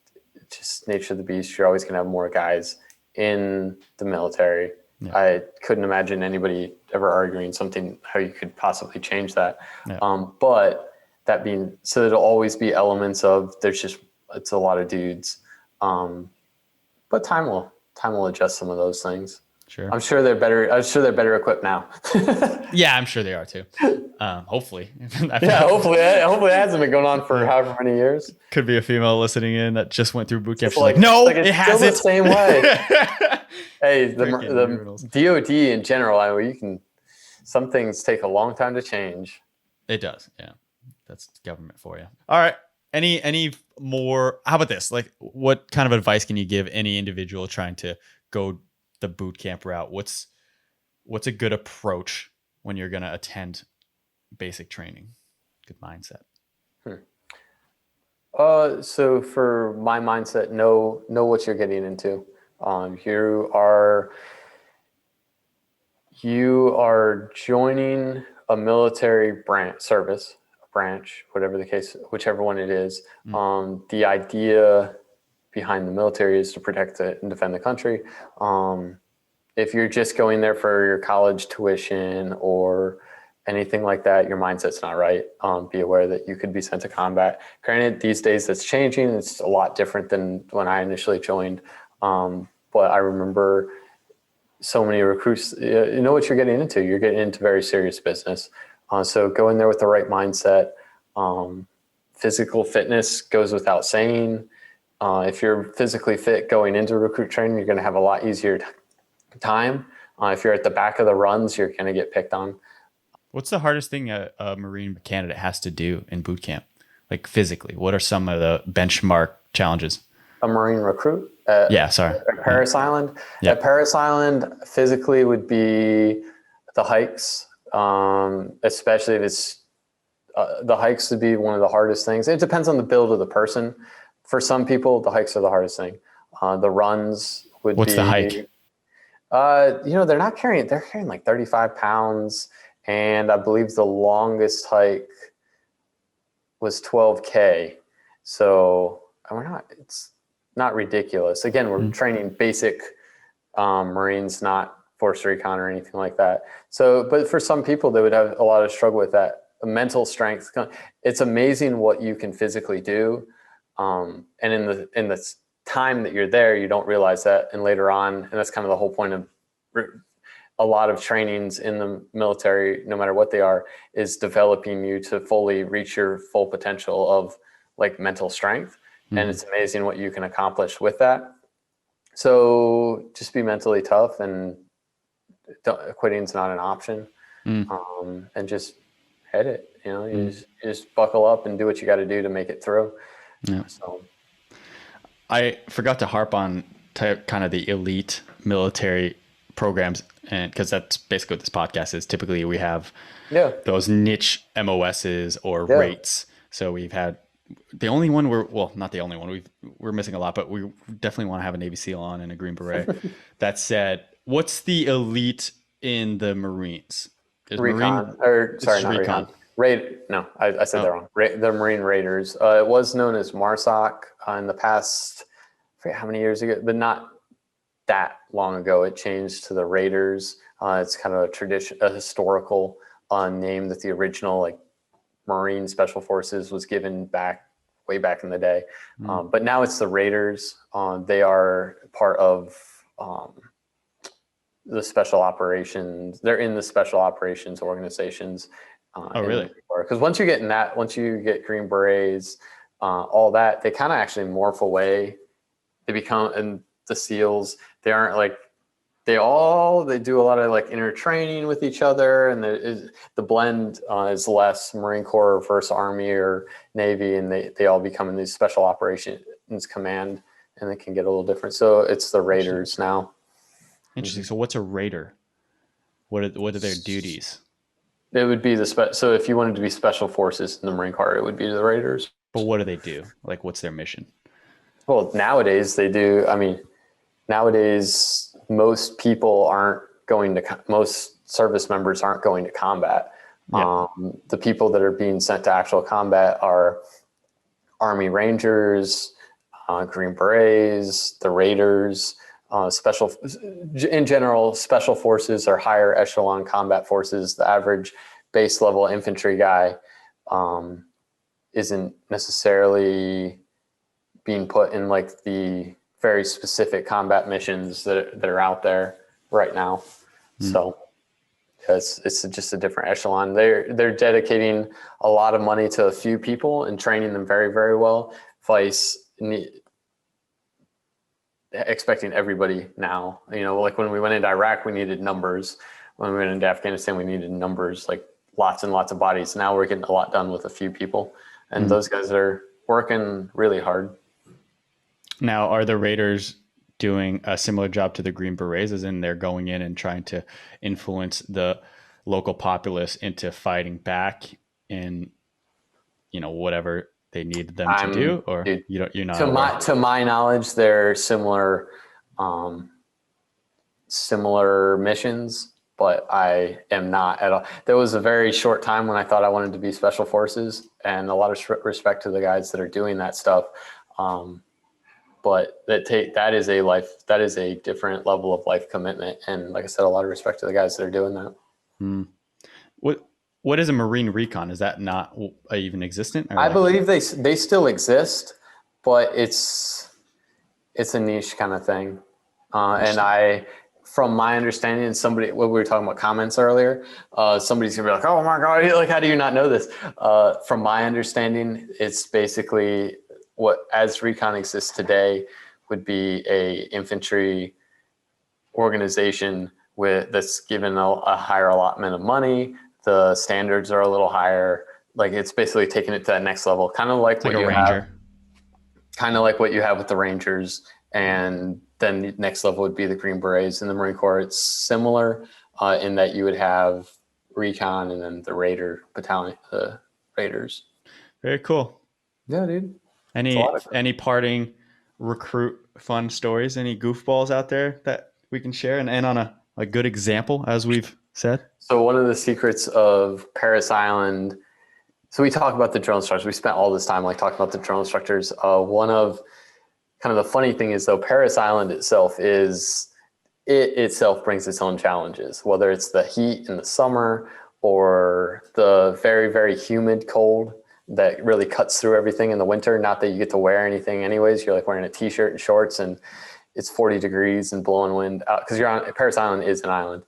just nature of the beast. You're always going to have more guys in the military. Yeah. I couldn't imagine anybody ever arguing something how you could possibly change that. Yeah. But that being so, there'll always be elements of it's a lot of dudes. But time will adjust some of those things. Sure. I'm sure they're better equipped now. Yeah, I'm sure they are too. Hopefully. Hopefully it hasn't been going on for however many years. Could be a female listening in that just went through boot camp. She's like, no, it hasn't. Still the same way. Hey, the DOD in general, some things take a long time to change. It does. Yeah. That's government for you. All right. Any more? How about this? Like, what kind of advice can you give any individual trying to go the boot camp route? What's a good approach when you're going to attend basic training? Good mindset. So for my mindset, know what you're getting into. You are joining a military branch, whatever the case, whichever one it is. The idea behind the military is to protect and defend the country. If you're just going there for your college tuition or anything like that, your mindset's not right. Be aware that you could be sent to combat. Granted, these days that's changing. It's a lot different than when I initially joined. But I remember so many recruits, you know what you're getting into. You're getting into very serious business. So go in there with the right mindset. Physical fitness goes without saying. If you're physically fit going into recruit training, you're going to have a lot easier time. If you're at the back of the runs, you're going to get picked on. What's the hardest thing a Marine candidate has to do in boot camp? Like physically, what are some of the benchmark challenges? A Marine recruit? At Parris Island? Yeah. At Parris Island, physically would be the hikes, especially if it's the hikes would be one of the hardest things. It depends on the build of the person. For some people, the hikes are the hardest thing. The runs would be... What's the hike? They're carrying like 35 pounds. And I believe the longest hike was 12K. So it's not ridiculous. Again, we're training basic Marines, not Force Recon or anything like that. So, but for some people, they would have a lot of struggle with that. Mental strength. It's amazing what you can physically do. And in the time that you're there, you don't realize that. And later on, and that's kind of the whole point of a lot of trainings in the military, no matter what they are, is developing you to fully reach your full potential of like mental strength. Mm-hmm. And it's amazing what you can accomplish with that. So just be mentally tough, and quitting's not an option. And just head it, you just buckle up and do what you got to do to make it through. Yeah. So I forgot to harp on kind of the elite military programs, and because that's basically what this podcast is. Typically we have those niche MOSs or rates. So we've had the only one not the only one, we're missing a lot, but we definitely want to have a Navy SEAL on and a Green Beret. That said, what's the elite in the Marines? Recon. I said that wrong. The Marine Raiders. It was known as MARSOC in the past, I forget how many years ago, but not that long ago. It changed to the Raiders. It's kind of a historical name that the original Marine Special Forces was given way back in the day. But now it's the Raiders. They are part of the special operations. They're in the special operations organizations. Oh, really? Because once you get Green Berets, all that, they kind of actually morph away. They become, and the SEALs, they aren't they do a lot of inner training with each other, and the blend is less Marine Corps versus Army or Navy, and they all become in these special operations command, and they can get a little different. So it's the Raiders now. Interesting. So what's a Raider? What are their duties? It would be so if you wanted to be special forces in the Marine Corps, it would be the Raiders. But what do they do? Like, what's their mission? Well, nowadays they do. I mean, nowadays most people aren't going to. Most service members aren't going to combat. Yeah. The people that are being sent to actual combat are Army Rangers, Green Berets, the Raiders, in general, special forces or higher echelon combat forces. The average base level infantry guy isn't necessarily being put in like the very specific combat missions that are out there right now. So it's just a different echelon. They're dedicating a lot of money to a few people and training them very, very well. Vice expecting everybody now. Like when we went into Iraq, we needed numbers. When we went into Afghanistan, we needed numbers, like lots and lots of bodies. Now we're getting a lot done with a few people, and those guys are working really hard. Now, are the Raiders doing a similar job to the Green Berets, as in they're going in and trying to influence the local populace into fighting back in, whatever they need them to do? Or dude, you're not to my knowledge, they're similar missions, but I am not at all. There was a very short time when I thought I wanted to be special forces, and a lot of respect to the guys that are doing that stuff. But that is a different level of life commitment. And like I said, a lot of respect to the guys that are doing that. What is a Marine Recon? Is that not even existent? I believe they still exist, but it's a niche kind of thing. From my understanding, what we were talking about comments earlier, somebody's gonna be like, "Oh my God, like, how do you not know this?" From my understanding, it's basically what, as Recon exists today, would be a infantry organization that's given a higher allotment of money. The standards are a little higher. Like, it's basically taking it to that next level, kind of like what you have, kind of like what you have with the Rangers. And then the next level would be the Green Berets. In the Marine Corps, it's similar in that you would have Recon and then the Raider battalion, the Raiders. Very cool. Yeah, dude. Any parting recruit fun stories? Any goofballs out there that we can share and end on a good example, as we've said? So one of the secrets of Parris Island, so we talk about the drill instructors. We spent all this time talking about the drill instructors. One of kind of the funny thing is, though, Parris Island itself brings its own challenges, whether it's the heat in the summer or the very, very humid cold that really cuts through everything in the winter. Not that you get to wear anything anyways. You're like wearing a t-shirt and shorts and it's 40 degrees and blowing wind because Parris Island is an island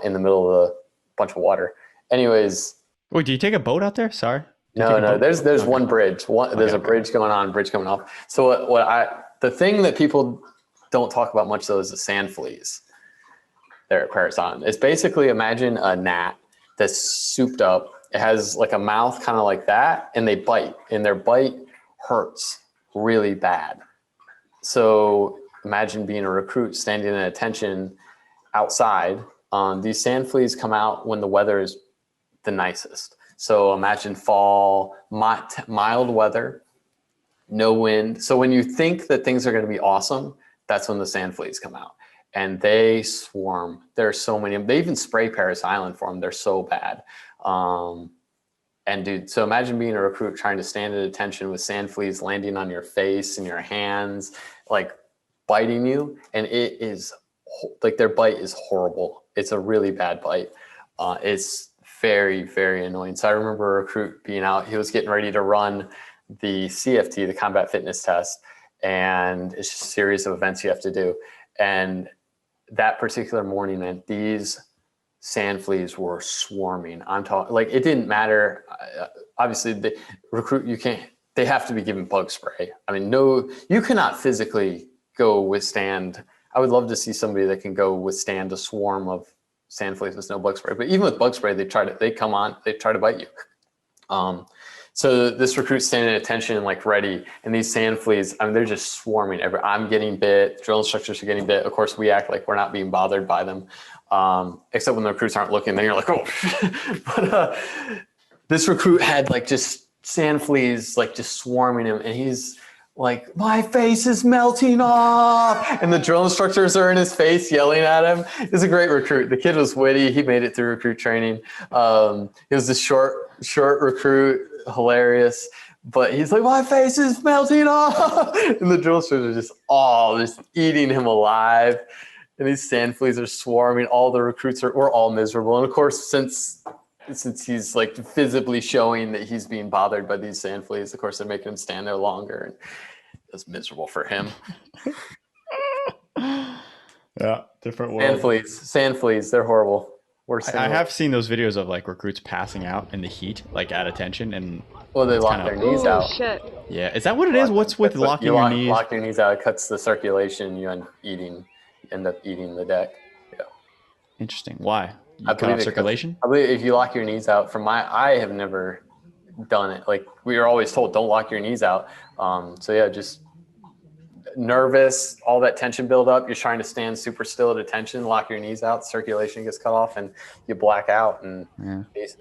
in the middle of a bunch of water. Anyways. Wait, do you take a boat out there? Sorry. No. There's one bridge. There's a bridge going on, bridge coming off. So the thing that people don't talk about much though is the sand fleas there at Parris Island. It's basically, imagine a gnat that's souped up. It has like a mouth kind of like that, and they bite, and their bite hurts really bad. So imagine being a recruit standing at attention outside. These sand fleas come out when the weather is the nicest. So imagine fall, mild weather, no wind. So when you think that things are going to be awesome, that's when the sand fleas come out. And they swarm. There are so many. They even spray Parris Island for them. They're so bad. And dude, so imagine being a recruit trying to stand at attention with sand fleas landing on your face and your hands, like biting you. And it is like, their bite is horrible. It's a really bad bite. It's very, very annoying. So I remember a recruit being out, he was getting ready to run the CFT, the combat fitness test. And it's just a series of events you have to do. And that particular morning, man, these sand fleas were swarming. I'm talking, like, it didn't matter. Obviously the recruit, they have to be given bug spray. I mean, no, you cannot physically go withstand. I would love to see somebody that can go withstand a swarm of sand fleas with no bug spray. But even with bug spray, they try to bite you. So this recruit's standing at attention and like ready, and these sand fleas, I mean, they're just swarming. I'm getting bit, drill instructors are getting bit. Of course, we act like we're not being bothered by them, except when the recruits aren't looking. Then you're like, oh. But this recruit had like just sand fleas like just swarming him, and he's like, my face is melting off, and the drill instructors are in his face yelling at him. He's a great recruit. The kid was witty. He made it through recruit training. He was a short recruit, hilarious, but he's like, my face is melting off, and the drill instructors are just eating him alive, and these sand fleas are swarming. All the recruits we're all miserable, and of course, since he's like visibly showing that he's being bothered by these sand fleas, of course they're making him stand there longer, and it's miserable for him. Yeah, different world. Sand fleas, they're horrible. I have seen those videos of like recruits passing out in the heat, like at attention, and they lock their knees out. Shit. Yeah, is that what it is? What's with locking your knees? Lock your knees out, it cuts the circulation. You end up eating the deck. Yeah. Interesting. Why? I believe circulation. I believe if you lock your knees out, I have never done it. Like we were always told, don't lock your knees out. So yeah, just nervous, all that tension build up. You're trying to stand super still at attention, lock your knees out, circulation gets cut off, and you black out and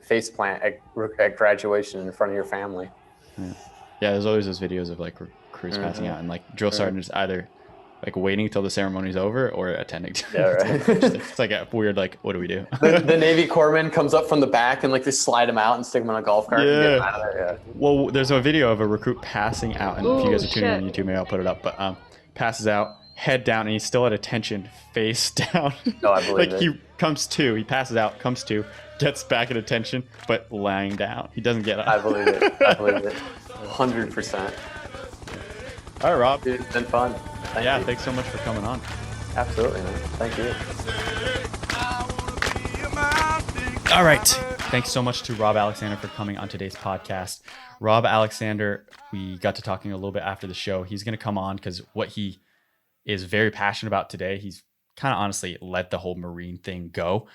face plant at graduation in front of your family. Yeah, there's always those videos of like recruits passing out, and like drill sergeants either like waiting until the ceremony's over or attending to it. Yeah, right. It's like a weird, like, what do we do? the Navy corpsman comes up from the back and like they slide him out and stick him on a golf cart and get him out of there. Yeah. Well, there's a video of a recruit passing out, and if you guys are tuning in on YouTube, maybe I'll put it up, but passes out, head down, and he's still at attention, face down. No, I believe like he comes to, he passes out, comes to, gets back at attention, but lying down. He doesn't get up. I believe it. 100%. All right, Rob. Dude, it's been fun. Thanks so much for coming on. Absolutely, man. Thank you. All right. Thanks so much to Rob Alexander for coming on today's podcast. Rob Alexander, we got to talking a little bit after the show. He's going to come on because what he is very passionate about today, he's kind of honestly let the whole Marine thing go.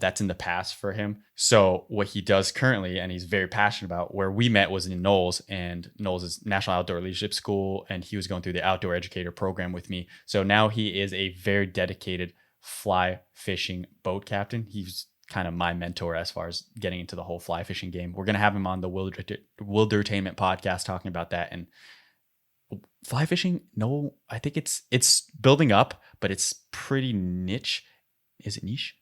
That's in the past for him. So what he does currently, and he's very passionate about, where we met was in Knowles, and Knowles is National Outdoor Leadership School, and he was going through the Outdoor Educator program with me. So now he is a very dedicated fly fishing boat captain. He's kind of my mentor as far as getting into the whole fly fishing game. We're going to have him on the Wildertainment podcast talking about that. And fly fishing, no, I think it's building up, but it's pretty niche. Is it niche?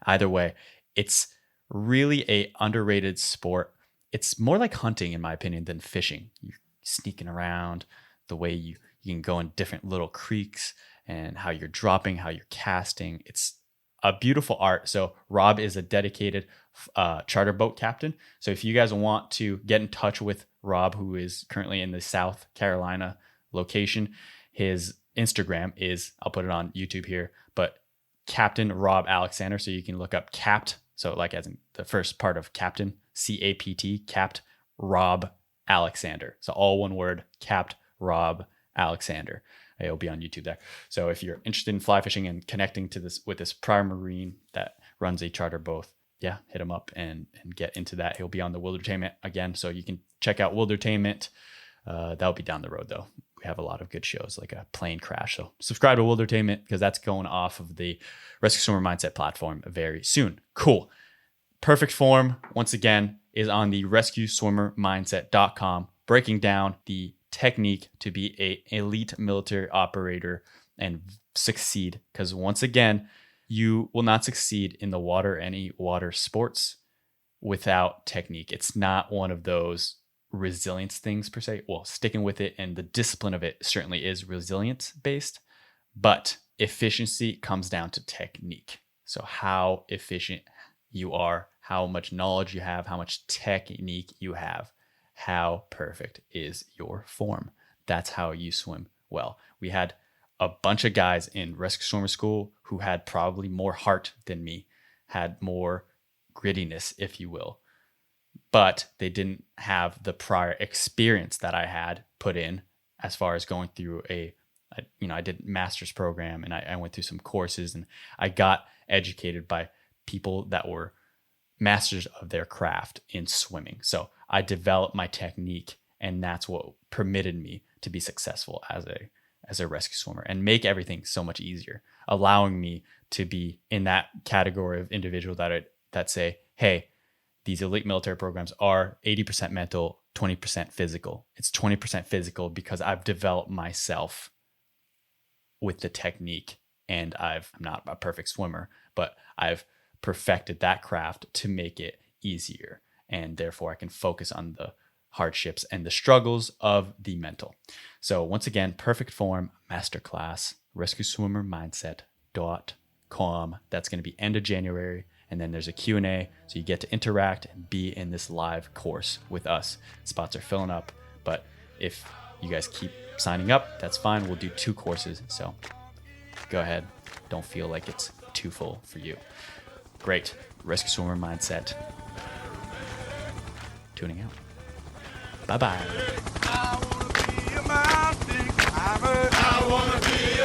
Either way, it's really a underrated sport. It's more like hunting, in my opinion, than fishing. You're sneaking around, the way you can go in different little creeks, and how you're dropping, how you're casting. It's a beautiful art. So Rob is a dedicated charter boat captain. So if you guys want to get in touch with Rob, who is currently in the South Carolina location, his Instagram is, I'll put it on YouTube here, but Captain Rob Alexander. So you can look up Capt. So like as in the first part of Captain, CAPT, Capt Rob Alexander. So all one word, Capt Rob Alexander. It'll be on YouTube there. So if you're interested in fly fishing and connecting to this with this prior Marine that runs a charter boat, hit him up and get into that. He'll be on the Wildertainment again. So you can check out Wildertainment. That'll be down the road though. We have a lot of good shows like a plane crash. So subscribe to Wildertainment because that's going off of the Rescue Swimmer Mindset platform very soon. Cool. Perfect Form, once again, is on the rescueswimmermindset.com, breaking down the technique to be a elite military operator and succeed. Because once again, you will not succeed in the water, any water sports, without technique. It's not one of those resilience things per se. Well, sticking with it and the discipline of it certainly is resilience based, but efficiency comes down to technique. So how efficient you are, how much knowledge you have, how much technique you have, how perfect is your form. That's how you swim well. We had a bunch of guys in rescue swimmer school who had probably more heart than me, had more grittiness, if you will, but they didn't have the prior experience that I had put in as far as going through I did master's program, and I went through some courses, and I got educated by people that were masters of their craft in swimming. So I developed my technique, and that's what permitted me to be successful as a rescue swimmer and make everything so much easier, allowing me to be in that category of individual that say, hey, these elite military programs are 80% mental, 20% physical. It's 20% physical because I've developed myself with the technique, and I'm not a perfect swimmer, but I've perfected that craft to make it easier. And therefore I can focus on the hardships and the struggles of the mental. So once again, Perfect Form Masterclass, rescueswimmermindset.com. That's going to be end of January. And then there's a Q&A, so you get to interact and be in this live course with us. Spots are filling up, but if you guys keep signing up, that's fine. We'll do 2 courses, so go ahead. Don't feel like it's too full for you. Great. Rescue Swimmer Mindset. Tuning out. Bye-bye. I wanna be a mountain climber. I wanna be